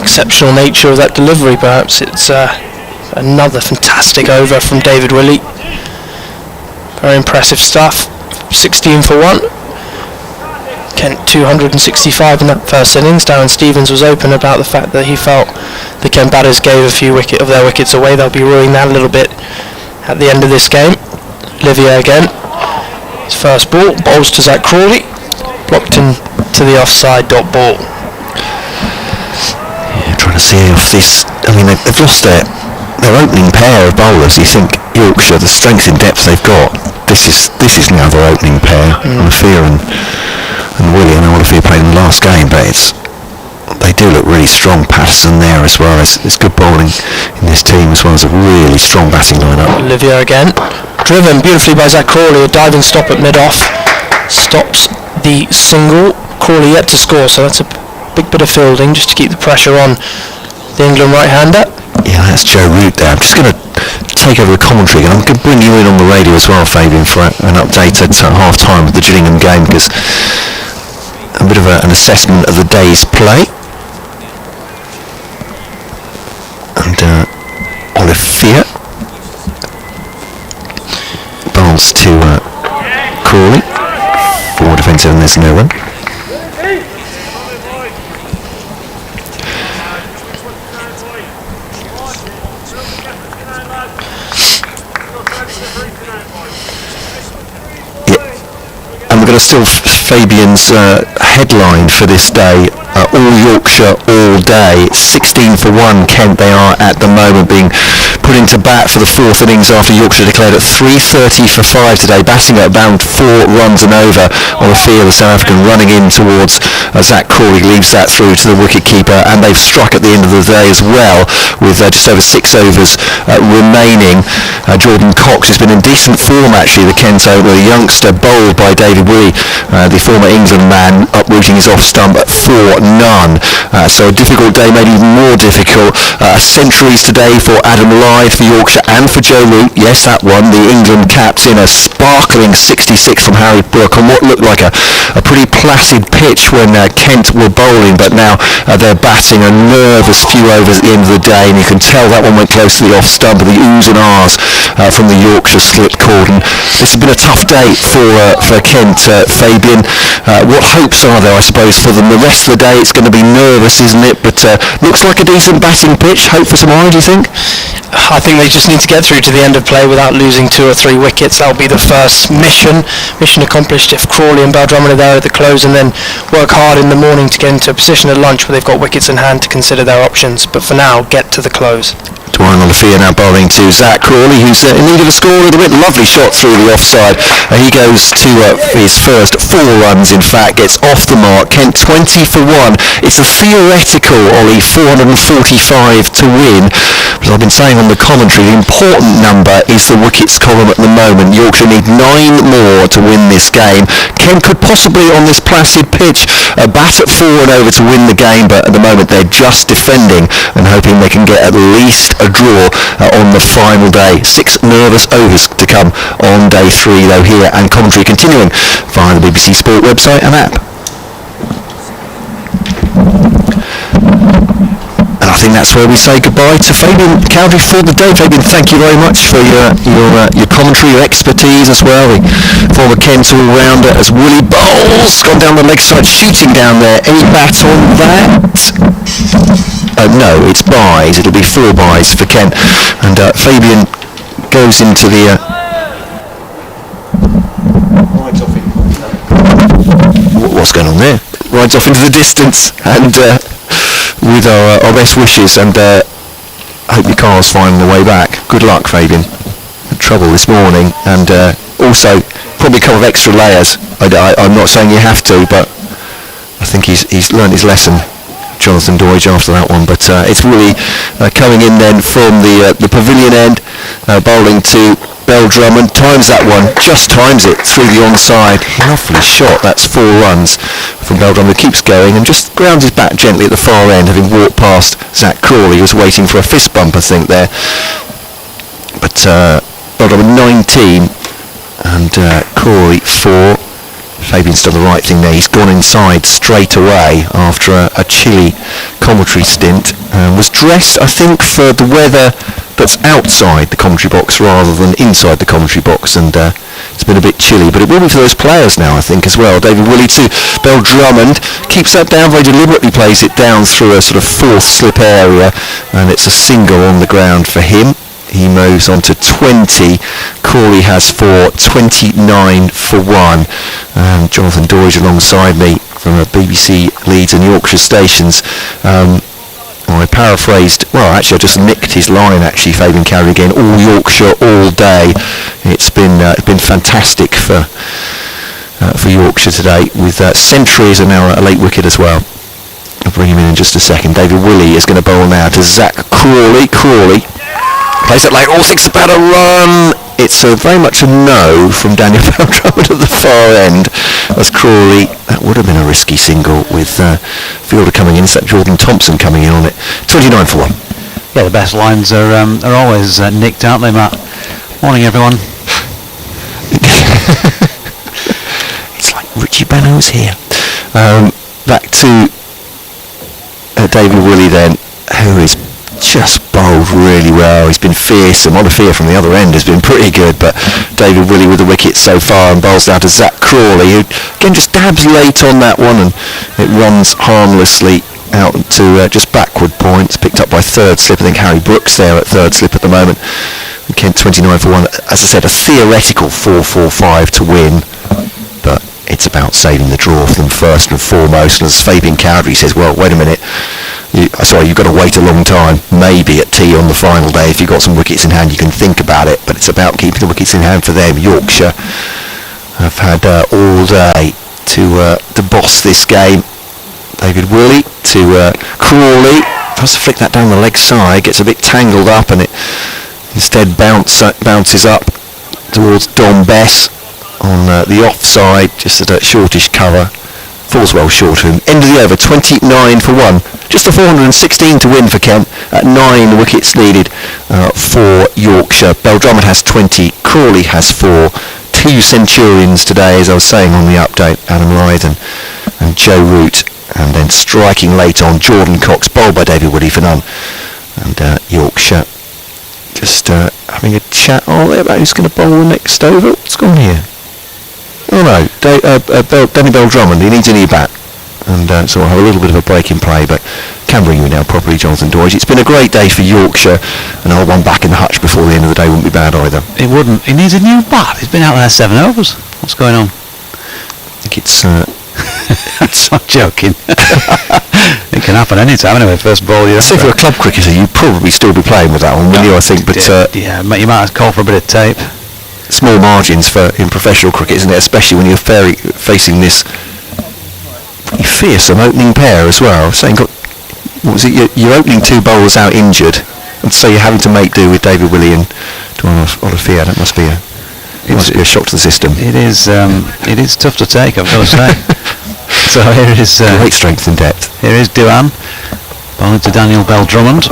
S3: exceptional nature of that delivery. Perhaps it's Another fantastic over from David Willey. Very impressive stuff. 16 for 1. Kent 265 in that first innings. Darren Stevens was open about the fact that he felt the Kent batters gave a few of their wickets away. They'll be ruining that a little bit at the end of this game. Olivier again. His first ball, bowls to Zach Crawley. Blocked into the offside dot ball.
S1: Yeah, trying to see if this... I mean, they've lost their opening pair of bowlers. You think Yorkshire, the strength in depth they've got, this is now their opening pair. Olafia and Willie. I know Olafia played in the last game, but they do look really strong. Patterson there as well. There's good bowling in this team as well as a really strong batting lineup.
S3: Olivier again. Driven beautifully by Zach Crawley. A diving stop at mid-off. Stops the single. Crawley yet to score, so that's a big bit of fielding just to keep the pressure on the England right-hander.
S1: Yeah, that's Joe Root there. I'm just going to take over the commentary, and I'm going to bring you in on the radio as well, Fabian, for an update at half-time of the Gillingham game, because a bit of an assessment of the day's play. And Olafia bowls to Crawley. 4 defensive, and there's no run. Still Fabian's headline for this day, all Yorkshire all day. 16 for 1 Kent they are at the moment, being put into bat for the 4th innings after Yorkshire declared at 3:30 for 5 today, batting at about 4 runs and over. Olafia, the South African, running in towards Zach Crawley, leaves that through to the wicket-keeper, and they've struck at the end of the day as well with just over 6 overs remaining. Jordan Cox has been in decent form actually, the Kent owner, the youngster bowled by David Willey, the former England man, uprooting his off-stump at 4-none. So a difficult day, made even more difficult. Centuries today for Adam Lyth for Yorkshire and for Joe Root. Yes, that one. The England caps in a sparkling 66 from Harry Brook on what looked like a pretty placid pitch when Kent were bowling, but now they're batting a nervous few overs at the end of the day, and you can tell that one went close to the off-stump, the oohs and ahs from the Yorkshire slip cord. And this has been a tough day for Kent, Fabian. What hopes are there, I suppose, for them? The rest of the day it's going to be nervous, isn't it? But looks like a decent batting pitch. Hope for some eye, do you think?
S3: I think they just need to get through to the end of play without losing 2 or 3 wickets. That'll be the first mission accomplished if Crawley and Bell-Drummond are there at the close, and then work hard in the morning to get into a position at lunch where they've got wickets in hand to consider their options. But for now, get to the close.
S1: Dwayne Olafia now bowling to Zach Crawley, who's in need of a score a little bit. Lovely shot through the offside. He goes to his first 4 runs, in fact, gets off the mark. Kent 20 for 1. It's a theoretical, Ollie, 445 to win. As I've been saying on the commentary, the important number is the wickets column at the moment. Yorkshire need 9 more to win this game. Kent could possibly, on this placid pitch, bat at 4 and over to win the game, but at the moment they're just defending and hoping they can get at least a draw on the final day. 6 nervous overs to come on day 3 though here, and commentary continuing via the BBC Sport website and app. And I think that's where we say goodbye to Fabian Cowdery for the day. Fabian, thank you very much for your commentary, your expertise as well. The former Kent all-rounder as Willie bowls, gone down the leg side, shooting down there. Any bat on that? No, it's byes. It'll be 4 byes for Kent. And Fabian goes into the... What's going on there? Rides off into the distance, and with our best wishes, and hope your car's fine on the way back. Good luck, Fabian. Trouble this morning, and also probably a couple of extra layers. I'm not saying you have to, but I think he's learned his lesson, Jonathan Doidge, after that one. But it's really coming in then from the pavilion end, bowling to Bell-Drummond, times that one, just times it through the onside. Lovely shot. That's 4 runs from Bell-Drummond, who keeps going and just grounds his bat gently at the far end, having walked past Zach Crawley, who was waiting for a fist bump, I think, there. But Bell-Drummond 19 and Crawley 4. Fabian's done the right thing there. He's gone inside straight away after a chilly commentary stint. Was dressed, I think, for the weather that's outside the commentary box rather than inside the commentary box, and it's been a bit chilly, but it will be for those players now, I think, as well. David Willey to Bell Drummond, keeps that down, very deliberately plays it down through a sort of fourth slip area, and it's a single on the ground for him. He moves on to 20. Crawley has 4, 29 for 1. And Jonathan Doidge alongside me from the BBC Leeds and Yorkshire stations. I paraphrased, well, actually I just nicked his line, actually, Fabian Carey again, all Yorkshire all day. It's been fantastic for Yorkshire today, with Centuries and now a late wicket as well. I'll bring him in just a second. David Willey is going to bowl now to Zach Crawley. Crawley plays it late, all thinks about a run. It's very much a no from Daniel Bell Drummond at the far end. As Crawley, that would have been a risky single with fielder coming in. It's that Jordan Thompson coming in on it. 29 for 1.
S2: Yeah, the best lines are always nicked, aren't they, Matt? Morning, everyone.
S1: It's like Richie Bena's here. Back to David Willey then, who is just bowled really well. He's been fearsome. Olafia from the other end has been pretty good, but David Willey with the wicket so far, and bowls down to Zach Crawley, who again just dabs late on that one, and it runs harmlessly out to just backward points, picked up by third slip. I think Harry Brooks there at third slip at the moment. And Kent 29 for 1. As I said, a theoretical 4-4-5 to win, but it's about saving the draw for them first and foremost. And as Fabian Cowdery says, well, wait a minute, you've got to wait a long time, maybe at tea on the final day. If you've got some wickets in hand, you can think about it, but it's about keeping the wickets in hand for them. Yorkshire have had all day to boss this game. David Willey to Crawley, tries to flick that down the leg side, gets a bit tangled up, and it instead bounces up towards Dom Bess on the offside, just at a shortish cover. Falls well short of him. End of the over, 29 for 1. Just a 416 to win for Kent at 9 wickets needed for Yorkshire. Bell Drummond has 20, Crawley has 4. 2 Centurions today, as I was saying on the update, Adam Lythen and Joe Root. And then striking late on, Jordan Cox, bowled by David Willey for none. And Yorkshire just having a chat about who's going to bowl the next over. What's gone here? Oh no, Danny Bell Drummond, he needs a knee bat, and so I'll have a little bit of a break in play, but can bring you in now properly, Jonathan Doidge. It's been a great day for Yorkshire, and I'll one back in the hutch before the end of the day wouldn't be bad either.
S2: It wouldn't. He needs a new bat. He's been out there 7 overs. What's going on?
S1: I think it's...
S2: I'm not joking. It can happen any time anyway, first ball.
S1: So if you're a club cricketer, you'd probably still be playing with that one, wouldn't you, I think, but...
S2: yeah, you might have to call for a bit of tape.
S1: Small margins in professional cricket, isn't it? Especially when you're facing this pretty fearsome opening pair as well. Saying, what was it? You're opening 2 bowlers out injured, and so you're having to make do with David Willey and Duan Olafia. That must be a shock to the system.
S2: It is tough to take, I've got to say. So here is
S1: great strength and depth.
S2: Here is Duan bowling to Daniel Bell Drummond.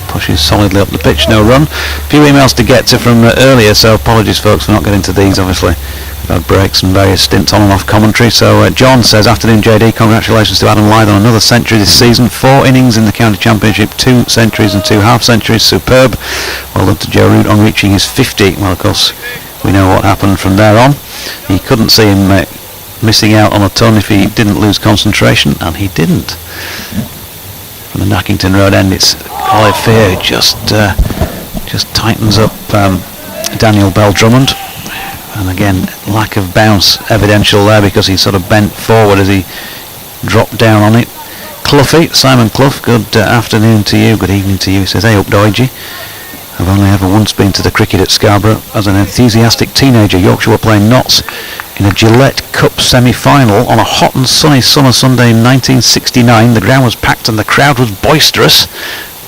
S2: Pushes solidly up the pitch, no run. A few emails to get to from earlier, so apologies folks for not getting to these. Obviously we've had breaks and various stints on and off commentary. So John says, afternoon JD, congratulations to Adam Lythen on another century this season. 4 innings in the county championship, 2 centuries and 2 half centuries, superb. Well done to Joe Root on reaching his 50. Well, of course we know what happened from there on. He couldn't see him missing out on a ton if he didn't lose concentration, and he didn't. From the Nackington Road end, it's Olafia who just tightens up Daniel Bell Drummond, and again lack of bounce evidential there because he sort of bent forward as he dropped down on it. Cloughie, Simon Clough, good afternoon to you, good evening to you. He says, hey up Doidgy, I've only ever once been to the cricket at Scarborough as an enthusiastic teenager. Yorkshire were playing Notts in a Gillette Cup semi-final on a hot and sunny summer Sunday in 1969. The ground was packed and the crowd was boisterous.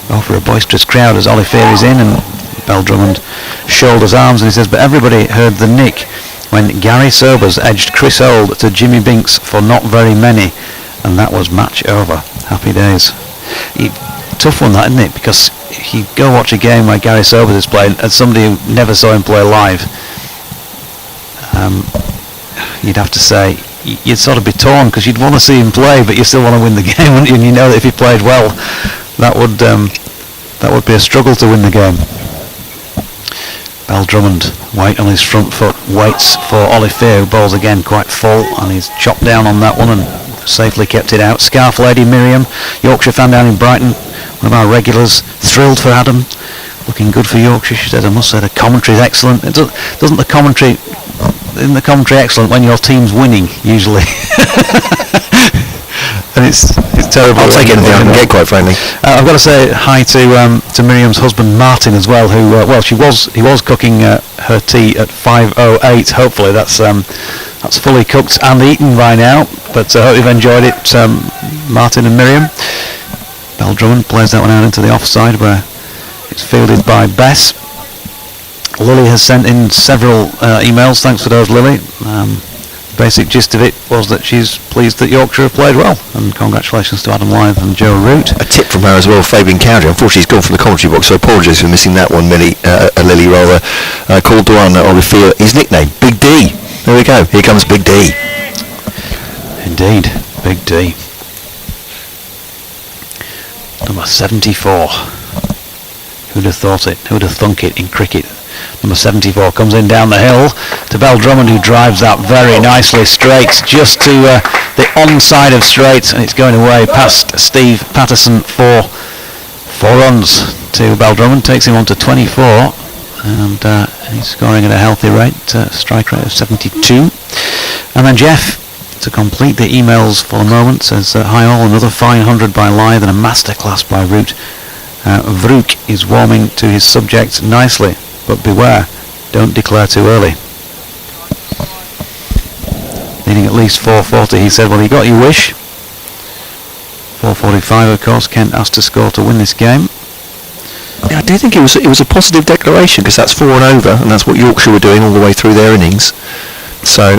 S2: Well, for a boisterous crowd as Olafia is in, and Bell Drummond shoulders arms, and he says, but everybody heard the nick when Gary Sobers edged Chris Old to Jimmy Binks for not very many, and that was match over. Happy days. Tough one that, isn't it? Because you go watch a game where Gary Sobers is playing, as somebody who never saw him play live, you'd have to say you'd sort of be torn because you'd want to see him play, but you still want to win the game, wouldn't you? And you know that if he played well, that would that would be a struggle to win the game. Bell Drummond, weight on his front foot, waits for Olivier, who bowls again quite full, and he's chopped down on that one and safely kept it out. Scarf Lady Miriam, Yorkshire fan down in Brighton, one of our regulars, thrilled for Adam, looking good for Yorkshire. She said, I must say the commentary is excellent. Isn't the commentary excellent when your team's winning, usually? And it's terrible.
S1: I'll take anything I can get, quite frankly.
S2: I've got to say hi to Miriam's husband Martin as well, who he was cooking her tea at 5:08. Hopefully that's fully cooked and eaten by now. But I hope you've enjoyed it, Martin and Miriam. Bell Drummond plays that one out into the offside where it's fielded by Bess. Lily has sent in several emails. Thanks for those, Lily. Basic gist of it was that she's pleased that Yorkshire have played well, and congratulations to Adam Lyth and Joe Root.
S1: A tip from her as well, Fabian Cowdery. Unfortunately, he's gone from the commentary box, so apologies for missing that one, Lily rather. Called the one that Olivier, his nickname, Big D. There we go, here comes Big D.
S2: Indeed, Big D. Number 74. Who'd have thought it? Who'd have thunk it in cricket? Number 74 comes in down the hill to Bell Drummond, who drives that very nicely straight, just to the onside of straight, and it's going away past Steve Patterson for 4 runs to Bell Drummond, takes him on to 24, and he's scoring at a healthy rate, strike rate of 72. And then Jeff, to complete the emails for the moment, says, hi all, another fine 100 by Lyth and a masterclass by Root. Vrook is warming to his subject nicely, but beware, don't declare too early. Needing at least 440, he said, well, you got your wish. 445, of course, Kent asked to score to win this game.
S1: Yeah, I do think it was a positive declaration, because that's 4 and over, and that's what Yorkshire were doing all the way through their innings. So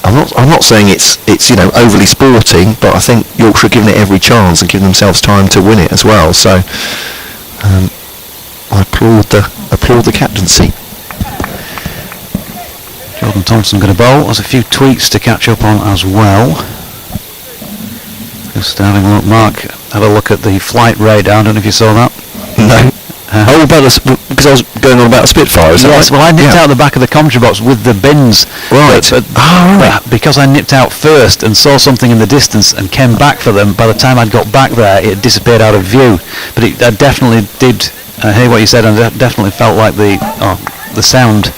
S1: I'm not saying it's overly sporting, but I think Yorkshire are giving it every chance and giving themselves time to win it as well. So I applaud the captaincy.
S2: Jordan Thompson going to bowl. There's a few tweets to catch up on as well. Just having a look, Mark, have a look at the flight radar. I don't know if you saw that.
S1: No. Because I was going on about the Spitfire, is that
S2: yes,
S1: right?
S2: well, I nipped out the back of the commentary box with the bins.
S1: Right.
S2: But because I nipped out first and saw something in the distance and came back for them, by the time I'd got back there, it disappeared out of view. But I definitely did hear what you said, and I definitely felt like the sound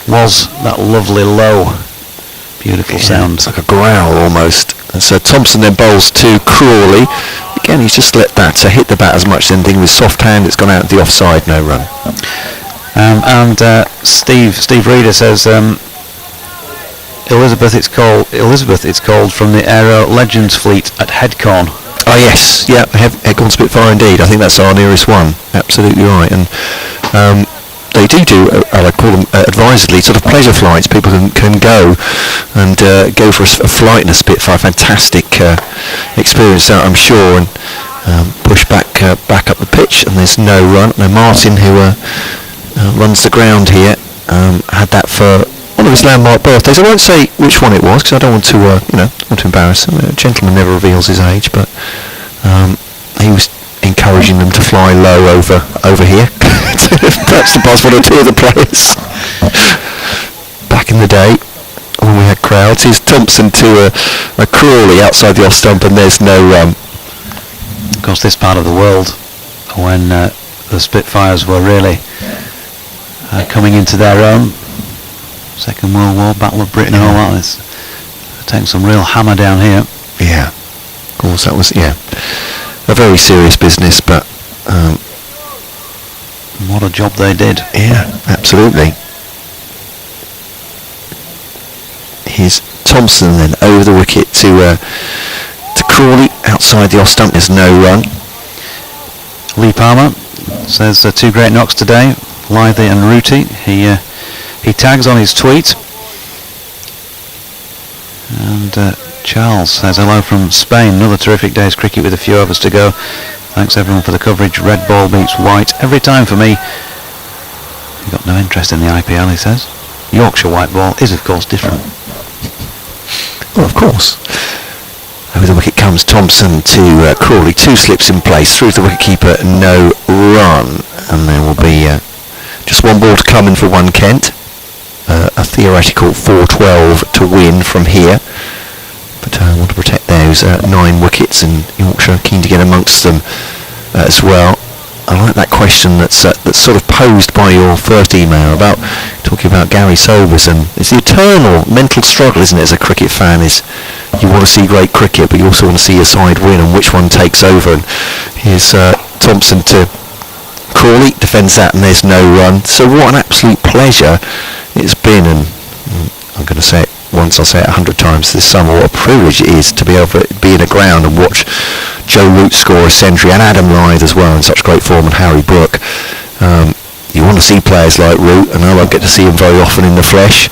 S2: was that lovely low, beautiful sound.
S1: It's like a growl almost. And so Thompson then bowls to Crawley. Again, he's just let that hit the bat as much, then with soft hand, it's gone out the offside, no run.
S2: And Steve Reader says, Elizabeth, it's called from the Aero Legends fleet at Headcorn.
S1: Oh yes, yeah, Headcorn Spitfire indeed. I think that's our nearest one. Absolutely right. And they do I call them advisedly, sort of pleasure flights. People can go and go for a flight in a Spitfire. Fantastic experience out, I'm sure, and push back up the pitch, and there's no run. Now Martin, who runs the ground here, had that for one of his landmark birthdays. I won't say which one it was, because I don't want to embarrass him. A gentleman never reveals his age, but he was encouraging them to fly low over here. Perhaps to pass 1 or 2 of the players. Back in the day, when we had crowds, here's Thompson to a Crawley outside the off stump, and there's no run.
S2: Of course, this part of the world, when the Spitfires were really coming into their own, Second World War, Battle of Britain and all that, it's taking some real hammer down here.
S1: Yeah, of course, that was, a very serious business, but
S2: what a job they did.
S1: Yeah, absolutely. Here's Thompson then over the wicket to Crawley outside the off stump. There's no run.
S2: Lee Palmer says 2 great knocks today, Lythy and Rooty. He tags on his tweet. And Charles says hello from Spain. Another terrific day's cricket with a few overs to go. Thanks everyone for the coverage. Red ball beats white every time for me. You've got no interest in the IPL, he says. Yorkshire white ball is of course different.
S1: Well, of course. Over the wicket comes Thompson to Crawley. 2 slips in place. Through to the wicketkeeper, no run. And there will be just 1 ball to come in for 1 Kent. A theoretical 4-12 to win from here. But I want to protect those 9 wickets, and Yorkshire keen to get amongst them as well. I like that question that's sort of posed by your first email about talking about Gary Sobers, and it's the eternal mental struggle, isn't it, as a cricket fan, is you want to see great cricket but you also want to see your side win, and which one takes over. And here's Thompson to Crawley, defends that, and there's no run. So what an absolute pleasure it's been, and I'm going to say it once, I'll say it 100 times this summer, what a privilege it is to be able to be in a ground and watch Joe Root score a century, and Adam Lyth as well in such great form, and Harry Brook. You want to see players like Root, and I won't get to see him very often in the flesh.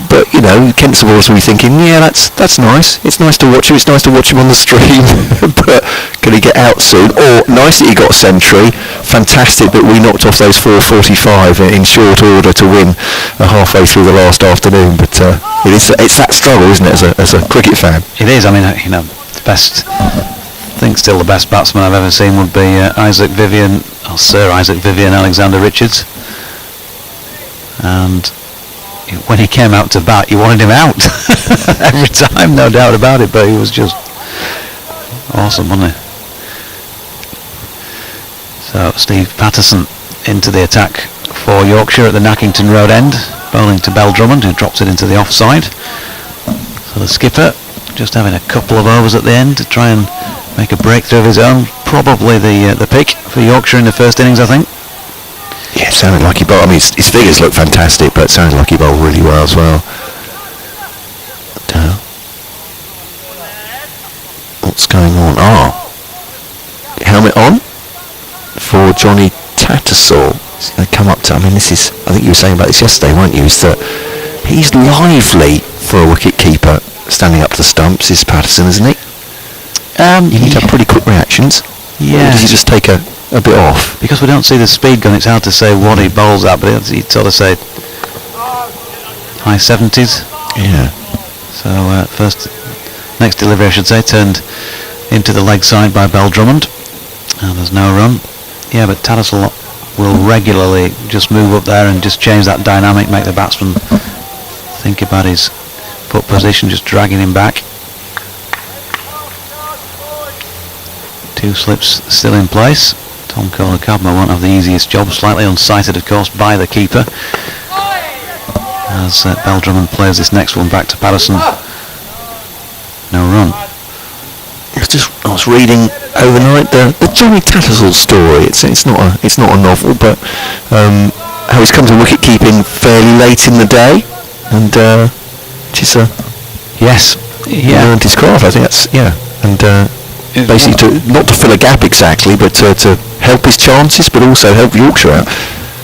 S1: But, you know, Kent supporters will be thinking, yeah, that's nice. It's nice to watch him. It's nice to watch him on the stream. But can he get out soon? Or, nice that he got a century. Fantastic that we knocked off those 445 in short order to win halfway through the last afternoon. But it's that struggle, isn't it, as a cricket fan?
S2: It is. I mean, you know, the best... I think still the best batsman I've ever seen would be Sir Isaac Vivian Alexander Richards. And when he came out to bat, you wanted him out every time, no doubt about it. But he was just awesome, wasn't he? So Steve Patterson into the attack for Yorkshire at the Nackington Road end, bowling to Bell Drummond, who drops it into the offside. So the skipper just having a couple of overs at the end to try and make a breakthrough of his own. Probably the pick for Yorkshire in the first innings, I think.
S1: Yeah, it sounded like he bowled. I mean, his figures look fantastic, but it sounded like he bowled really well as well. What's going on? Helmet on for Johnny Tattersall. He's going to come up to... I mean, this is... I think you were saying about this yesterday, weren't you? Is that he's lively for a wicket keeper standing up to the stumps, is Patterson, isn't he? You need to have pretty quick reactions. Yeah. Or does he just take a bit off?
S2: Because we don't see the speed gun, it's hard to say what he bowls at, but he'd sort of say high 70s.
S1: Yeah.
S2: So next delivery, I should say, turned into the leg side by Bell Drummond. And there's no run. Yeah, but Tattersall will regularly just move up there and just change that dynamic, make the batsman think about his foot position, just dragging him back. 2 slips still in place. Tom Kohler-Cadmo won't have the easiest job, slightly unsighted of course by the keeper, as Bell Drummond plays this next one back to Patterson. No run.
S1: I was reading overnight the Johnny Tattersall story. It's not a novel, but how he's come to wicket keeping fairly late in the day, and learned his craft. I think that's and. Basically, not to fill a gap exactly, but to help his chances, but also help Yorkshire out.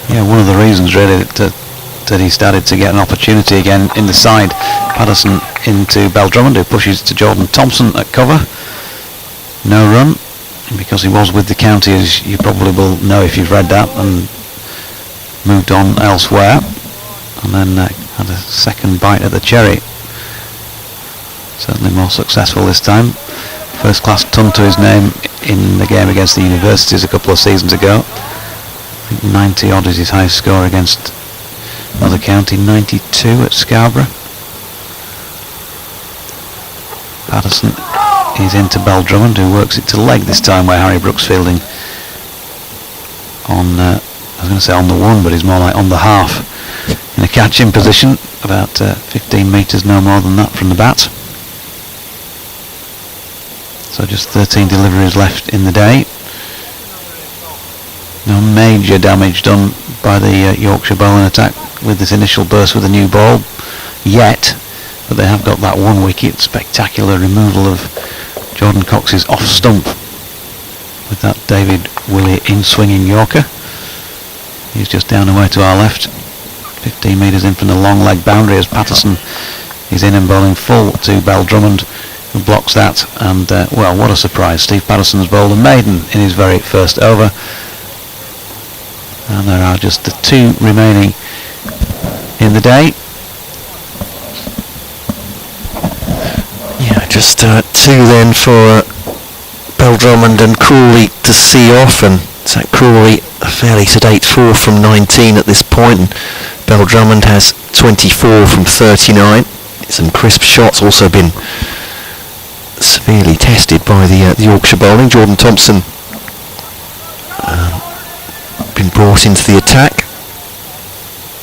S2: Yeah, one of the reasons really that he started to get an opportunity again in the side. Patterson into Bell Drummond, who pushes to Jordan Thompson at cover. No run, because he was with the county, as you probably will know if you've read that, and moved on elsewhere, and then had a second bite at the cherry. Certainly more successful this time. First class ton to his name in the game against the Universities a couple of seasons ago. I think 90 odd is his highest score against another county, 92 at Scarborough. Patterson is into Bell Drummond, who works it to leg this time, where Harry Brook's fielding on, I was going to say on the one, but he's more like on the half, in a catching position, about 15 metres, no more than that from the bat. So just 13 deliveries left in the day. No major damage done by the Yorkshire bowling attack with this initial burst with a new ball yet, but they have got that 1 wicket, spectacular removal of Jordan Cox's off stump with that David Willey in-swinging Yorker. He's just down away to our left, 15 metres in from the long leg boundary, as Patterson is in and bowling full to Bell Drummond, who blocks that, and well, what a surprise. Steve Patterson's bowled a maiden in his very first over, and there are just the 2 remaining in the day.
S1: Yeah, Just two then for Drummond and Crawley to see off, and Zach Crawley a fairly sedate 4 from 19 at this point, and Drummond has 24 from 39. Some crisp shots, also been severely tested by the Yorkshire bowling. Jordan Thompson been brought into the attack.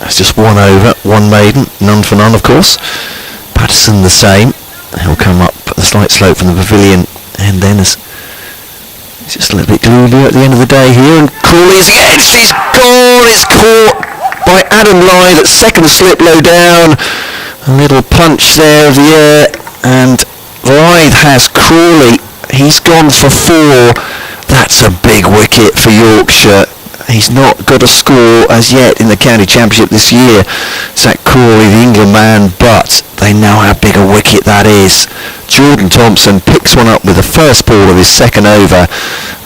S1: That's just 1 over, 1 maiden, none for none of course. Patterson the same. He'll come up a slight slope from the pavilion, and then it's just a little bit gloomy at the end of the day here, and Crawley's against, he's gone, it's caught by Adam Lyth at second slip low down. A little punch there of the air, and Lyth has Crawley. He's gone for 4. That's a big wicket for Yorkshire. He's not got a score as yet in the county championship this year, Zach Crawley, the England man, but they know how big a wicket that is. Jordan Thompson picks one up with the first ball of his second over,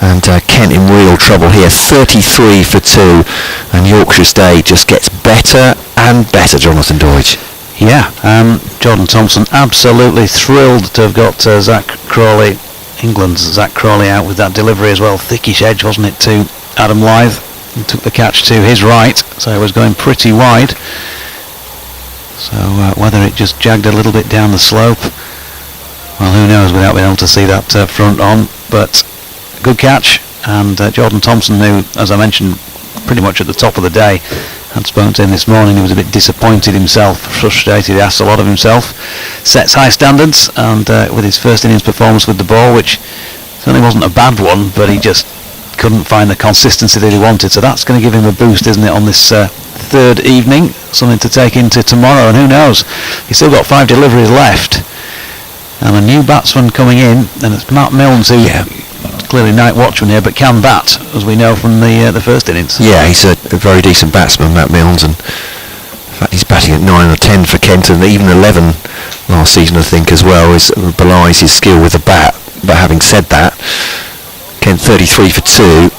S1: and Kent in real trouble here. 33 for 2, and Yorkshire's day just gets better and better, Jonathan Deutsch.
S2: Yeah, Jordan Thompson absolutely thrilled to have got Zach Crawley, England's Zach Crawley, out with that delivery as well. Thickish edge, wasn't it, to Adam Lyth. He took the catch to his right, so it was going pretty wide. So whether it just jagged a little bit down the slope, well, who knows without being able to see that front on. But good catch, and Jordan Thompson, who, as I mentioned, pretty much at the top of the day, had spoken to him this morning. He was a bit disappointed himself, frustrated. He asked a lot of himself, sets high standards, and with his first innings performance with the ball, which certainly wasn't a bad one, but he just couldn't find the consistency that he wanted. So that's going to give him a boost, isn't it, on this third evening? Something to take into tomorrow, and who knows, he's still got 5 deliveries left, and a new batsman coming in, and it's Matt Milnes, who clearly night watchman here, but can bat, as we know from the first innings.
S1: Yeah, he's a very decent batsman, Matt Milnes, and in fact he's batting at 9 or 10 for Kent, and even 11 last season I think as well, is belies his skill with the bat. But having said that, Kent 33 for 2,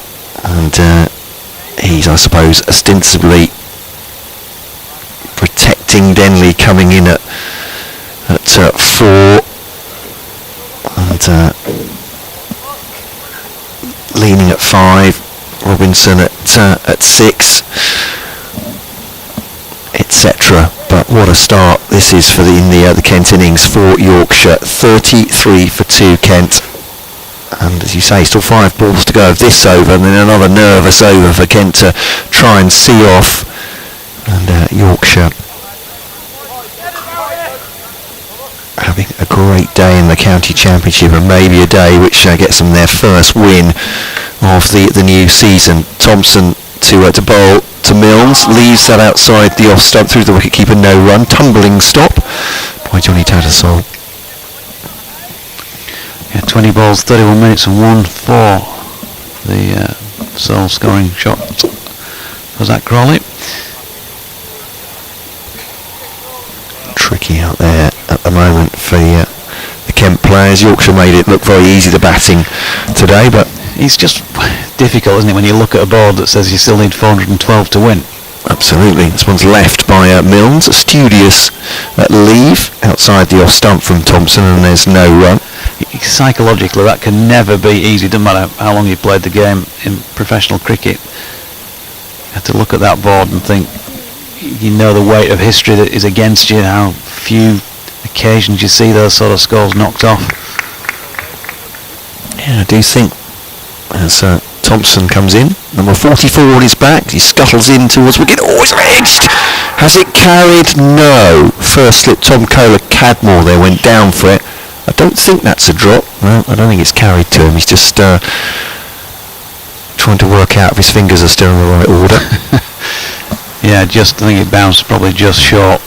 S1: and he's, I suppose, ostensibly protecting Denley, coming in at 4, and leaning at 5, Robinson at 6, etc. But what a start this is for the Kent innings for Yorkshire. 33 for 2 Kent, and as you say, still 5 balls to go of this over, and then another nervous over for Kent to try and see off, and Yorkshire having a great day in the county championship, and maybe a day which gets them their first win of the new season. Thompson to bowl to Milnes, leaves that outside the off stump through the wicketkeeper, no run. Tumbling stop by Johnny Tattersall.
S2: Yeah, 20 balls, 31 minutes and 1 for the sole scoring shot for Zach Crawley.
S1: Tricky out there at the moment for the Kent players. Yorkshire made it look very easy, the batting today, but
S2: it's just difficult, isn't it, when you look at a board that says you still need 412 to win.
S1: Absolutely. This one's left by Milnes. A studious leave outside the off stump from Thompson, and there's no run.
S2: Psychologically, that can never be easy. Doesn't matter how long you've played the game in professional cricket. You have to look at that board and think, you know, the weight of history that is against you, how few occasions you see those sort of scores knocked off.
S1: Yeah, I do think as Thompson comes in, number 44 on his back, he scuttles in towards wicket. Oh, it's edged! Has it carried? No. First slip, Tom Kohler, Cadmore there, went down for it. I don't think that's a drop. No, I don't think it's carried to him. He's just trying to work out if his fingers are still in the right order.
S2: Yeah, I think it bounced probably just short.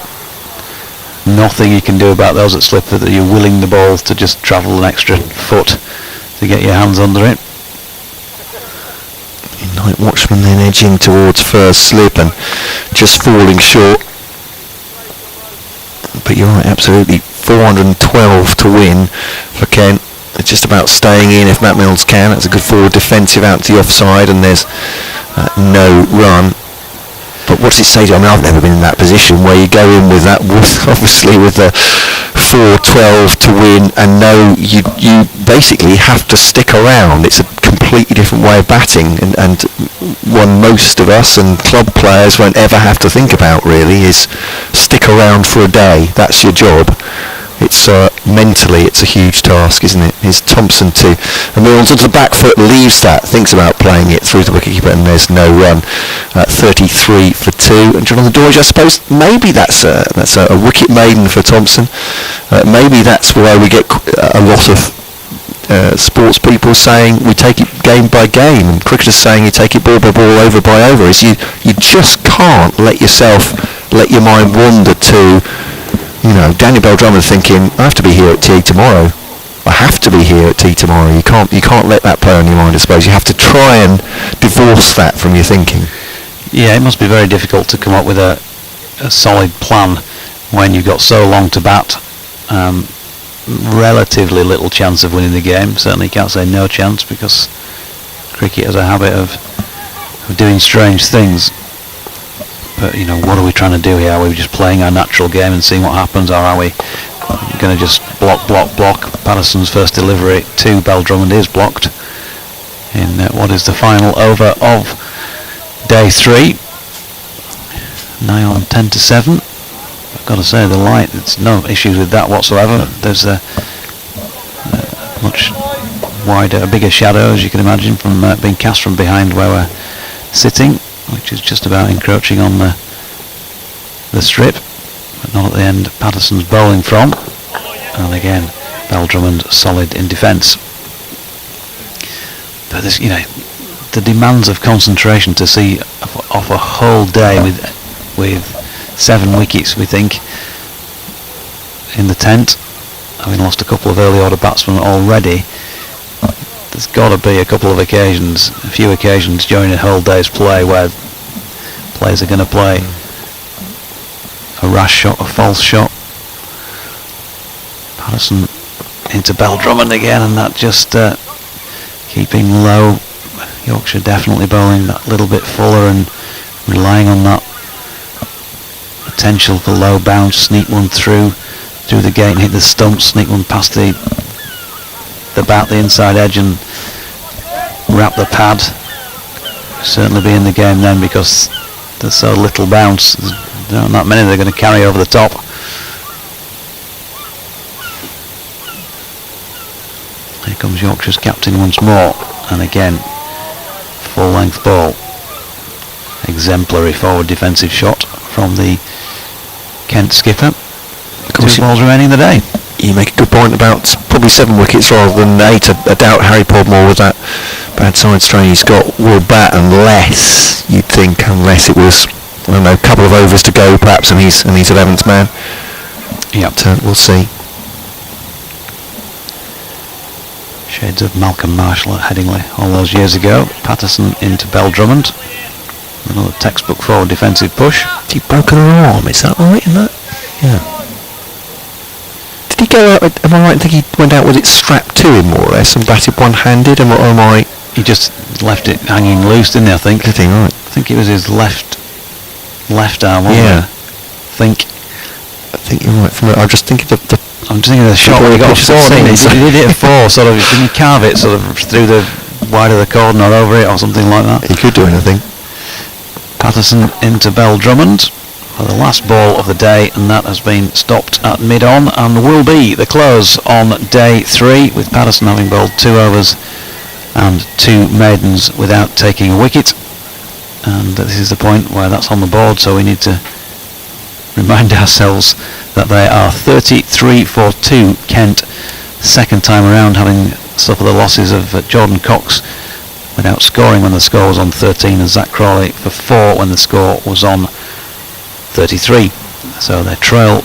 S2: Nothing you can do about those that slip, that you're willing the ball to just travel an extra foot to get your hands under it.
S1: Night watchman then edging towards first slip and just falling short. But you're right, absolutely 412 to win for Kent. It's just about staying in if Matt Milnes can. That's a good forward defensive out to the offside, and there's no run. But what does it say to you? I mean, I've never been in that position where you go in with that, obviously with the 4-12 to win and know you basically have to stick around. It's a completely different way of batting, and one most of us and club players won't ever have to think about really is stick around for a day. That's your job. It's mentally it's a huge task, isn't it? Here's Thompson to Mills onto the back foot, leaves that, thinks about playing it through the wicketkeeper, and there's no run. 33 for 2. And Jonathan Dorridge, I suppose maybe that's a wicket maiden for Thompson. Maybe that's why we get a lot of sports people saying we take it game by game, and cricketers saying you take it ball by ball, over by over. Is you just can't let your mind wander to, Daniel Bell Drummond thinking, I have to be here at tea tomorrow. I have to be here at tea tomorrow. You can't let that play on your mind, I suppose. You have to try and divorce that from your thinking.
S2: Yeah, it must be very difficult to come up with a solid plan when you've got so long to bat. Relatively little chance of winning the game. Certainly you can't say no chance, because cricket has a habit of doing strange things. But what are we trying to do here? Are we just playing our natural game and seeing what happens, or are we going to just block? Patterson's first delivery to Bell Drummond is blocked in what is the final over of day 3. Now on 10 to 7. I've got to say, the light, there's no issues with that whatsoever. There's a much wider, a bigger shadow, as you can imagine, from being cast from behind where we're sitting, which is just about encroaching on the strip, but not at the end Patterson's bowling from. And again, Bell Drummond solid in defence. But this, the demands of concentration to see off a whole day with 7 wickets, we think, in the tent, having lost a couple of early order batsmen already. There's got to be a few occasions during a whole day's play where players are going to play a rash shot, a false shot. Patterson into Bell Drummond again, and that just keeping low. Yorkshire definitely bowling that little bit fuller and relying on that potential for low bounce, sneak one through the gate and hit the stump, sneak one past the bat, the inside edge, and wrap the pad. Certainly be in the game then, because there's so little bounce. There aren't that many they're going to carry over the top. Here comes Yorkshire's captain once more, and again, full length ball. Exemplary forward defensive shot from the Kent skipper. 2 balls remaining in the day.
S1: You make a good point about probably 7 wickets rather than 8. I doubt Harry Podmore, with that bad side strain he's got, will bat unless it was, I don't know, a couple of overs to go perhaps, and he's 11th man.
S2: Yeah,
S1: we'll see.
S2: Shades of Malcolm Marshall at Headingley all those years ago. Patterson into Bell Drummond. Another textbook forward defensive push.
S1: He broken an arm, is that right? Yeah. Did he go out, am I right in thinking he went out with it strapped to him more or less and batted one-handed, or am I...
S2: He just left it hanging loose, didn't he, I think?
S1: Did he, right?
S2: I think it was his left arm, wasn't it? I think
S1: you're right. I'm just thinking of the
S2: shot where he got 4, didn't he? He did it at 4, sort of, didn't he carve it sort of through the wide of the cordon or over it or something like that?
S1: He could do anything.
S2: Patterson into Bell Drummond for the last ball of the day, and that has been stopped at mid-on and will be the close on day 3, with Patterson having bowled 2 overs and 2 maidens without taking a wicket. And this is the point where that's on the board, so we need to remind ourselves that they are 33 for 2 Kent, second time around, having suffered the losses of Jordan Cox without scoring when the score was on 13, and Zach Crawley for 4 when the score was on 33. So they trail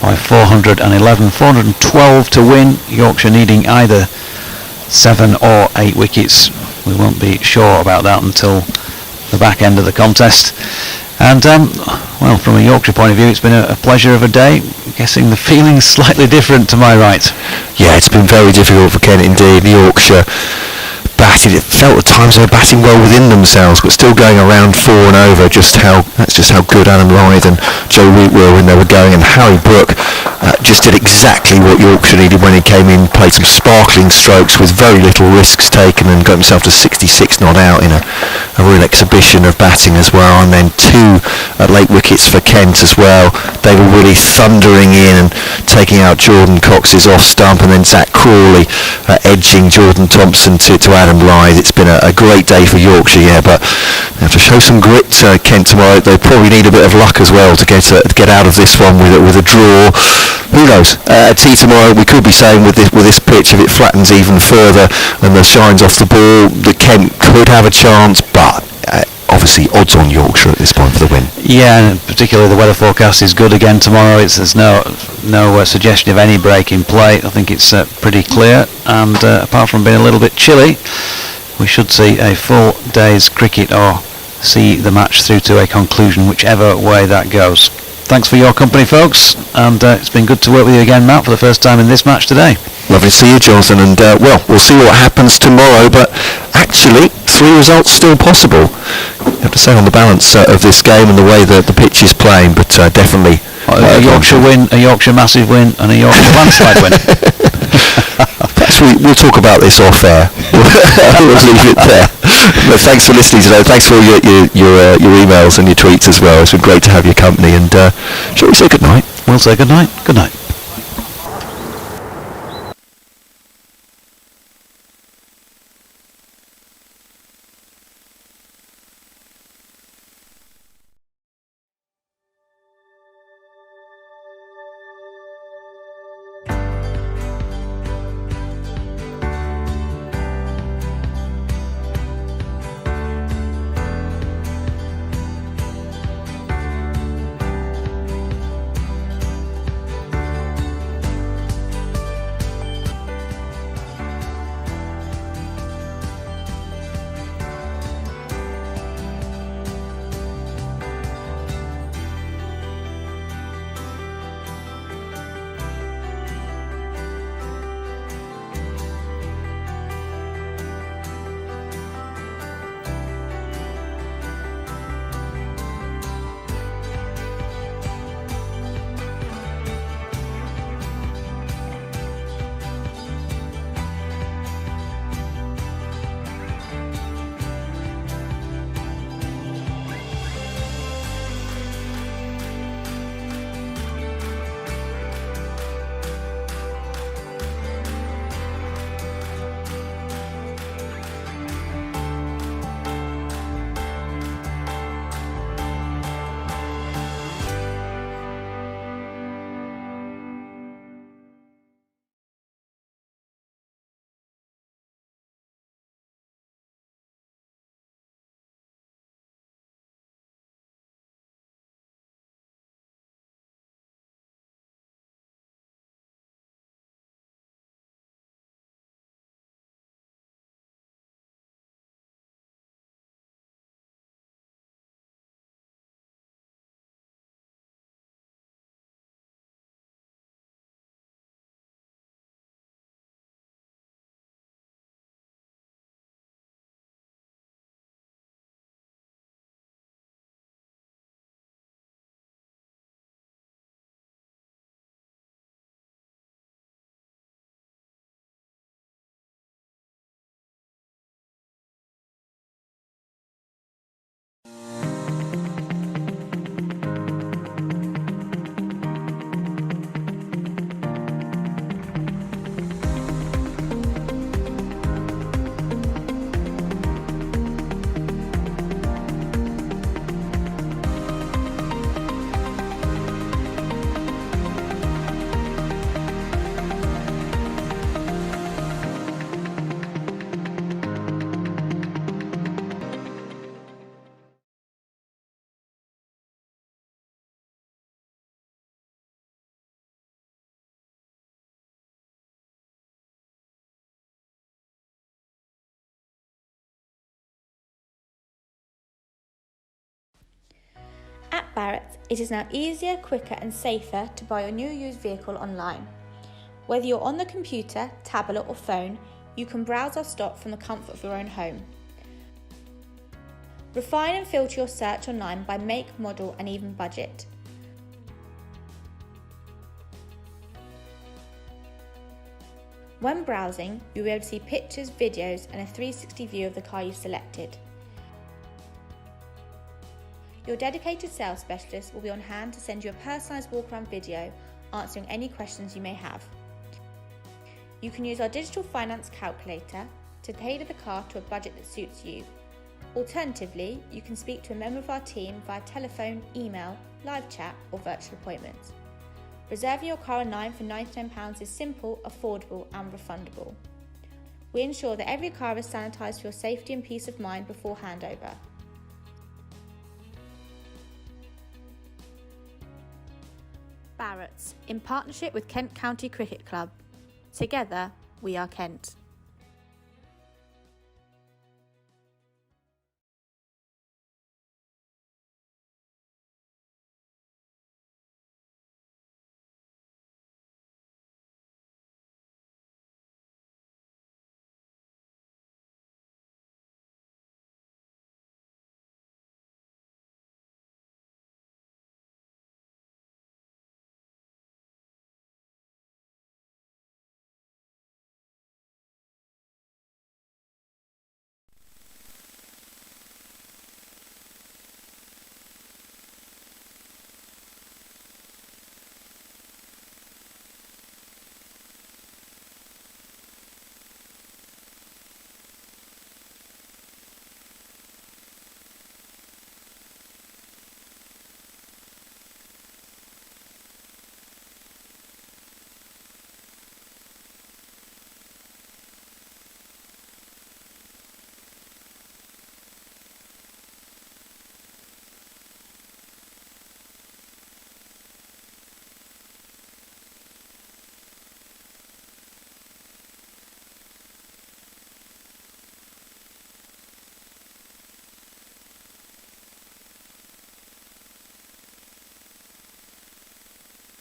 S2: by 411, 412 to win. Yorkshire needing either 7 or 8 wickets. We won't be sure about that until the back end of the contest. And well, from a Yorkshire point of view, it's been a pleasure of a day. I'm guessing the feeling's slightly different to my right.
S1: Yeah, it's been very difficult for Kent indeed. Yorkshire batted, it felt at times they were batting well within themselves, but still going around 4 and over. That's just how good Adam Lyth and Joe Wheat were when they were going, and Harry Brook just did exactly what Yorkshire needed when he came in, played some sparkling strokes with very little risks taken, and got himself to 66 not out in a real exhibition of batting as well. And then 2 late wickets for Kent as well. They were really thundering in and taking out Jordan Cox's off stump, and then Zach Crawley edging Jordan Thompson to Adam Lyth. It's been a great day for Yorkshire, yeah, but they have to show some grit, Kent, tomorrow. They probably need a bit of luck as well to get out of this one with a draw. Who knows? At tea tomorrow, we could be saying with this pitch, if it flattens even further and the shine's off the ball, that Kent could have a chance, but obviously odds on Yorkshire at this point for the win.
S2: Yeah, and particularly the weather forecast is good again tomorrow. There's no suggestion of any break in play. I think it's pretty clear, and apart from being a little bit chilly, we should see a full day's cricket or see the match through to a conclusion, whichever way that goes. Thanks for your company, folks, and it's been good to work with you again, Matt, for the first time in this match today.
S1: Lovely to see you, Jonathan, and we'll see what happens tomorrow, but actually 3 results still possible. You have to say on the balance of this game and the way that the pitch is playing, but definitely
S2: a Yorkshire win, a Yorkshire massive win, and a Yorkshire landslide win.
S1: Perhaps we'll talk about this off air. We'll leave it there. But thanks for listening today. Thanks for all your emails and your tweets as well. It's been great to have your company, and shall we say good night?
S2: We'll say good night. Good night.
S4: At Barratt's, it is now easier, quicker and safer to buy your new used vehicle online. Whether you're on the computer, tablet or phone, you can browse our stock from the comfort of your own home. Refine and filter your search online by make, model and even budget. When browsing, you'll be able to see pictures, videos and a 360 view of the car you've selected. Your dedicated sales specialist will be on hand to send you a personalised walk-around video answering any questions you may have. You can use our digital finance calculator to tailor the car to a budget that suits you. Alternatively, you can speak to a member of our team via telephone, email, live chat or virtual appointments. Reserving your car online for £99 is simple, affordable and refundable. We ensure that every car is sanitised for your safety and peace of mind before handover. Barrett's, in partnership with Kent County Cricket Club. Together, we are Kent.